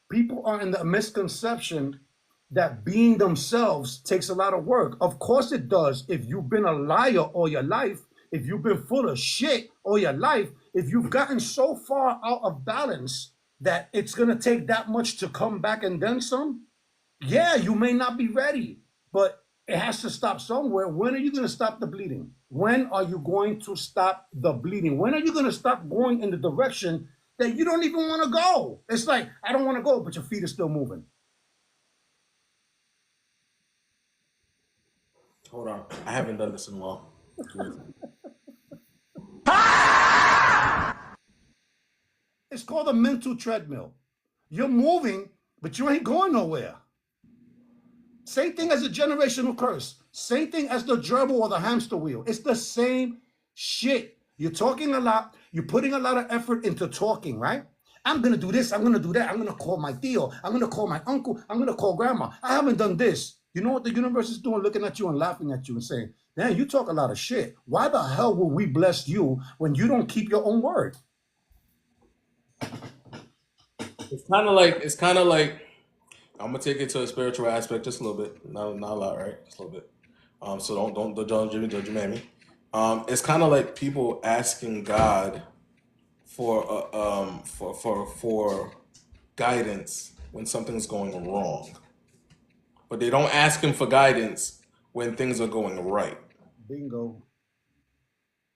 people are in the misconception that being themselves takes a lot of work. Of course it does. If you've been a liar all your life, if you've been full of shit all your life, if you've gotten so far out of balance that it's going to take that much to come back and then some, yeah, you may not be ready, but it has to stop somewhere. When are you going to stop the bleeding? When are you going to stop the bleeding? When are you going to stop going in the direction that you don't even want to go? It's like, I don't want to go, but your feet are still moving. Hold on. I haven't done this in a while. It's called a mental treadmill. You're moving, but you ain't going nowhere. Same thing as a generational curse. Same thing as the gerbil or the hamster wheel. It's the same shit. You're talking a lot. You're putting a lot of effort into talking, right? I'm going to do this. I'm going to do that. I'm going to call my tío. I'm going to call my uncle. I'm going to call grandma. I haven't done this. You know what the universe is doing? Looking at you and laughing at you and saying, man, you talk a lot of shit. Why the hell will we bless you when you don't keep your own word? It's kind of like I'm gonna take it to a spiritual aspect just a little bit, not a lot, right? Just a little bit. So don't judge me. It's kind of like people asking God for guidance when something's going wrong, but they don't ask Him for guidance when things are going right. Bingo.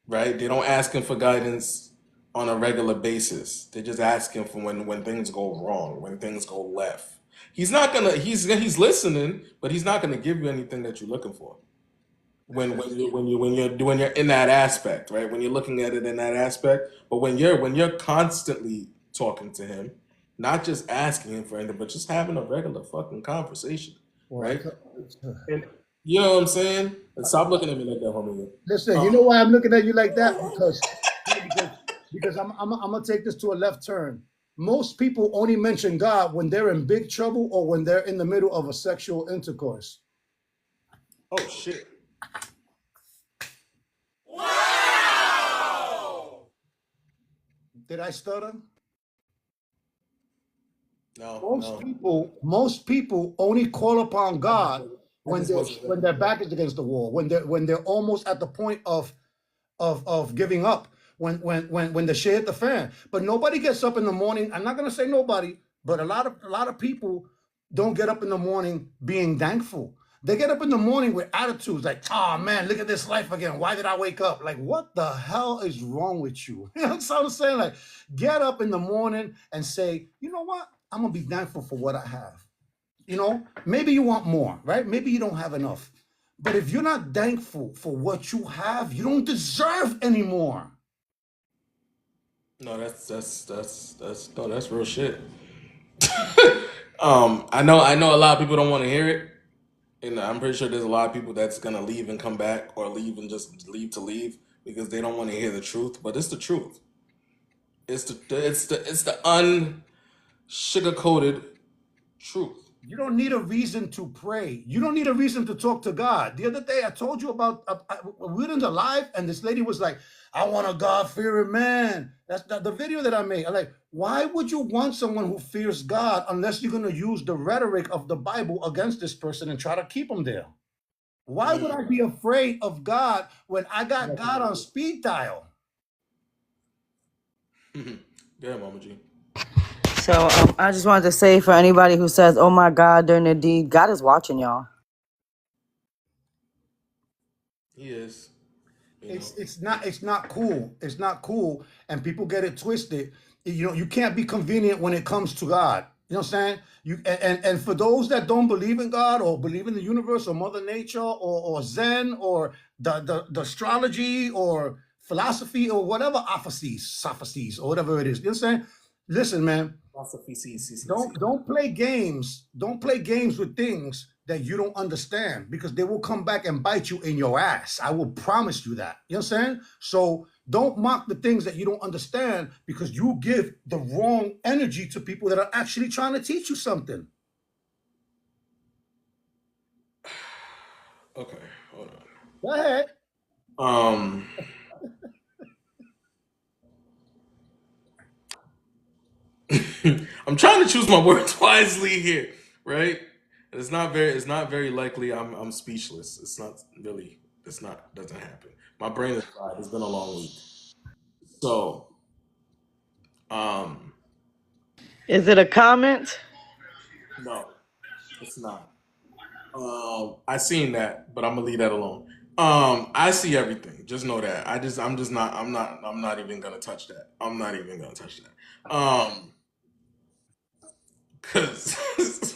Right? They don't ask Him for guidance on a regular basis. They just ask Him for when things go wrong, when things go left. He's not gonna. He's listening, but He's not gonna give you anything that you're looking for. When you're in that aspect, right? When you're looking at it in that aspect, but when you're constantly talking to Him, not just asking Him for anything, but just having a regular fucking conversation, Well, right? And you know what I'm saying? And stop looking at me like that, homie. listen, you know why I'm looking at you like that? Because I'm gonna take this to a left turn. Most people only mention God when they're in big trouble or when they're in the middle of a sexual intercourse. Oh shit. Did I stutter? No. Most people only call upon God when their back is against the wall, when they're almost at the point of giving up, when the shit hit the fan. But nobody gets up in the morning. I'm not gonna say nobody, but a lot of people don't get up in the morning being thankful. They get up in the morning with attitudes like, oh man, look at this life again. Why did I wake up? Like, what the hell is wrong with you? You know what I'm saying? Like, get up in the morning and say, you know what? I'm gonna be thankful for what I have. You know, maybe you want more, right? Maybe you don't have enough. But if you're not thankful for what you have, you don't deserve any more. No, that's real shit. I know a lot of people don't want to hear it, and I'm pretty sure there's a lot of people that's gonna leave and come back, or leave and just leave to leave because they don't want to hear the truth. But it's the truth. It's the unsugar coated truth. You don't need a reason to pray. You don't need a reason to talk to God. The other day, I told you about we were in the live, and this lady was like, "I want a God-fearing man." That's the video that I made. I'm like, why would you want someone who fears God unless you're going to use the rhetoric of the Bible against this person and try to keep them there? Why would I be afraid of God when I got God on speed dial? Yeah, Mama G. So I just wanted to say for anybody who says, "Oh my God," during the deed, God is watching y'all. He is. It's not cool. It's not cool, and people get it twisted. You know, you can't be convenient when it comes to God. You know what I'm saying? And for those that don't believe in God or believe in the universe or Mother Nature or Zen or the astrology or philosophy or whatever sophies or whatever it is. You know what I'm saying? Listen, man. Don't play games. Don't play games with things that you don't understand, because they will come back and bite you in your ass. I will promise you that. You know what I'm saying? So don't mock the things that you don't understand, because you give the wrong energy to people that are actually trying to teach you something. Okay, hold on. Go ahead. I'm trying to choose my words wisely here, right? It's not very likely I'm speechless. Doesn't happen. My brain is fried. It's been a long week. So, Is it a comment? no, it's not. I seen that, but I'm gonna leave that alone. I see everything. Just know that. I'm not even gonna touch that. I'm not even gonna touch that. Cause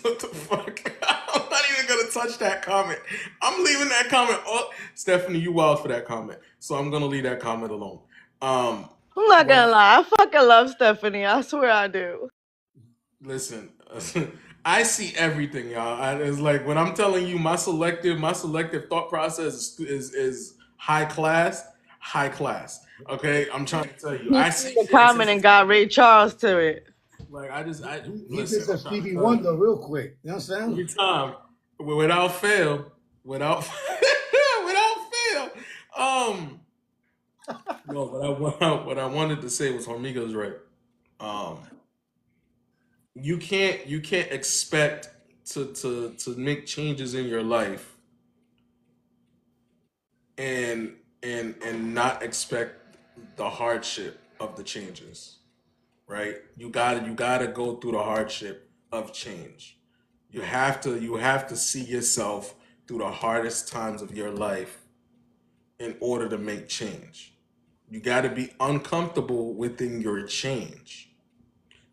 what the fuck? I'm not even gonna touch that comment. I'm leaving that comment. Oh, Stephanie, you wild for that comment. So I'm gonna leave that comment alone. Um, I'm not but gonna lie, I fucking love Stephanie. I swear I do. listen, I see everything, y'all. It's like when I'm telling you, my selective thought process is high class, high class. Okay, I'm trying to tell you, He I seen see the shit. comment and got Ray Charles to it. Like I He did listen. the I'm trying to Stevie tell you. Wonder real quick. You know what I'm saying? Every time, without fail, without without fail. Um, no, what I wanted to say was Hormiga's right. Um, you can't expect to make changes in your life and not expect the hardship of the changes, right? You gotta go through the hardship of change. You have to see yourself through the hardest times of your life in order to make change. You got to be uncomfortable within your change.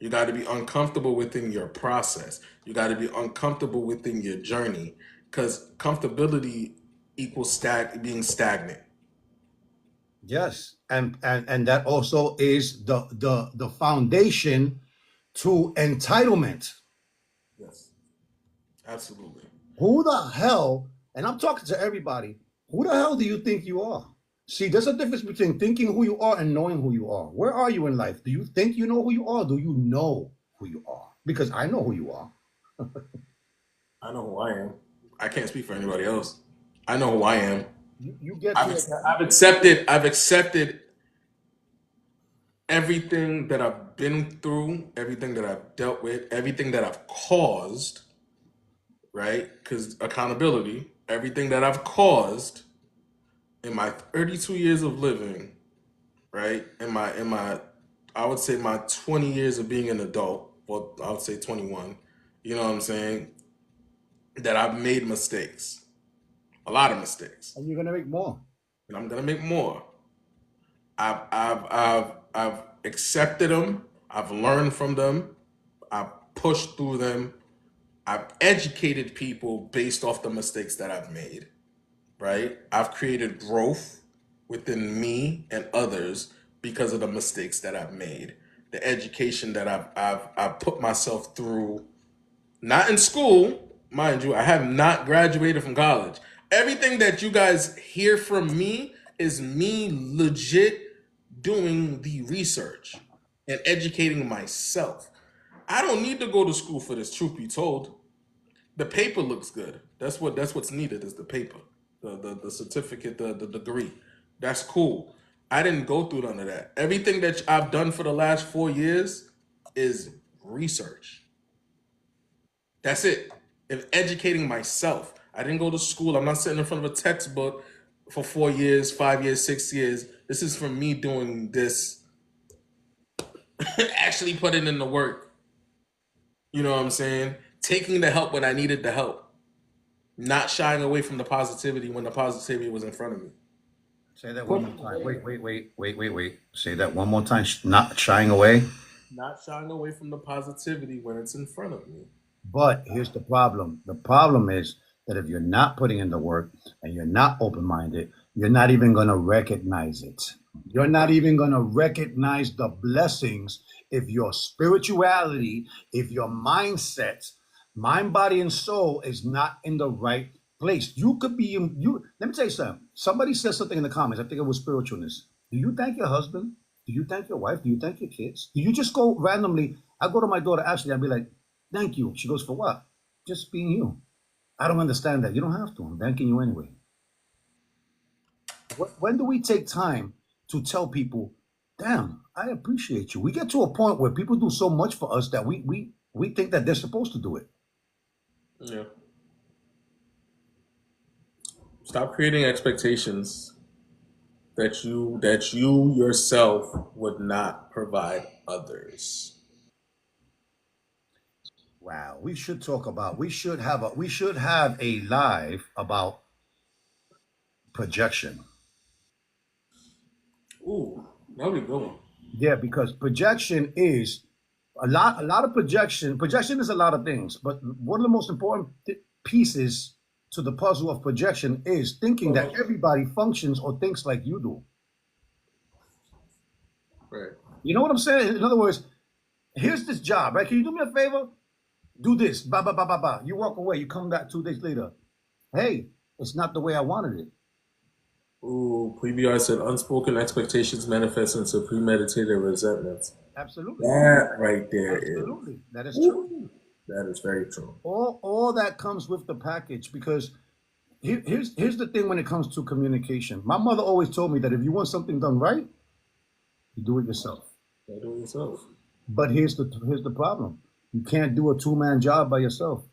You got to be uncomfortable within your process. You got to be uncomfortable within your journey because comfortability equals being stagnant. Yes, and that also is the foundation to entitlement. Yes, absolutely. Who the hell? And I'm talking to everybody. Who the hell do you think you are? See, there's a difference between thinking who you are and knowing who you are. Where are you in life? Do you think you know who you are? Or do you know who you are? Because I know who you are. I know who I am. I can't speak for anybody else. I know who I am. You get to a I've accepted everything that I've been through, everything that I've dealt with, everything that I've caused, right? Because accountability, everything that I've caused in my 32 years of living, right? In my I would say my 20 years of being an adult, well, I would say 21. You know what I'm saying? That I've made mistakes, a lot of mistakes, and you're gonna make more. and I'm gonna make more. I've accepted them. I've learned from them. I've pushed through them. I've educated people based off the mistakes that I've made, right? I've created growth within me and others because of the mistakes that I've made. The education that I've put myself through, not in school, mind you, I have not graduated from college. Everything that you guys hear from me is me legit doing the research and educating myself. I don't need to go to school for this, truth be told. The paper looks good. That's what's needed is the paper, the certificate, the degree. That's cool. I didn't go through none of that. Everything that I've done for the last 4 years is research. That's it. And educating myself. I didn't go to school. I'm not sitting in front of a textbook for 4 years, 5 years, 6 years. This is from me doing this, actually putting in the work. You know what I'm saying? Taking the help when I needed the help, not shying away from the positivity when the positivity was in front of me. Say that one Put more time. Wait. Say that one more time. Not shying away. Not shying away from the positivity when it's in front of me. But here's the problem. The problem is that if you're not putting in the work and you're not open minded, you're not even going to recognize it. You're not even going to recognize the blessings if your spirituality, if your mindset, mind, body, and soul is not in the right place. You could be, you. Let me tell you something. Somebody said something in the comments. I think it was spiritualness. Do you thank your husband? Do you thank your wife? Do you thank your kids? Do you just go randomly? I go to my daughter, Ashley, I'll be like, thank you. She goes, for what? Just being you. I don't understand that. You don't have to. I'm thanking you anyway. When do we take time to tell people, damn, I appreciate you? We get to a point where people do so much for us that we think that they're supposed to do it. Yeah. Stop creating expectations that you yourself would not provide others. Wow. We should have a live about projection. Ooh, that'd be a good one. Yeah, because projection is a lot of projection. Projection is a lot of things, but one of the most important pieces to the puzzle of projection is thinking that everybody functions or thinks like you do. Right. You know what I'm saying? In other words, here's this job, right? Can you do me a favor? Do this, ba ba ba ba ba. You walk away. You come back 2 days later. Hey, it's not the way I wanted it. Ooh, PBR said unspoken expectations manifest into premeditated resentments. Absolutely. That right there Absolutely. is. That is true. Ooh, that is very true. All that comes with the package, because here's the thing when it comes to communication. My mother always told me that if you want something done right, you do it yourself. You do it yourself. But here's the problem. You can't do a two-man job by yourself.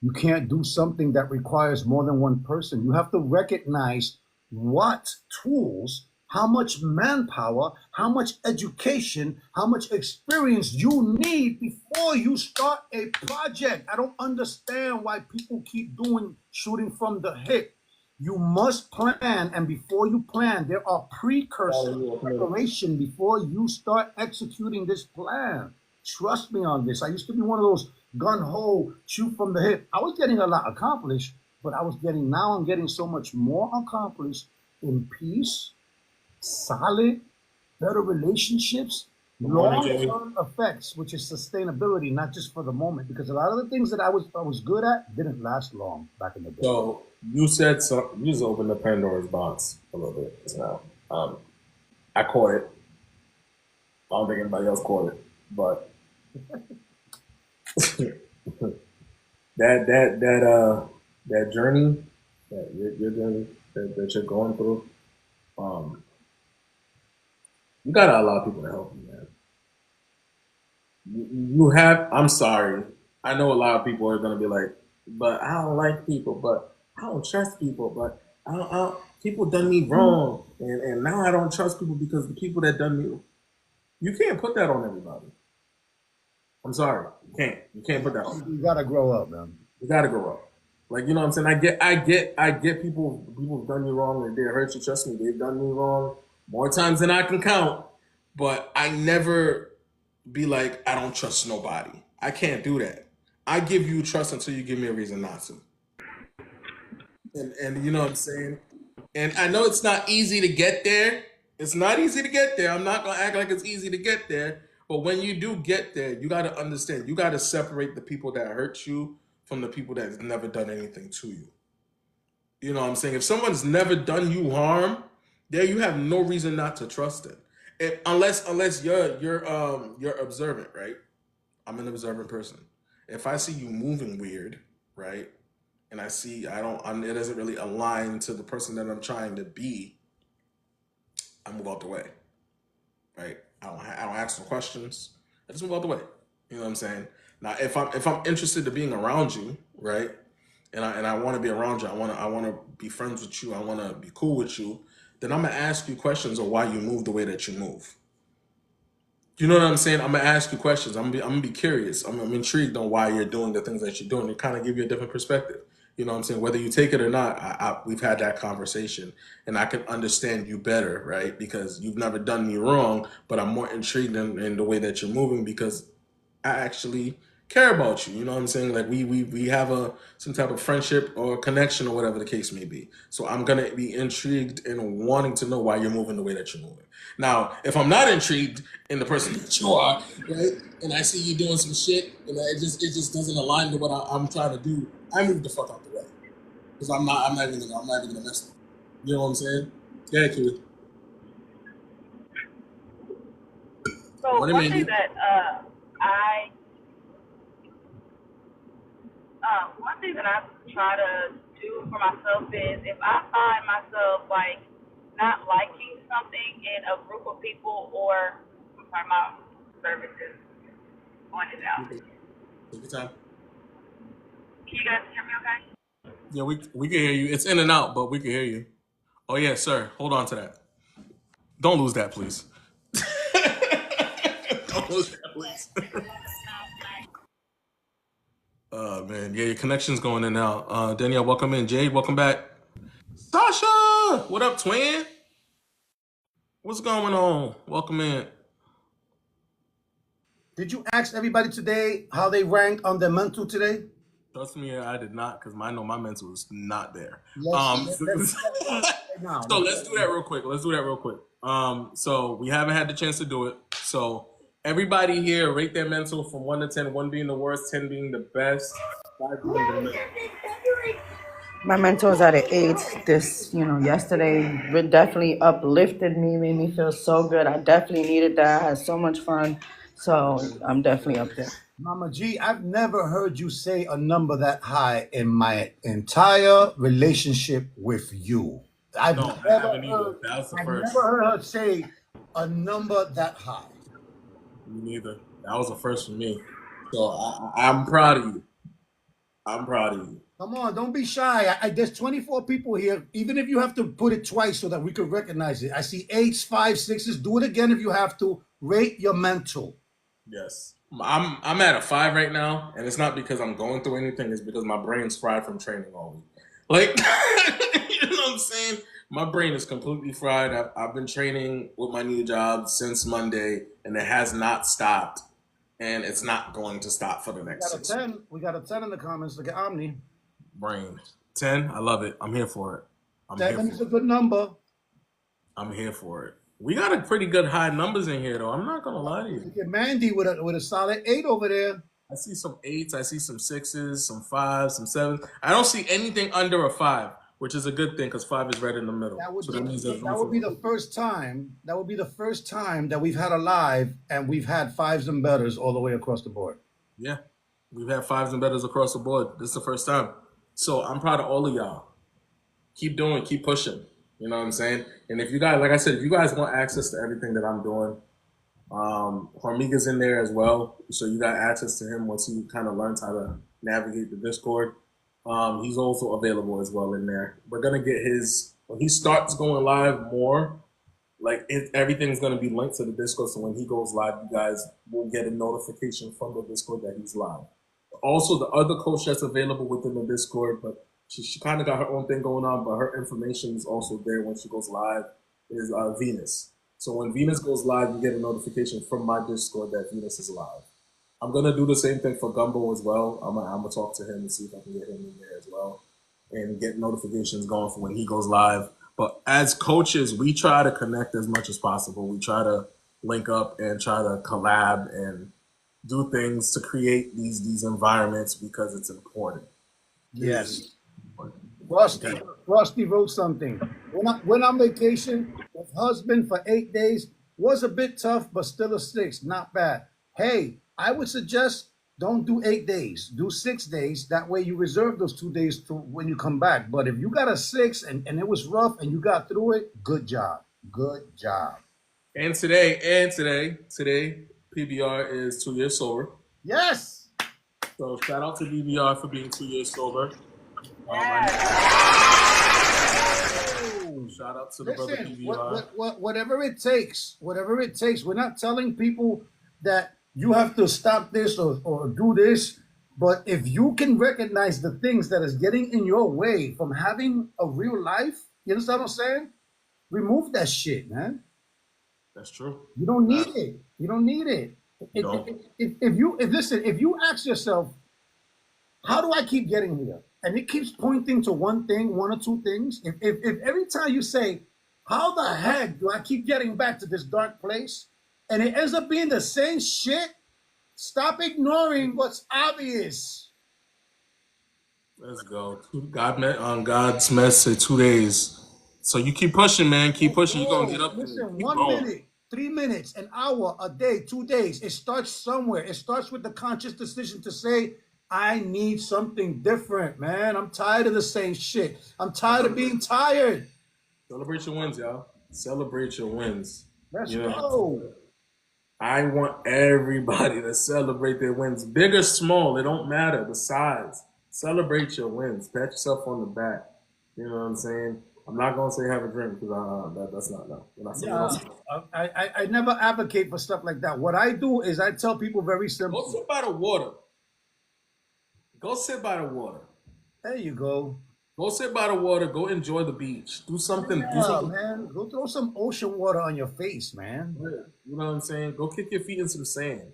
You can't do something that requires more than one person. You have to recognize what tools, how much manpower, how much education, how much experience you need before you start a project. I don't understand why people keep shooting from the hip. You must plan, and before you plan, there are precursors, preparation before you start executing this plan. Trust me on this. I used to be one of those gun-ho, shoot from the hip. I was getting a lot accomplished, but now I'm getting so much more accomplished in peace, solid, better relationships, long-term effects, which is sustainability, not just for the moment. Because a lot of the things that I was good at didn't last long back in the day. So you said something. You just opened the Pandora's box a little bit just now. I caught it. I don't think anybody else caught it, but that journey, your journey that you're going through, you gotta allow people to help you, man. You have. I'm sorry. I know a lot of people are gonna be like, but I don't like people, but I don't trust people, but people done me wrong, and now I don't trust people because the people that done me. You can't put that on everybody. I'm sorry. You can't put that on. You gotta grow up, man. You gotta grow up. Like, you know what I'm saying? I get people have done me wrong and they hurt you. Trust me, they've done me wrong more times than I can count. But I never be like, I don't trust nobody. I can't do that. I give you trust until you give me a reason not to. And you know what I'm saying? And I know it's not easy to get there. It's not easy to get there. I'm not gonna act like it's easy to get there. But when you do get there, you got to understand, you got to separate the people that hurt you from the people that have never done anything to you. You know what I'm saying? If someone's never done you harm, there you have no reason not to trust them. Unless you're observant, right? I'm an observant person. If I see you moving weird, right, and I see it doesn't really align to the person that I'm trying to be, I move out the way, right? I don't ask no questions. I just move out the way. You know what I'm saying? Now, if I'm interested in being around you, right, and I want to be around you, I want to be friends with you, I want to be cool with you, then I'm gonna ask you questions of why you move the way that you move. You know what I'm saying? I'm gonna ask you questions. I'm gonna be curious. I'm intrigued on why you're doing the things that you're doing, and kind of give you a different perspective. You know what I'm saying? Whether you take it or not, we've had that conversation, and I can understand you better, right? Because you've never done me wrong, but I'm more intrigued in the way that you're moving because I actually care about you. You know what I'm saying? Like we have some type of friendship or connection or whatever the case may be. So I'm gonna be intrigued and wanting to know why you're moving the way that you're moving. Now, if I'm not intrigued in the person that you are, right, and I see you doing some shit, and it just doesn't align to what I'm trying to do, I move the fuck out the way because I'm not even gonna mess with you. You know what I'm saying? Yeah, Kiwi. So What it one may thing be. that one thing that I try to do for myself is if I find myself like not liking something in a group of people, or I'm sorry, my service is going it out. Take your time. Can you guys hear me okay? Yeah, we can hear you. It's in and out, but we can hear you. Oh yeah, sir. Hold on to that. Don't lose that, please. Don't lose that, please. Man, yeah, your connection's going in and out. Danielle, welcome in. Jade, welcome back. Sasha, what up, twin? What's going on? Welcome in. Did you ask everybody today how they ranked on their mental today? Trust me, I did not, because I know my mental is not there. Let's So right now. let's do that real quick. So we haven't had the chance to do it. So everybody here, rate their mental from 1 to 10, 1 being the worst, 10 being the best, 5 being the middle. My mentor is at an 8. This, yesterday definitely uplifted me, made me feel so good. I definitely needed that. I had so much fun. So I'm definitely up there. Mama G, I've never heard you say a number that high in my entire relationship with you. I've No, I haven't either. That was the first. never heard her say a number that high. Me neither. That was the first for me. So I'm proud of you. I'm proud of you. Come on, don't be shy. There's 24 people here. Even if you have to put it twice so that we could recognize it. I see 8s, 5s, 6s. Do it again if you have to. Rate your mental. Yes. I'm at a 5 right now, and it's not because I'm going through anything. It's because my brain's fried from training all week. Like, you know what I'm saying? My brain is completely fried. I've been training with my new job since Monday, and it has not stopped, and it's not going to stop for the next 6 weeks. We got a 10 in the comments. Look at Omni. Brain 10. I love it. I'm here for it. 7 is a good number. I'm here for it. We got a pretty good high numbers in here, though. I'm not gonna lie to you. Look at Mandy with a solid 8 over there. I see some 8s. I see some 6s, some 5s, some 7s. I don't see anything under a 5, which is a good thing because 5 is right in the middle. That would be the first time. That would be the first time that we've had a live and we've had 5s and betters all the way across the board. Yeah, we've had 5s and betters across the board. This is the first time. So I'm proud of all of y'all. Keep doing, keep pushing. You know what I'm saying? And if you guys, like I said, if you guys want access to everything that I'm doing, Hormiga's in there as well. So you got access to him once he kind of learns how to navigate the Discord. He's also available as well in there. We're going to get when he starts going live more, everything's going to be linked to the Discord. So when he goes live, you guys will get a notification from the Discord that he's live. Also, the other coach that's available within the Discord, but she kind of got her own thing going on, but her information is also there when she goes live, is Venus. So when Venus goes live, you get a notification from my Discord that Venus is live. I'm going to do the same thing for Gumbo as well. I'm going to talk to him and see if I can get him in there as well and get notifications going for when he goes live. But as coaches, we try to connect as much as possible. We try to link up and try to collab and do things to create these environments because it's important. Yes. Frosty wrote something. Went on vacation with husband for 8 days. Was a bit tough, but still a 6. Not bad. Hey, I would suggest don't do 8 days. Do 6 days. That way you reserve those 2 days to when you come back. But if you got a 6 and it was rough and you got through it, good job. Good job. And today, PBR is 2 years sober. Yes. So shout out to PBR for being 2 years sober. Shout out to the brother PBR. Whatever it takes. We're not telling people that you have to stop this or do this. But if you can recognize the things that is getting in your way from having a real life, you understand what I'm saying? Remove that shit, man. That's true. You don't need it. You don't need it. If you ask yourself, how do I keep getting here? And it keeps pointing to one thing, 1 or 2 things. If every time you say, how the heck do I keep getting back to this dark place? And it ends up being the same shit, stop ignoring what's obvious. Let's go. God's message, 2 days. So you keep pushing, man. Keep pushing. You're going to get up. Listen, 1 minute, 3 minutes, an hour, a day, 2 days. It starts somewhere. It starts with the conscious decision to say, I need something different, man. I'm tired of the same shit. I'm tired of being tired. Celebrate your wins, y'all. Celebrate your wins. Let's go. I want everybody to celebrate their wins. Big or small, it don't matter. The size. Celebrate your wins. Pat yourself on the back. You know what I'm saying? I'm not going to say have a drink because that's not, no. I never advocate for stuff like that. What I do is I tell people very simple. Go sit by the water. Go sit by the water. There you go. Go sit by the water. Go enjoy the beach. Do something. Do Yeah, something. man. Go throw some ocean water on your face, man. You know what I'm saying? Go kick your feet in some sand.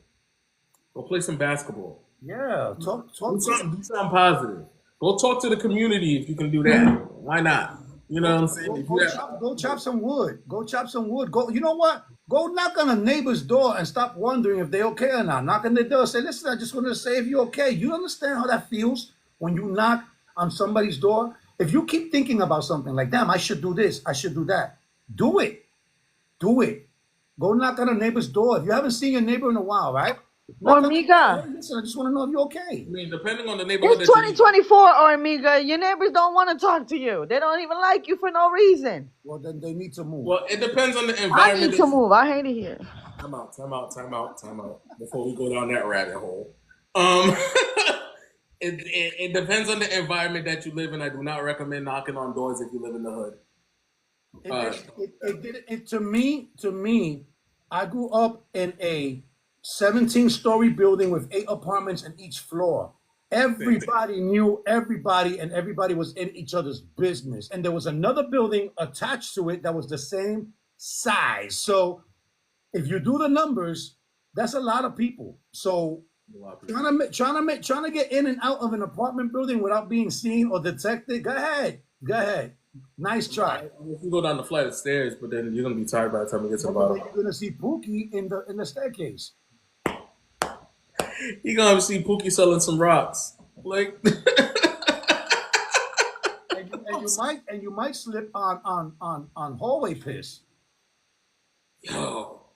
Go play some basketball. Yeah, talk Do talk to something. Do something positive. Go talk to the community if you can do that. Why not? You know what I'm saying? If you have, go chop some wood. Go chop some wood. Go. You know what? Go knock on a neighbor's door and stop wondering if they're okay or not. Knock on their door. Say, listen, I just wanted to say if you're okay. You understand how that feels when you knock on somebody's door? If you keep thinking about something like, damn, I should do this, I should do that. Do it. Do it. Go knock on a neighbor's door. If you haven't seen your neighbor in a while, right? Knock on their door. Hormiga, Hey, listen, I just want to know if you're okay. I mean, depending on the neighborhood it's that you live. 2024, Hormiga. Your neighbors don't want to talk to you. They don't even like you for no reason. Well, then they need to move. Well, it depends on the I environment. need to move. I hate it here. Time out. Time out. Time out. Time out. Before we go down that rabbit hole, it depends on the environment that you live in. I do not recommend knocking on doors if you live in the hood. To me, I grew up in a 17-story building with 8 apartments in each floor. Everybody knew everybody, and everybody was in each other's business. And there was another building attached to it that was the same size. So if you do the numbers, that's a lot of people. So trying to get in and out of an apartment building without being seen or detected, go ahead. Nice try. If you go down the flight of stairs, but then you're gonna be tired by the time you get to the You're bottom. gonna see Pookie in the staircase. You're gonna see Pookie selling some rocks. Like And you might slip on hallway piss. Yo,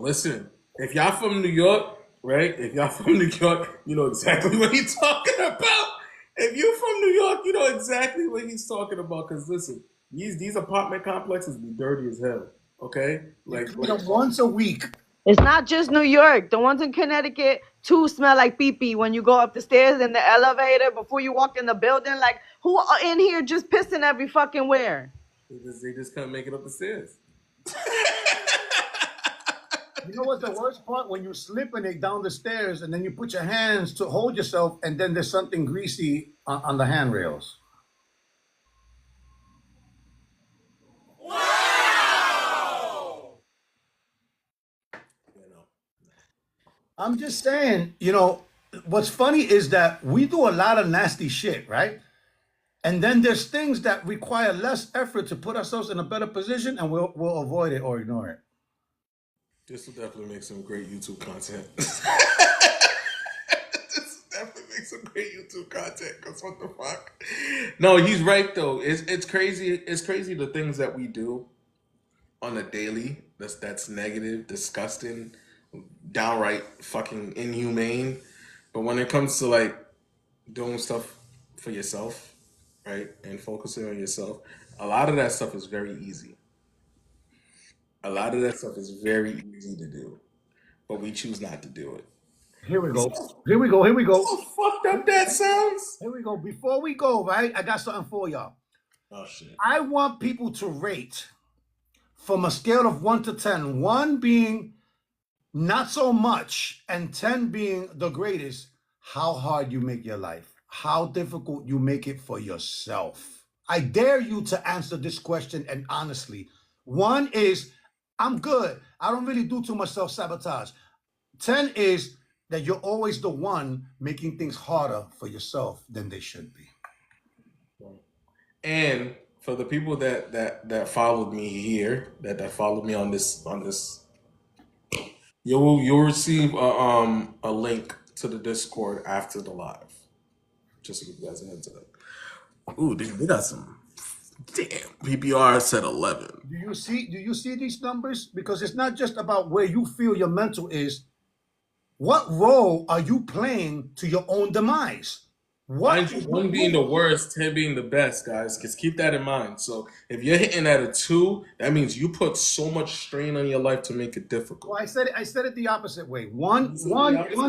listen. If y'all from New York, right? If y'all from New York, you know exactly what he's talking about. If you're from New York, you know exactly what he's talking about. Cause listen, these apartment complexes be dirty as hell. Okay, like Once a week. It's not just New York. The ones in Connecticut too smell like pee-pee when you go up the stairs in the elevator before you walk in the building. Like, who in here just pissing every fucking where? they just can't make it up the stairs. You know what's the worst part? When you slip and they down the stairs and then you put your hands to hold yourself and then there's something greasy on the handrails. I'm just saying, what's funny is that we do a lot of nasty shit, right? And then there's things that require less effort to put ourselves in a better position, and we'll avoid it or ignore it. This will definitely make some great YouTube content. This will definitely make some great YouTube content. Cause what the fuck? No, he's right though. It's crazy. It's crazy the things that we do on a daily. That's negative, disgusting, downright fucking inhumane. But when it comes to like doing stuff for yourself, right, and focusing on yourself, a lot of that stuff is very easy. A lot of that stuff is very easy to do, but we choose not to do it. Here we go. How fucked up that sounds? Here we go. Before we go, right, I got something for y'all. Oh shit. I want people to rate from a scale of 1 to 10, 1 being not so much and 10 being the greatest, how hard you make your life, how difficult you make it for yourself. I dare you to answer this question, and honestly. 1 is, I'm good. I don't really do too much self-sabotage. 10 is that you're always the one making things harder for yourself than they should be. And for the people that followed me here, that followed me on this, you'll receive a link to the Discord after the live. Just to give you guys a heads up. Ooh, they got some. Damn, PPR said 11. Do you see these numbers? Because it's not just about where you feel your mental is. What role are you playing to your own demise? Mind you, 1 being the worst, 10 being the best, guys. Just keep that in mind. So if you're hitting at a 2, that means you put so much strain on your life to make it difficult. Well, I said it the opposite way. One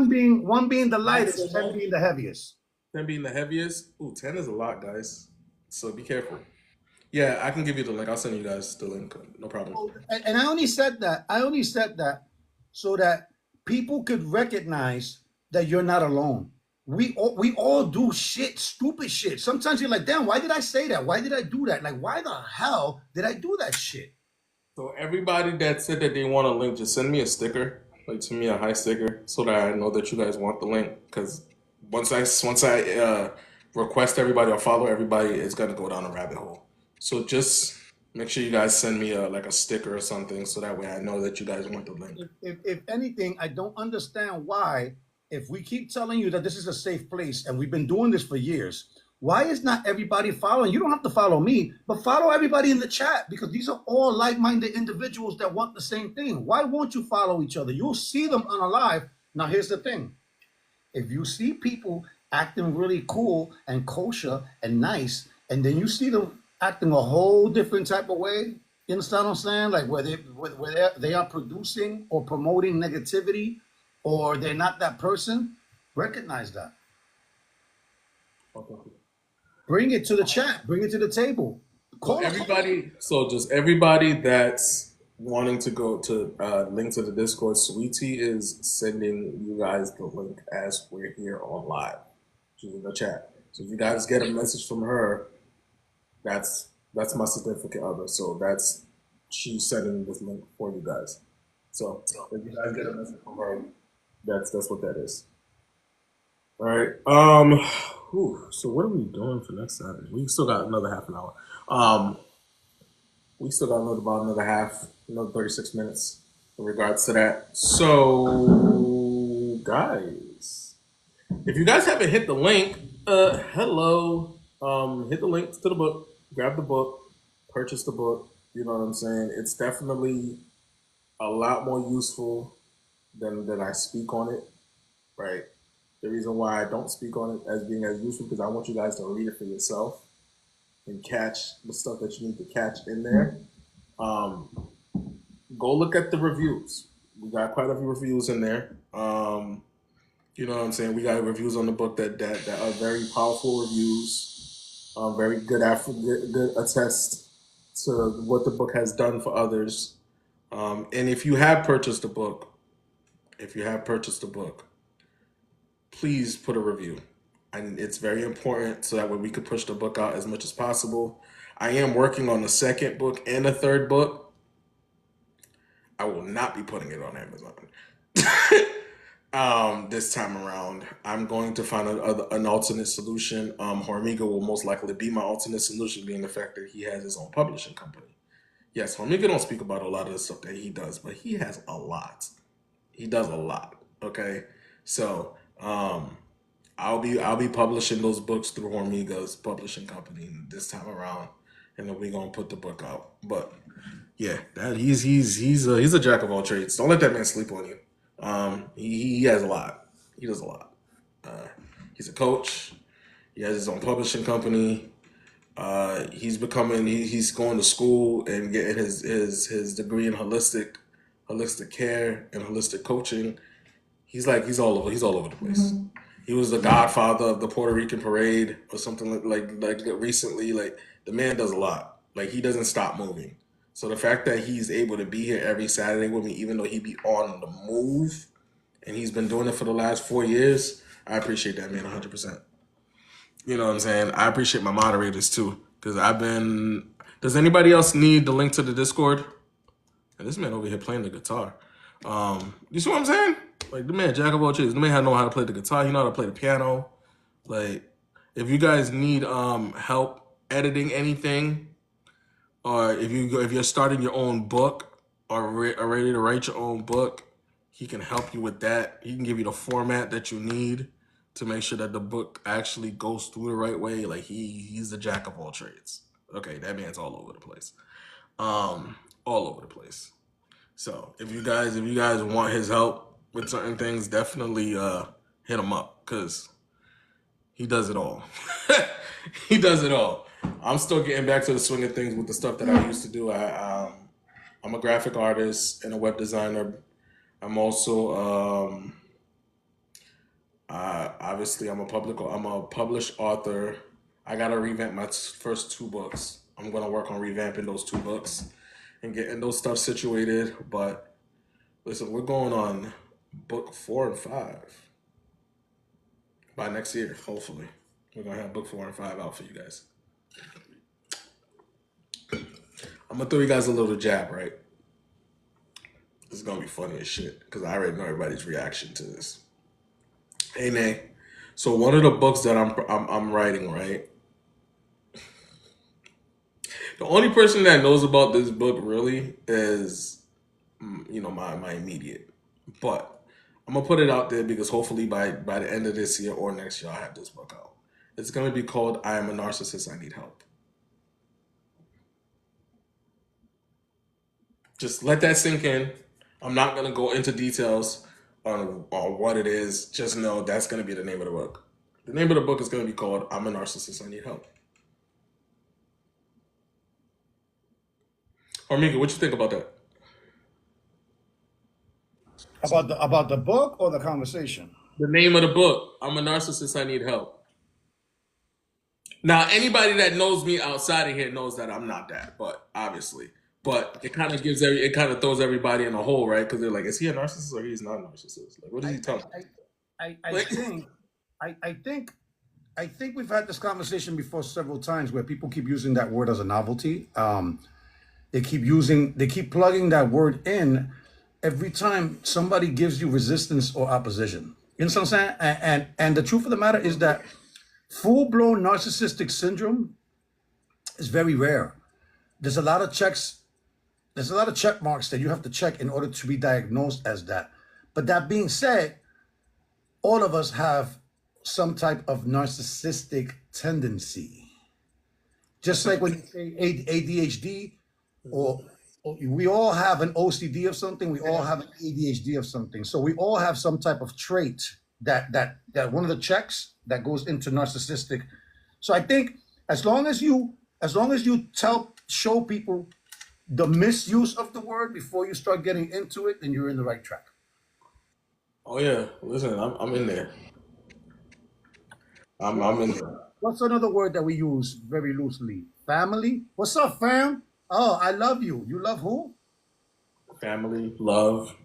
being the lightest, 10 being the heaviest. 10 being the heaviest. Ooh, 10 is a lot, guys. So be careful. Yeah, I can give you the link. I'll send you guys the link. No problem. And I only said that so that people could recognize that you're not alone. we all do shit, stupid shit. Sometimes you're like, damn, why did I say that? Why did I do that? Like, why the hell did I do that shit? So everybody that said that they want a link, just send me a sticker, like send me a high sticker, so that I know that you guys want the link. Because once I request everybody or follow everybody, it's gonna go down a rabbit hole. So just make sure you guys send me like a sticker or something, so that way I know that you guys want the link. If anything, I don't understand why, if we keep telling you that this is a safe place and we've been doing this for years, why is not everybody following? You don't have to follow me, but follow everybody in the chat, because these are all like-minded individuals that want the same thing. Why won't you follow each other? You'll see them on a live. Now, here's the thing. If you see people acting really cool and kosher and nice, and then you see them acting a whole different type of way, you understand what I'm saying? Like where they are producing or promoting negativity, or they're not that person, recognize that. Okay. Bring it to the chat. Bring it to the table. So just everybody that's wanting to go to link to the Discord, Sweetie is sending you guys the link as we're here on live. She's in the chat. So if you guys get a message from her, that's my significant other. So she's sending this link for you guys. So if you guys get a message from her, that's what that is. All right. So what are we doing for next Saturday? We still got another half an hour. We still got another 36 minutes in regards to that. So, guys, if you guys haven't hit the link, hello. Hit the link to the book, grab the book, purchase the book. You know what I'm saying? It's definitely a lot more useful than I speak on it, right? The reason why I don't speak on it as being as useful, because I want you guys to read it for yourself and catch the stuff that you need to catch in there. Go look at the reviews. We got quite a few reviews in there. You know what I'm saying? We got reviews on the book that are very powerful reviews, very good attest to what the book has done for others. And if you have purchased the book, please put a review. And it's very important so that way we could push the book out as much as possible. I am working on the second book and the third book. I will not be putting it on Amazon this time around. I'm going to find an alternate solution. Hormiga will most likely be my alternate solution, being the fact that he has his own publishing company. Yes, Hormiga don't speak about a lot of the stuff that he does, but he has a lot. He does a lot. Okay, so I'll be publishing those books through Hormiga's publishing company this time around, and then we're gonna put the book out. But yeah, he's a jack of all trades. Don't let that man sleep on you. He has a lot. He does a lot. He's a coach. He has his own publishing company. He's going to school and getting his degree in holistic care and holistic coaching. He's all over the place. Mm-hmm. He was the godfather of the Puerto Rican parade or something like recently. Like, the man does a lot. Like, he doesn't stop moving. So the fact that he's able to be here every Saturday with me, even though he be on the move, and he's been doing it for the last 4 years, I appreciate that man 100%. You know what I'm saying? I appreciate my moderators too, because does anybody else need the link to the Discord? And this man over here playing the guitar. You see what I'm saying? Like, the man jack of all trades. The man know how to play the guitar. He know how to play the piano. Like, if you guys need help editing anything, or if you're starting your own book or are ready to write your own book, he can help you with that. He can give you the format that you need to make sure that the book actually goes through the right way. Like, he's the jack of all trades. Okay, that man's all over the place. All over the place. So if you guys want his help with certain things, definitely hit him up, because he does it all. He does it all. I'm still getting back to the swing of things with the stuff that I used to do. I'm a graphic artist and a web designer. I'm also obviously I'm a published author. I gotta revamp my first 2 books. I'm gonna work on revamping those 2 books and getting those stuff situated. But listen, we're going on book 4 and 5. by next year, hopefully. We're gonna have book 4 and 5 out for you guys. I'm gonna throw you guys a little jab, right? This is gonna be funny as shit because I already know everybody's reaction to this. Hey, Nay. So one of the books that I'm writing, right? The only person that knows about this book really is, my immediate. But I'm gonna put it out there because hopefully by the end of this year or next year, I'll have this book out. It's gonna be called "I Am a Narcissist. I Need Help." Just let that sink in. I'm not gonna go into details on what it is. Just know that's gonna be the name of the book. The name of the book is gonna be called "I'm a Narcissist. I Need Help." Armika, what you think about that? About the book or the conversation? The name of the book, "I'm a Narcissist. I Need Help." Now, anybody that knows me outside of here knows that I'm not that, but obviously. But it kind of throws everybody in a hole, right? Because they're like, is he a narcissist or he's not a narcissist? Like, what is he talking about? I think we've had this conversation before several times where people keep using that word as a novelty. They keep plugging that word in every time somebody gives you resistance or opposition. You know what I'm saying? And the truth of the matter is that full-blown narcissistic syndrome is very rare. There's a lot of check marks that you have to check in order to be diagnosed as that. But that being said, all of us have some type of narcissistic tendency. Just like when you say ADHD, or we all have an OCD of something, we all have an ADHD of something. So we all have some type of trait that one of the checks that goes into narcissistic. So I think as long as you show people the misuse of the word before you start getting into it, then you're in the right track. Oh yeah, listen, I'm in there. I'm in there. What's another word that we use very loosely? Family. What's up, fam? Oh, I love you. You love who? Family, love,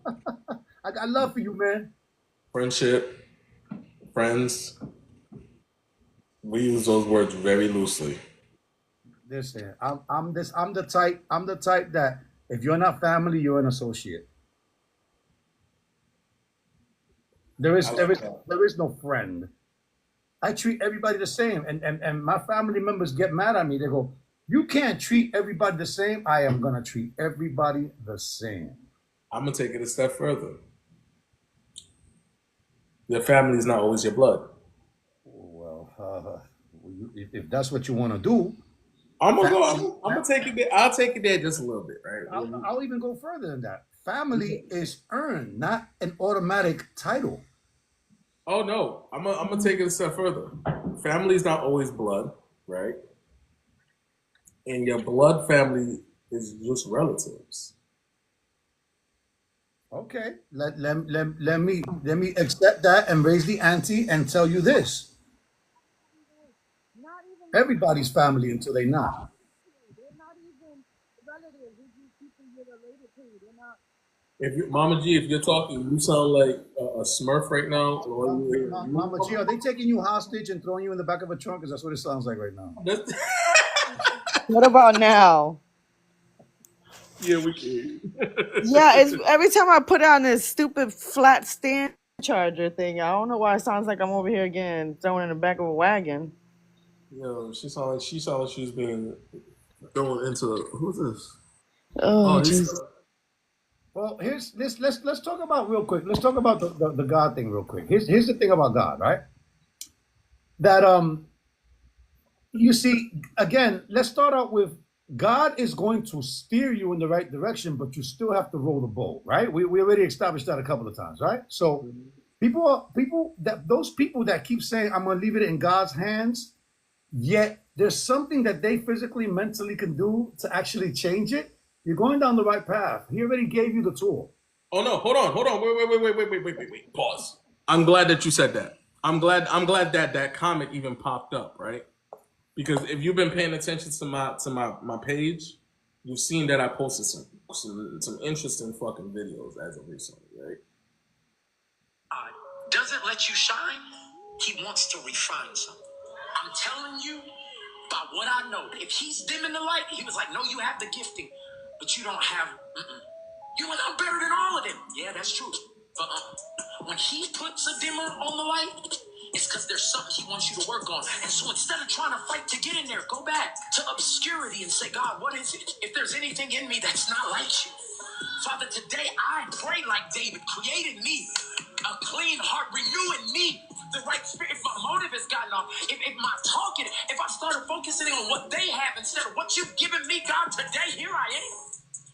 I got love for you, man. friendship, friends. We use those words very loosely. Listen, I'm the type that if you're not family, you're an associate. There is no friend. I treat everybody the same, and my family members get mad at me. They go, "You can't treat everybody the same." I am gonna treat everybody the same. I'm gonna take it a step further. Your family is not always your blood. Well, if that's what you want to do, I'm gonna take it there. I'll take it there just a little bit, right? I'll even go further than that. Family is earned, not an automatic title. Oh no, I'm gonna take it a step further. Family is not always blood, right? And your blood family is just relatives. Okay, let me accept that and raise the ante and tell you this. Everybody's family until they not. Mama G, if you're talking, you sound like a Smurf right now. Mama G, are they taking you hostage and throwing you in the back of a trunk? Because that's what it sounds like right now. What about now? Yeah, we can. Yeah, it's every time I put on this stupid flat stand charger thing. I don't know why it sounds like I'm over here again thrown in the back of a wagon. Yo, she sounded like she was being thrown into who's this? Oh, Jesus. Well, let's talk about real quick. Let's talk about the God thing real quick. Here's the thing about God, right? That you see, again, let's start out with God is going to steer you in the right direction, but you still have to roll the boat, right? We already established that a couple of times, right? So those people that keep saying, I'm gonna leave it in God's hands, yet there's something that they physically, mentally can do to actually change it. You're going down the right path. He already gave you the tool. Oh no, hold on. Wait. Pause. I'm glad that you said that. I'm glad that comment even popped up, right? Because if you've been paying attention to my page, you've seen that I posted some interesting fucking videos as of recently, right? Doesn't let you shine? He wants to refine something. I'm telling you, by what I know, if he's dimming the light, he was like, no, you have the gifting, but you don't have, you're like, I'm better than all of them. Yeah, that's true. But when he puts a dimmer on the light, it's because there's something he wants you to work on. And so instead of trying to fight to get in there, go back to obscurity and say, God, what is it? If there's anything in me that's not like you, Father, today I pray like David, create in me a clean heart, renew in me the right spirit. If my motive has gotten off, if my talking, if I started focusing on what they have instead of what you've given me, God, today, here I am.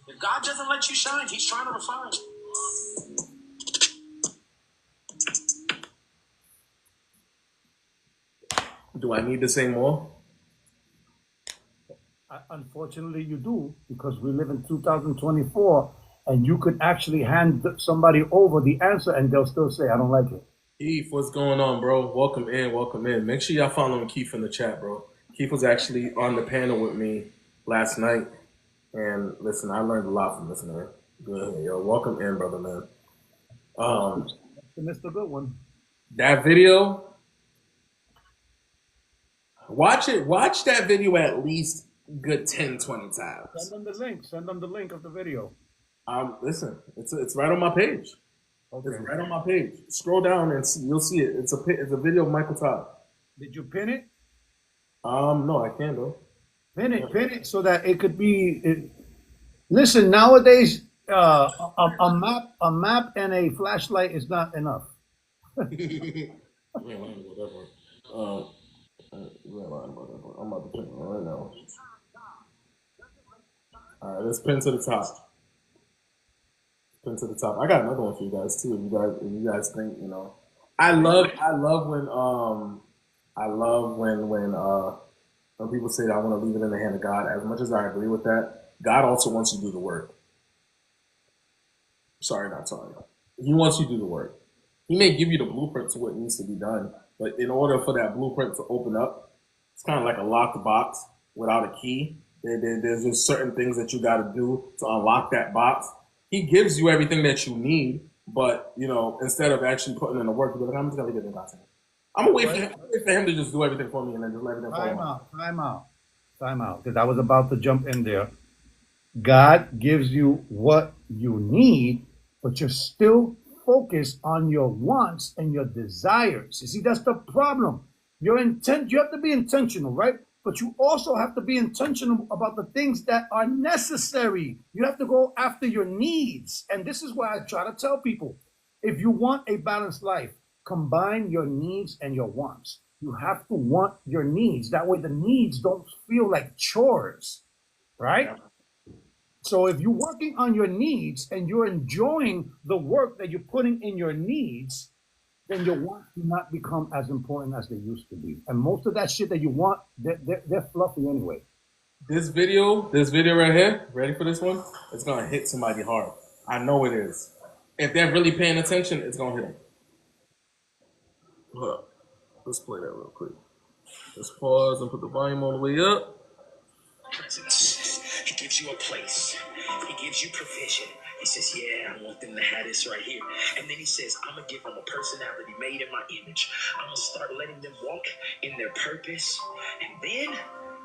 If God doesn't let you shine, he's trying to refine. Do I need to say more? Unfortunately, you do, because we live in 2024, and you could actually hand somebody over the answer, and they'll still say, "I don't like it." Keith, what's going on, bro? Welcome in, welcome in. Make sure y'all following Keith in the chat, bro. Keith was actually on the panel with me last night, and listen, I learned a lot from this man. Good, yo, welcome in, brother, man. Missed a good one. That video, watch that video at least good 10, 20 times. Send them the link of the video. Listen, it's right on my page. Okay. It's right on my page. Scroll down and you'll see it. It's a video of Michael Todd. Did you pin it? No, I can't though. Pin it so that it could be. Listen, nowadays, a map and a flashlight is not enough. I'm about to pin it right now. All right, let's pin to the top. Pin to the top. I got another one for you guys too. If you guys think, you know, I love when people say that I want to leave it in the hand of God. As much as I agree with that, God also wants you to do the work. Sorry, not sorry. He wants you to do the work. He may give you the blueprint to what needs to be done, but in order for that blueprint to open up, it's kind of like a locked box without a key. There's just certain things that you got to do to unlock that box. He gives you everything that you need, but, you know, instead of actually putting in the work, you're like, I'm just going to get it out. I'm going to wait for him to just do everything for me and then just let everything fall out. Time out. Because I was about to jump in there. God gives you what you need, but you're still focused on your wants and your desires. You see, that's the problem. You have to be intentional, right? But you also have to be intentional about the things that are necessary. You have to go after your needs. And this is why I try to tell people, if you want a balanced life, combine your needs and your wants. You have to want your needs. That way the needs don't feel like chores, right? Yeah. So if you're working on your needs and you're enjoying the work that you're putting in your needs, then your wants do not become as important as they used to be. And most of that shit that you want, they're fluffy anyway. This video right here, ready for this one? It's going to hit somebody hard. I know it is. If they're really paying attention, it's going to hit them. Hold up. Let's play that real quick. Let's pause and put the volume all the way up. Presence. He gives you a place. He gives you provision. He says, yeah, I want them to have this right here. And then he says, I'm going to give them a personality made in my image. I'm going to start letting them walk in their purpose. And then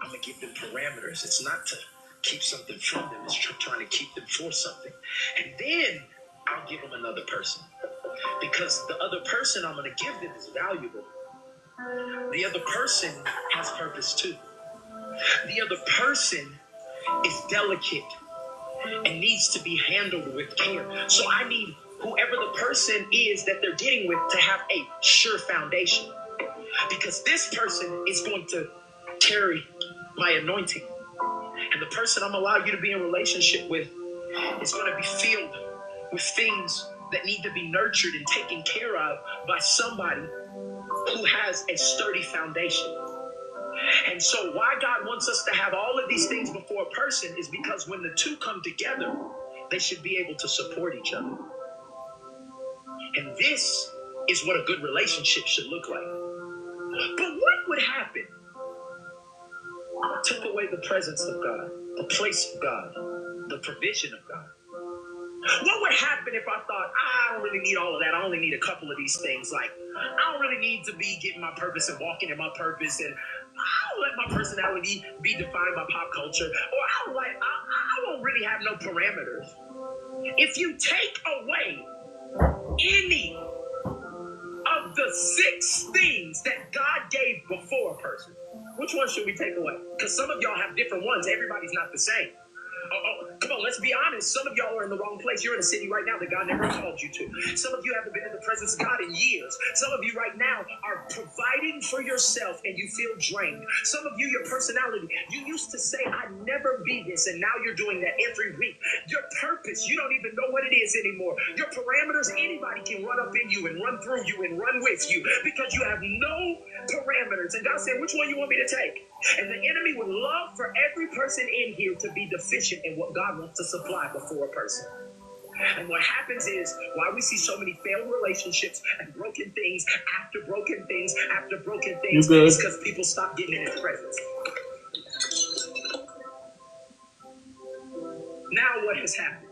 I'm going to give them parameters. It's not to keep something from them. It's trying to keep them for something. And then I'll give them another person. Because the other person I'm going to give them is valuable. The other person has purpose too. The other person is delicate and needs to be handled with care. So I need whoever the person is that they're getting with to have a sure foundation. Because this person is going to carry my anointing. And the person I'm allowing you to be in relationship with is going to be filled with things that need to be nurtured and taken care of by somebody who has a sturdy foundation. And so why God wants us to have all of these things before a person is because when the two come together, they should be able to support each other. And this is what a good relationship should look like. But what would happen if I took away the presence of God, the place of God, the provision of God? What would happen if I thought, I don't really need all of that. I only need a couple of these things. Like, I don't really need to be getting my purpose and walking in my purpose, and I don't let my personality be defined by pop culture, or I won't really have no parameters. If you take away any of the 6 things that God gave before a person, which one should we take away? Because some of y'all have different ones. Everybody's not the same. Come on, let's be honest. Some of y'all are in the wrong place. You're in a city right now that God never called you to. Some of you haven't been in the presence of God in years. Some of you right now are providing for yourself and you feel drained. Some of you, your personality, you used to say, I'd never be this, and now you're doing that every week. Your purpose, you don't even know what it is anymore. Your parameters, anybody can run up in you and run through you and run with you because you have no parameters. And God said, which one you want me to take? And the enemy would love for every person in here to be deficient in what God wants to supply before a person. And what happens is, why we see so many failed relationships and broken things after broken things after broken things is because people stop getting in his presence. Now what has happened?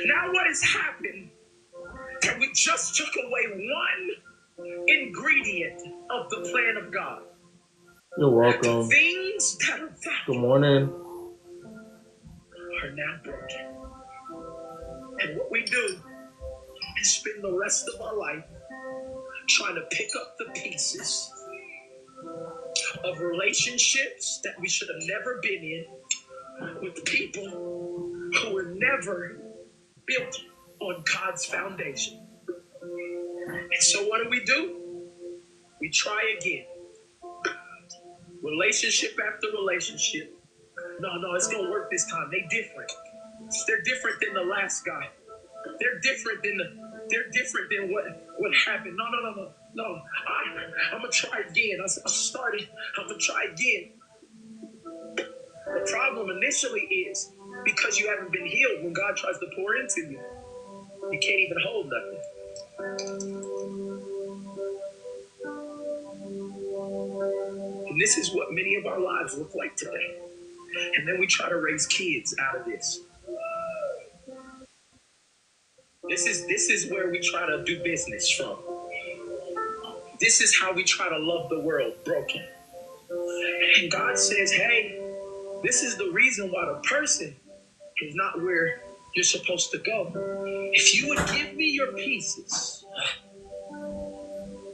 Now what has happened that we just took away one ingredient of the plan of God. You're welcome. The things that are valuable. Good morning. Are now broken. And what we do is spend the rest of our life trying to pick up the pieces of relationships that we should have never been in with people who were never built on God's foundation. And so what do? We try again. Relationship after relationship. No, it's gonna work this time. They're different than the last guy. They're different than what happened. No. I'm gonna try again. I started. I'm gonna try again. The problem initially is because you haven't been healed. When God tries to pour into you, you can't even hold nothing. And this is what many of our lives look like today. And then we try to raise kids out of this. This is where we try to do business from. This is how we try to love the world, broken. And God says, hey, this is the reason why the person is not where you're supposed to go. If you would give me your pieces,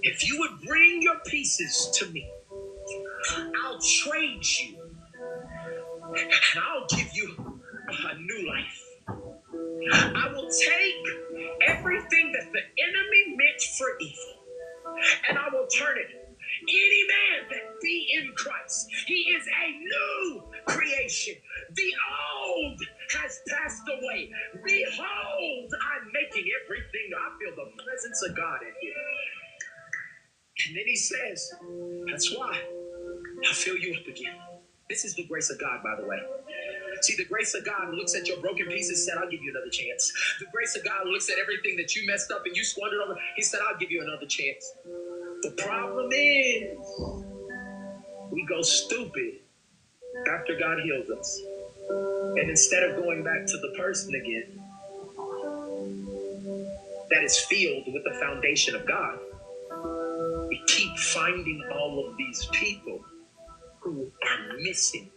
if you would bring your pieces to me, I'll trade you and I'll give you a new life. I will take everything that the enemy meant for evil and I will turn it. Any man that be in Christ, he is a new creation. The old has passed away. Behold, I'm making everything. I feel the presence of God in here. And then he says, that's why I fill you up again. This is the grace of God, by the way. See, the grace of God looks at your broken pieces and said, I'll give you another chance. The grace of God looks at everything that you messed up and you squandered over. He said, I'll give you another chance. The problem is we go stupid after God heals us. And instead of going back to the person again that is filled with the foundation of God, we keep finding all of these people who are missing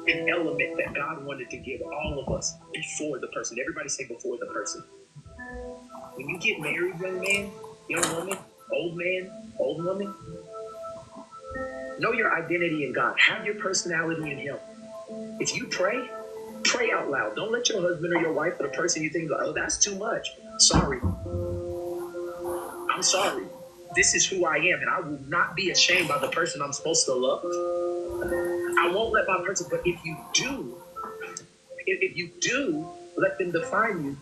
an element that God wanted to give all of us before the person. Everybody say before the person. When you get married, young man, young woman, old man, old woman, know your identity in God. Have your personality in Him. If you pray, pray out loud. Don't let your husband or your wife or the person you think, oh, that's too much. Sorry. I'm sorry. This is who I am, and I will not be ashamed by the person I'm supposed to love. I won't let my person, but if you do let them define you,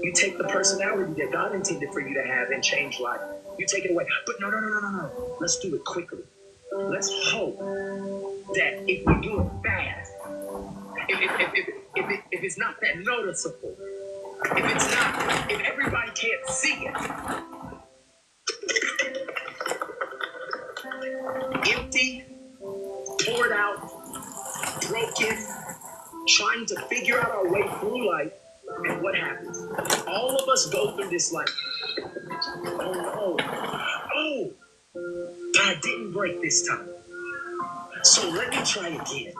you take the personality that God intended for you to have and change life. You take it away. But no. Let's do it quickly. Let's hope that if we do it fast, if it's not that noticeable, if everybody can't see it, empty, poured out, broken, trying to figure out our way through life. And what happens? All of us go through this life Oh no. Oh, but I didn't break this time. So let me try again.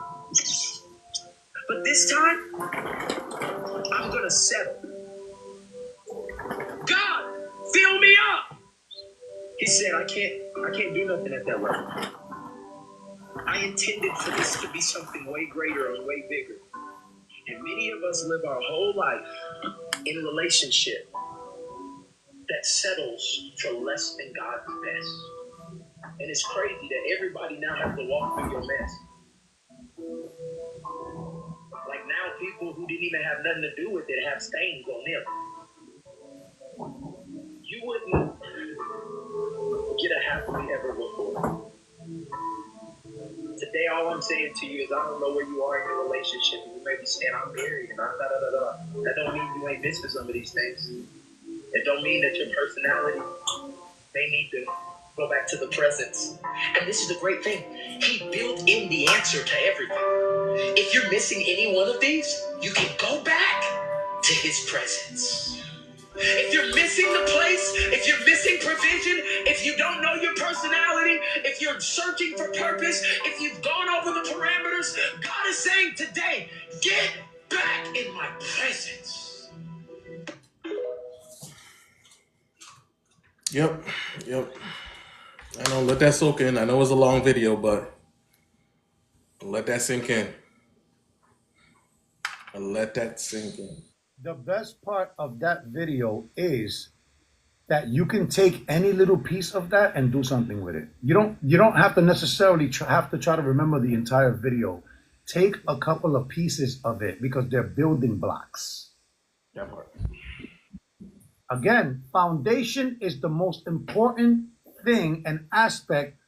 But this time, I'm gonna settle. God, fill me up. He said, I can't do nothing at that level. I intended for this to be something way greater and way bigger. And many of us live our whole life in a relationship that settles for less than God's best. And it's crazy that everybody now has to walk through your mess. Like now, people who didn't even have nothing to do with it have stains on them. You wouldn't get a happily ever before. Today, all I'm saying to you is I don't know where you are in your relationship. You may be saying, I'm married, and That don't mean you ain't missing some of these things. It don't mean that your personality may need to go back to the presence. And this is the great thing. He built in the answer to everything. If you're missing any one of these, you can go back to his presence. If you're missing the place, if you're missing provision, if you don't know your personality, if you're searching for purpose, if you've gone over the parameters, God is saying today, get back in my presence. Yep. I know, let that soak in. I know it's a long video, but let that sink in. Let that sink in. The best part of that video is that you can take any little piece of that and do something with it. You don't have to necessarily have to try to remember the entire video. Take a couple of pieces of it because they're building blocks. That part. Again, foundation is the most important thing and aspect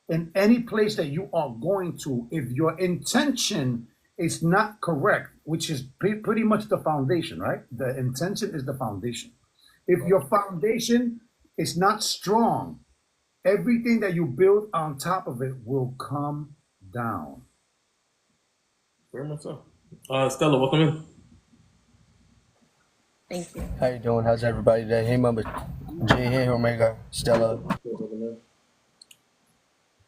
in any place that you are going to. If your intention is not correct, which is pretty much the foundation, right? The intention is the foundation. If your foundation is not strong, everything that you build on top of it will come down. Very much so. Stella, welcome in. Thank you. How you doing? How's everybody today? Hey, Mama J, hey, Omega, Stella.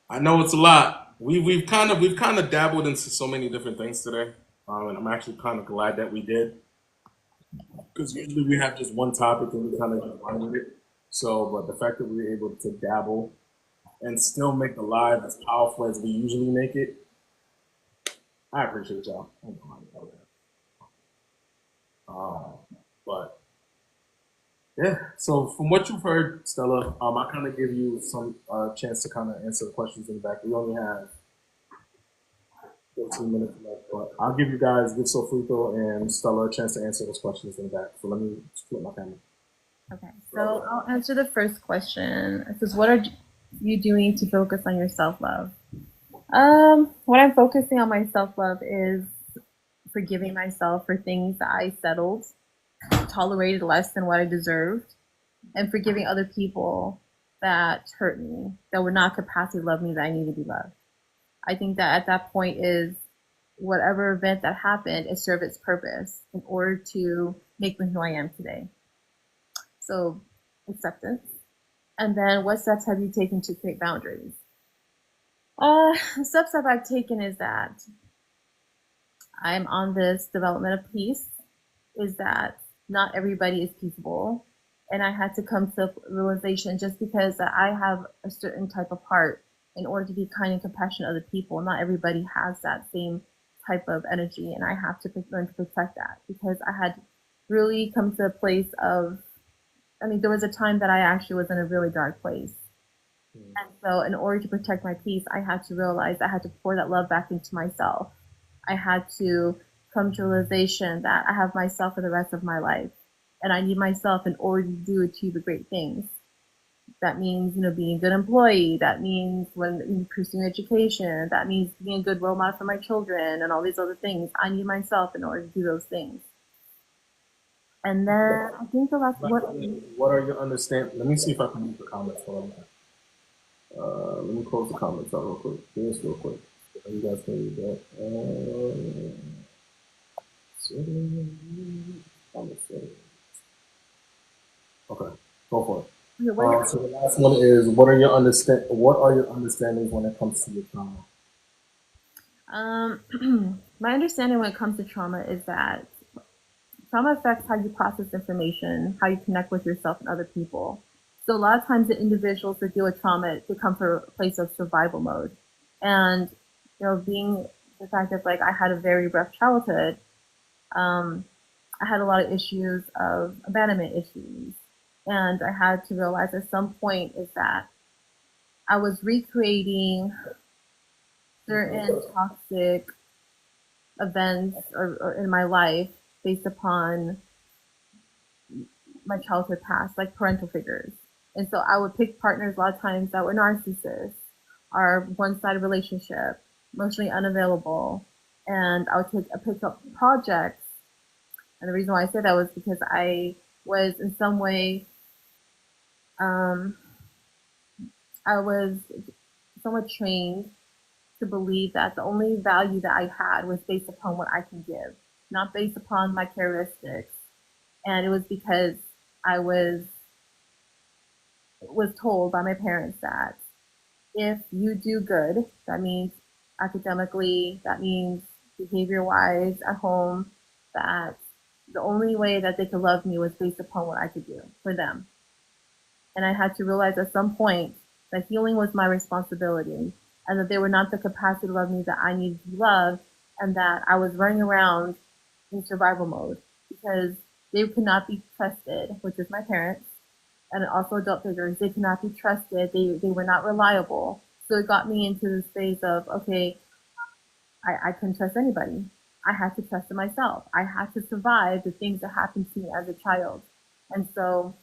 I know it's a lot. We've kind of dabbled into so many different things today, and I'm actually kind of glad that we did, because usually we have just one topic and we kind of just run with it. So, but the fact that we were able to dabble and still make the live as powerful as we usually make it, I appreciate y'all. I don't know how to tell that. But yeah, so from what you've heard, Stella, I kind of give you some chance to kind of answer the questions in the back. We only have 15 minutes left, but I'll give you guys, give Sofrito and Stella a chance to answer those questions in the back. So let me split my camera. Okay, so I'll answer the first question. It says, what are you doing to focus on your self-love? What I'm focusing on my self-love is forgiving myself for things that I settled, tolerated less than what I deserved, and forgiving other people that hurt me, that were not capacity to love me, that I need to be loved. I think that at that point is whatever event that happened, it served its purpose in order to make me who I am today. So acceptance. And then what steps have you taken to create boundaries? The steps that I've taken is that I'm on this development of peace, is that not everybody is peaceable. And I had to come to the realization, just because that I have a certain type of heart, in order to be kind and compassionate to other people, not everybody has that same type of energy. And I have to learn to protect that, because I had really come to a place of, there was a time that I actually was in a really dark place. And so in order to protect my peace, I had to realize I had to pour that love back into myself. I had to come to realization that I have myself for the rest of my life, and I need myself in order to achieve the great things. That means, being a good employee. That means when pursuing education. That means being a good role model for my children and all these other things. I need myself in order to do those things. And then I think the last, what are your understanding? Let me see if I can read the comments. Let me close the comments out real quick. Do this real quick. You guys can read that. Okay, go for it. Okay, what are So the last one is what are your understandings when it comes to your trauma? my understanding when it comes to trauma is that trauma affects how you process information, how you connect with yourself and other people. So a lot of times the individuals that deal with trauma, they come from a place of survival mode. And, being the fact that like I had a very rough childhood, um, I had a lot of issues of abandonment issues. And I had to realize at some point is that I was recreating certain toxic events or in my life based upon my childhood past, like parental figures. And so I would pick partners a lot of times that were narcissists, or one-sided relationship, emotionally unavailable, and I would pick up projects. And the reason why I say that was because I was in some way, um, I was somewhat trained to believe that the only value that I had was based upon what I can give, not based upon my characteristics. And it was because I was told by my parents that if you do good, that means academically, that means behavior wise at home, that the only way that they could love me was based upon what I could do for them. And I had to realize at some point that healing was my responsibility and that they were not the capacity to love me that I needed to be loved, and that I was running around in survival mode because they could not be trusted, which is my parents, and also adult figures. They could not be trusted. They were not reliable. So it got me into this phase of, okay, I couldn't trust anybody. I had to trust in myself. I had to survive the things that happened to me as a child. And so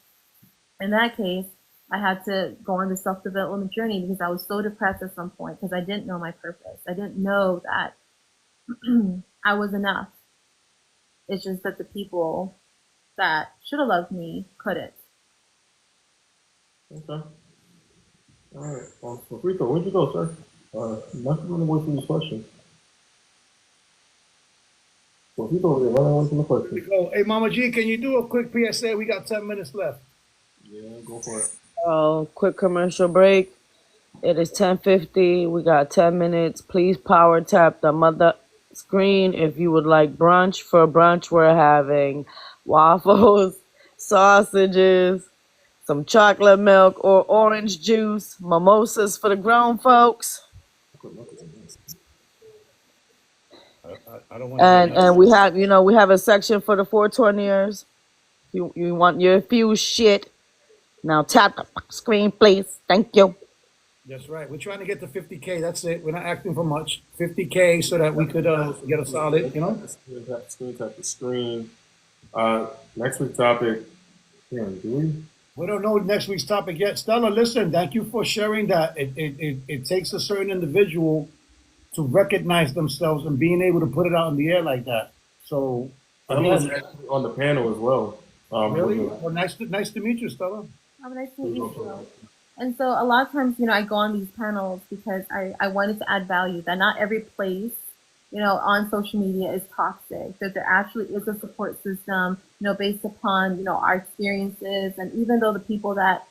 in that case, I had to go on the self-development journey because I was so depressed at some point because I didn't know my purpose. I didn't know that I was enough. It's just that the people that should have loved me couldn't. Okay. All right. So Rico, where'd you go, sir? Not running away from this question. So Rico over there running away from the question. Oh, hey, Mama G, can you do a quick PSA? We got 10 minutes left. Yeah, go for it. Oh, quick commercial break. It is 10:50. We got 10 minutes. Please power tap the mother screen if you would like brunch. For brunch, we're having waffles, sausages, some chocolate milk or orange juice, mimosas for the grown folks. I don't want to. And we have a section for the 420ers. You want your fuse shit. Now tap the screen, please. Thank you. That's right. We're trying to get to 50K. That's it. We're not asking for much. 50K so that we could get a solid, Screen tap the screen. Next week's topic. Damn, do we? We don't know next week's topic yet. Stella, listen, thank you for sharing that. It takes a certain individual to recognize themselves and being able to put it out in the air like that. So, Stella's actually on the panel as well. Really? Well, nice to meet you, Stella. Nice to meet you. And so a lot of times, I go on these panels because I wanted to add value, that not every place, on social media is toxic, that there actually is a support system, based upon, our experiences. And even though the people that,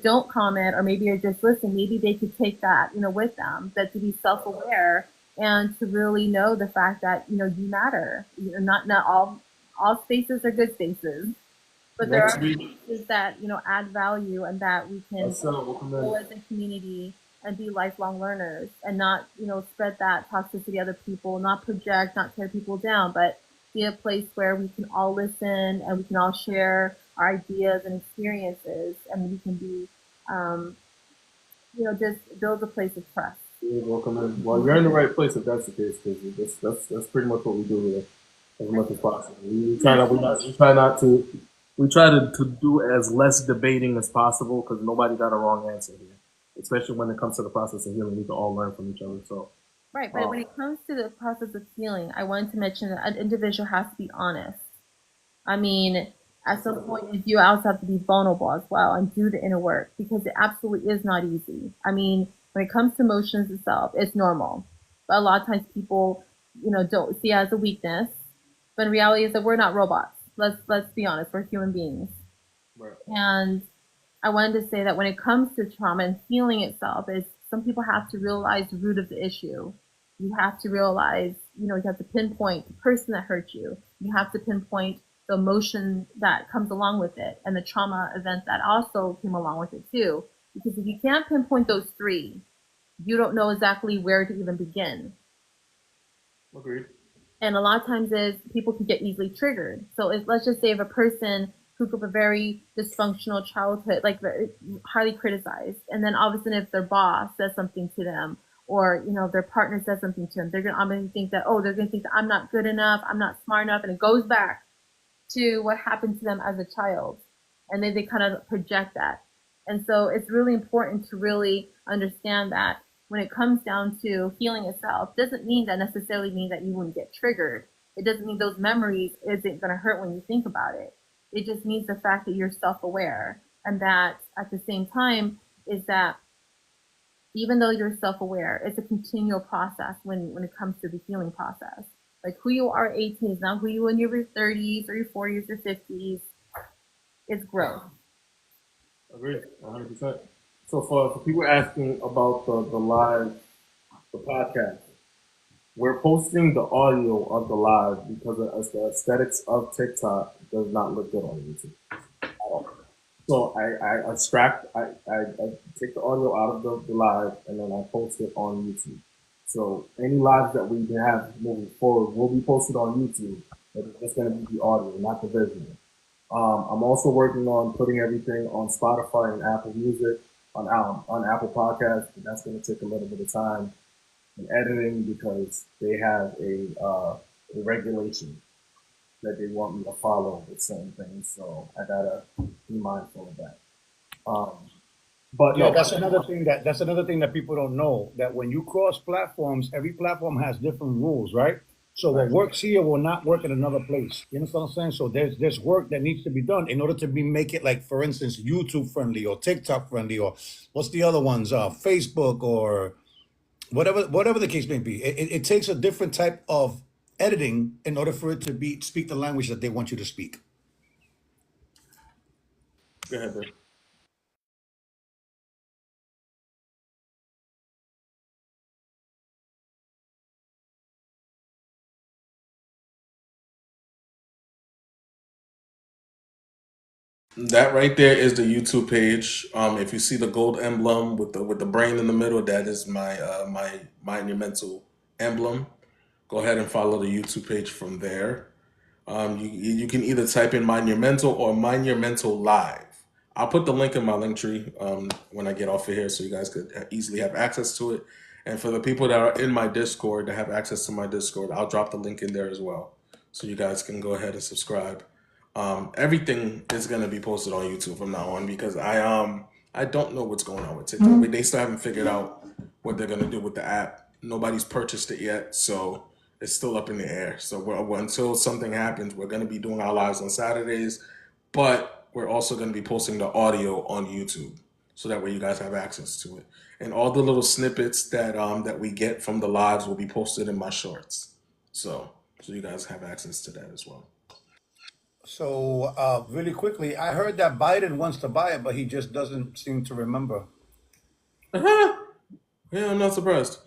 don't comment or maybe are just listening, maybe they could take that, with them, that to be self-aware and to really know the fact that, you matter. Not all spaces are good spaces. But there are spaces that, add value and that we can go as a community and be lifelong learners and not, spread that toxicity to other people, not project, not tear people down, but be a place where we can all listen and we can all share our ideas and experiences, and we can be, just build a place of trust. You're welcome in. Well, you're in the right place if that's the case, because that's pretty much what we do here, as much as possible. We try to do as less debating as possible because nobody got a wrong answer here, especially when it comes to the process of healing. We can all learn from each other. So, right. But when it comes to the process of healing, I wanted to mention that an individual has to be honest. I mean, at some point, you also have to be vulnerable as well and do the inner work because it absolutely is not easy. I mean, when it comes to emotions itself, it's normal. But a lot of times people, don't see it as a weakness. But in reality is that we're not robots. Let's be honest, we're human beings. Right. And I wanted to say that when it comes to trauma and healing itself, is some people have to realize the root of the issue. You have to realize, you have to pinpoint the person that hurt you. You have to pinpoint the emotion that comes along with it and the trauma event that also came along with it too. Because if you can't pinpoint those three, you don't know exactly where to even begin. Agreed. And a lot of times is people can get easily triggered. So let's just say if a person who grew up a very dysfunctional childhood, like very highly criticized, and then all of a sudden if their boss says something to them, or if their partner says something to them, they're gonna think that I'm not good enough, I'm not smart enough, and it goes back to what happened to them as a child, and then they kind of project that. And so it's really important to really understand that when it comes down to healing itself, doesn't mean that necessarily mean that you wouldn't get triggered. It doesn't mean those memories isn't going to hurt when you think about it. It just means the fact that you're self-aware, and that at the same time is that even though you're self-aware, it's a continual process when it comes to the healing process. Like who you are at 18 is not who you are in your 30s or your 40s or 50s. It's growth. Agreed, 100%. So for people asking about the live, the podcast, we're posting the audio of the live because the aesthetics of TikTok does not look good on YouTube at all. So I extract, I take the audio out of the live, and then I post it on YouTube. So any lives that we have moving forward will be posted on YouTube, but it's going to be the audio, not the visual. I'm also working on putting everything on Spotify and Apple Music, on Apple Podcasts, but that's going to take a little bit of time in editing because they have a regulation that they want me to follow with certain things. So I gotta be mindful of that. But Yeah, no, that's another thing that people don't know, that when you cross platforms, every platform has different rules, right? So what works here will not work in another place. You understand what I'm saying? So there's work that needs to be done in order to make it, like, for instance, YouTube friendly or TikTok friendly, or what's the other ones, Facebook, or whatever the case may be. It takes a different type of editing in order for it to speak the language that they want you to speak. go ahead, bro. That right there is the YouTube page. If you see the gold emblem with the brain in the middle, that is my monumental emblem. Go ahead and follow the YouTube page from there. You can either type in Mind Your Mental or Mind Your Mental Live. I'll put the link in my link tree when I get off of here, so you guys could easily have access to it. And for the people that are in my Discord, that have access to my Discord, I'll drop the link in there as well, so you guys can go ahead and subscribe. Everything is gonna be posted on YouTube from now on because I don't know what's going on with TikTok. They still haven't figured out what they're gonna do with the app. Nobody's purchased it yet, so it's still up in the air. So until something happens, we're gonna be doing our lives on Saturdays, but we're also gonna be posting the audio on YouTube, so that way you guys have access to it. And all the little snippets that we get from the lives will be posted in my shorts, so you guys have access to that as well. So really quickly, I heard that Biden wants to buy it, but he just doesn't seem to remember. Yeah, I'm not surprised.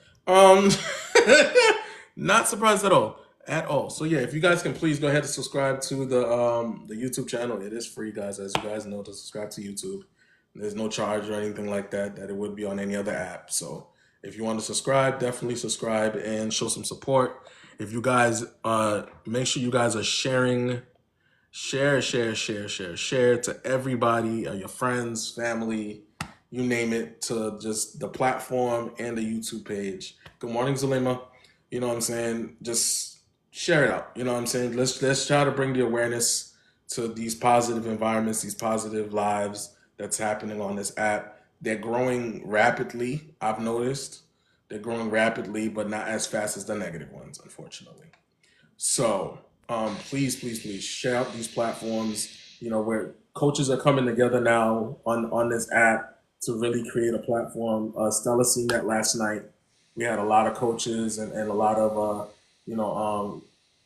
Not surprised at all. At all. So yeah, if you guys can please go ahead and subscribe to the YouTube channel. It is free, guys, as you guys know, to subscribe to YouTube. There's no charge or anything like that it would be on any other app. So if you want to subscribe, definitely subscribe and show some support. If you guys make sure you guys are sharing, share to everybody, your friends, family, you name it, to just the platform and the YouTube page. Good morning, Zulema. You know what I'm saying? Just share it out. You know what I'm saying? Let's try to bring the awareness to these positive environments, these positive lives that's happening on this app. They're growing rapidly, I've noticed. They're growing rapidly, but not as fast as the negative ones, unfortunately. So please share out these platforms, where coaches are coming together now on this app to really create a platform. Stella seen that last night. We had a lot of coaches and a lot of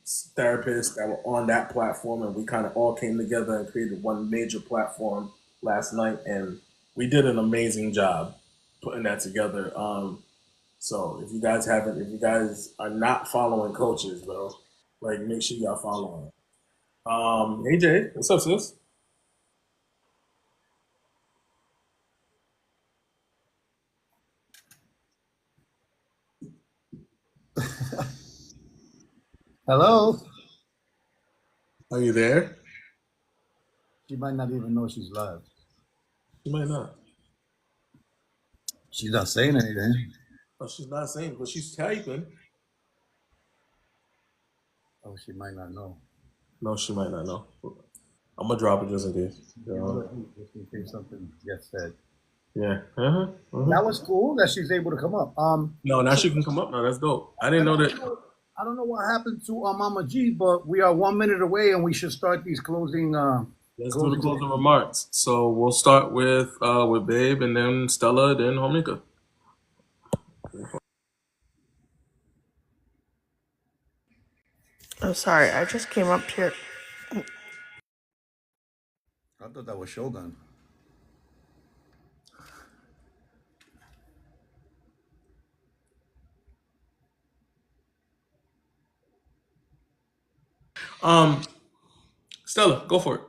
therapists that were on that platform, and we kind of all came together and created one major platform last night, and we did an amazing job putting that together. So if you guys are not following coaches, bro, like make sure y'all following. Hey Jay, what's up, sis? Hello. Are you there? She might not even know she's live. She might not. She's not saying anything. Oh, she's not saying, but she's typing. Oh, she might not know. No, she might not know. I'm gonna drop it just in case. Just in case something gets said. Yeah. That was cool that she's able to come up. No, now she can come up now. That's dope. I didn't know that. I don't know what happened to Mama G, but we are 1 minute away, and we should start these closing. Let's do the closing remarks. So we'll start with Babe, and then Stella, then Homika. Oh, sorry, I just came up here. I thought that was Shogun. Stella, go for it.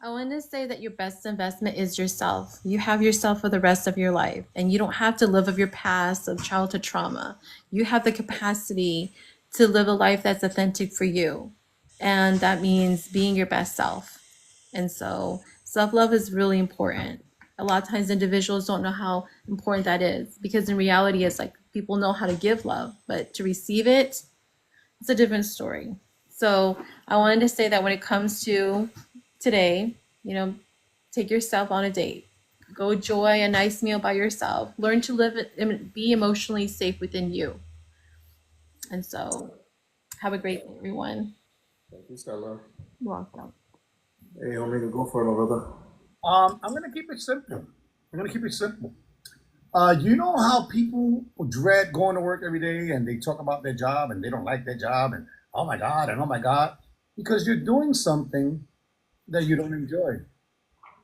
I want to say that your best investment is yourself. You have yourself for the rest of your life, and you don't have to live of your past of childhood trauma. You have the capacity to live a life that's authentic for you, and that means being your best self. And so self-love is really important. A lot of times individuals don't know how important that is, because in reality it's like people know how to give love, but to receive it, it's a different story. So I wanted to say that when it comes to today, take yourself on a date. Go enjoy a nice meal by yourself. Learn to live and be emotionally safe within you. And so have a great day, everyone. Thank you, Stella. You're welcome. Hey, Omega, go for it, my brother. I'm gonna keep it simple. You know how people dread going to work every day, and they talk about their job, and they don't like their job, and oh my god, because you're doing something that you don't enjoy.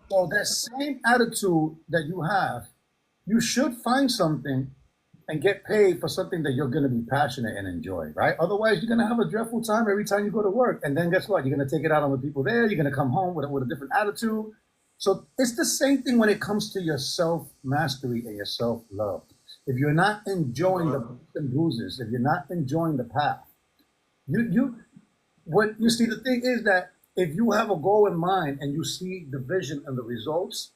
So that same attitude that you have, you should find something and get paid for something that you're going to be passionate and enjoy, right? Otherwise, you're going to have a dreadful time every time you go to work. And then guess what? You're going to take it out on the people there. You're going to come home with a different attitude. So it's the same thing when it comes to your self-mastery and your self-love. If you're not enjoying the bumps and bruises, if you're not enjoying the path, the thing is that if you have a goal in mind and you see the vision and the results,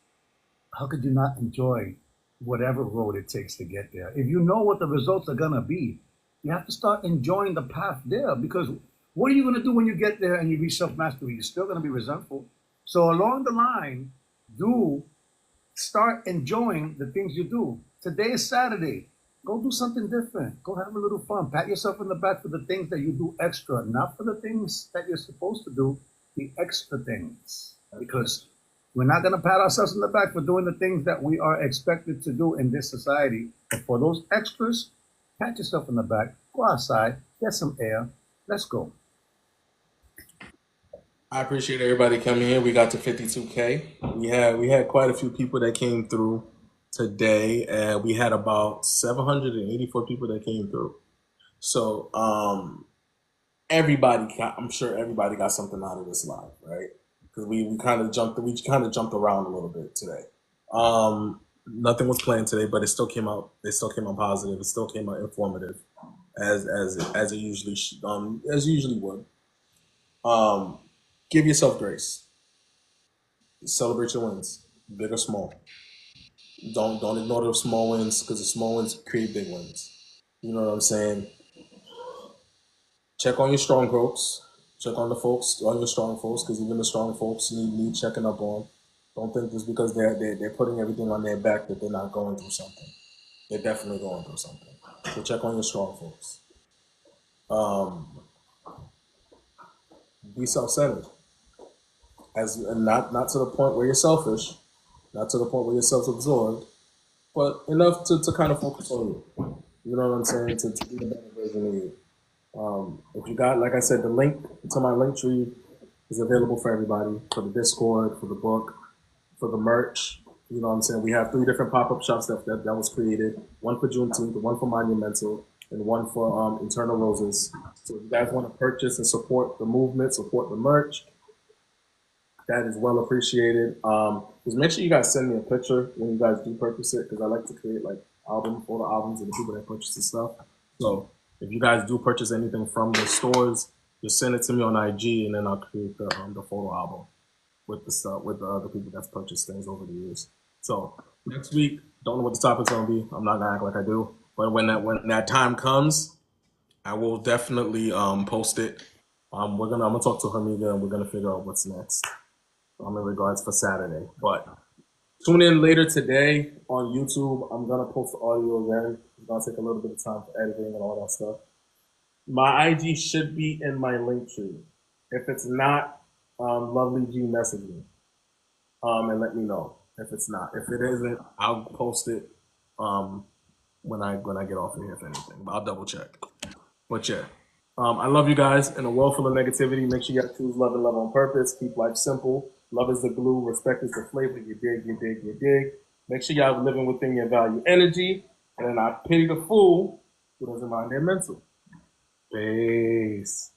how could you not enjoy whatever road it takes to get there? If you know what the results are going to be, you have to start enjoying the path there, because what are you going to do when you get there and you reach self-mastery? You're still going to be resentful. So along the line, do start enjoying the things you do. Today is Saturday. Go do something different. Go have a little fun. Pat yourself on the back for the things that you do extra, not for the things that you're supposed to do, the extra things. Because we're not going to pat ourselves on the back for doing the things that we are expected to do in this society. But for those extras, pat yourself on the back, go outside, get some air. Let's go. I appreciate everybody coming here. We got to 52K. We had quite a few people that came through today, and we had about 784 people that came through. So I'm sure everybody got something out of this live, right? Because we kind of jumped around a little bit today. Nothing was planned today, but it still came out. It still came out positive. It still came out informative, as it usually would. Give yourself grace. Celebrate your wins, big or small. Don't ignore the small wins, because the small wins create big wins. You know what I'm saying? Check on your strong folks. Check on your strong folks, because even the strong folks need checking up on. Don't think just because they're putting everything on their back that they're not going through something. They're definitely going through something. So check on your strong folks. Be self-centered. Not to the point where you're selfish, not to the point where you're self-absorbed, but enough to kind of focus on you. You know what I'm saying? To be a better version of you. If you got, like I said, the link to my link tree is available for everybody, for the Discord, for the book, for the merch. You know what I'm saying? We have 3 different pop-up shops that was created. One for Juneteenth, one for Monumental, and one for Internal Roses. So if you guys want to purchase and support the movement, support the merch, that is well appreciated. Just make sure you guys send me a picture when you guys do purchase it, because I like to create like photo albums of the people that purchase the stuff. So if you guys do purchase anything from the stores, just send it to me on IG, and then I'll create the photo album with the stuff with the other people that's purchased things over the years. So next week, don't know what the topic's gonna be. I'm not gonna act like I do, but when that time comes, I will definitely post it. I'm gonna talk to Hermiga, and we're gonna figure out what's next in regards for Saturday. But tune in later today on YouTube. I'm gonna post the audio again. It's gonna take a little bit of time for editing and all that stuff. My IG should be in my link tree. If it's not, Lovely G message me and let me know if it's not. If it isn't, I'll post it when I get off of here, if anything. But I'll double check. But yeah, I love you guys. In a world full of negativity, make sure you guys choose love and love on purpose. Keep life simple. Love is the glue. Respect is the flavor. You dig, you dig, you dig. Make sure y'all are living within your value energy. And then I pity the fool who doesn't mind their mental. Peace.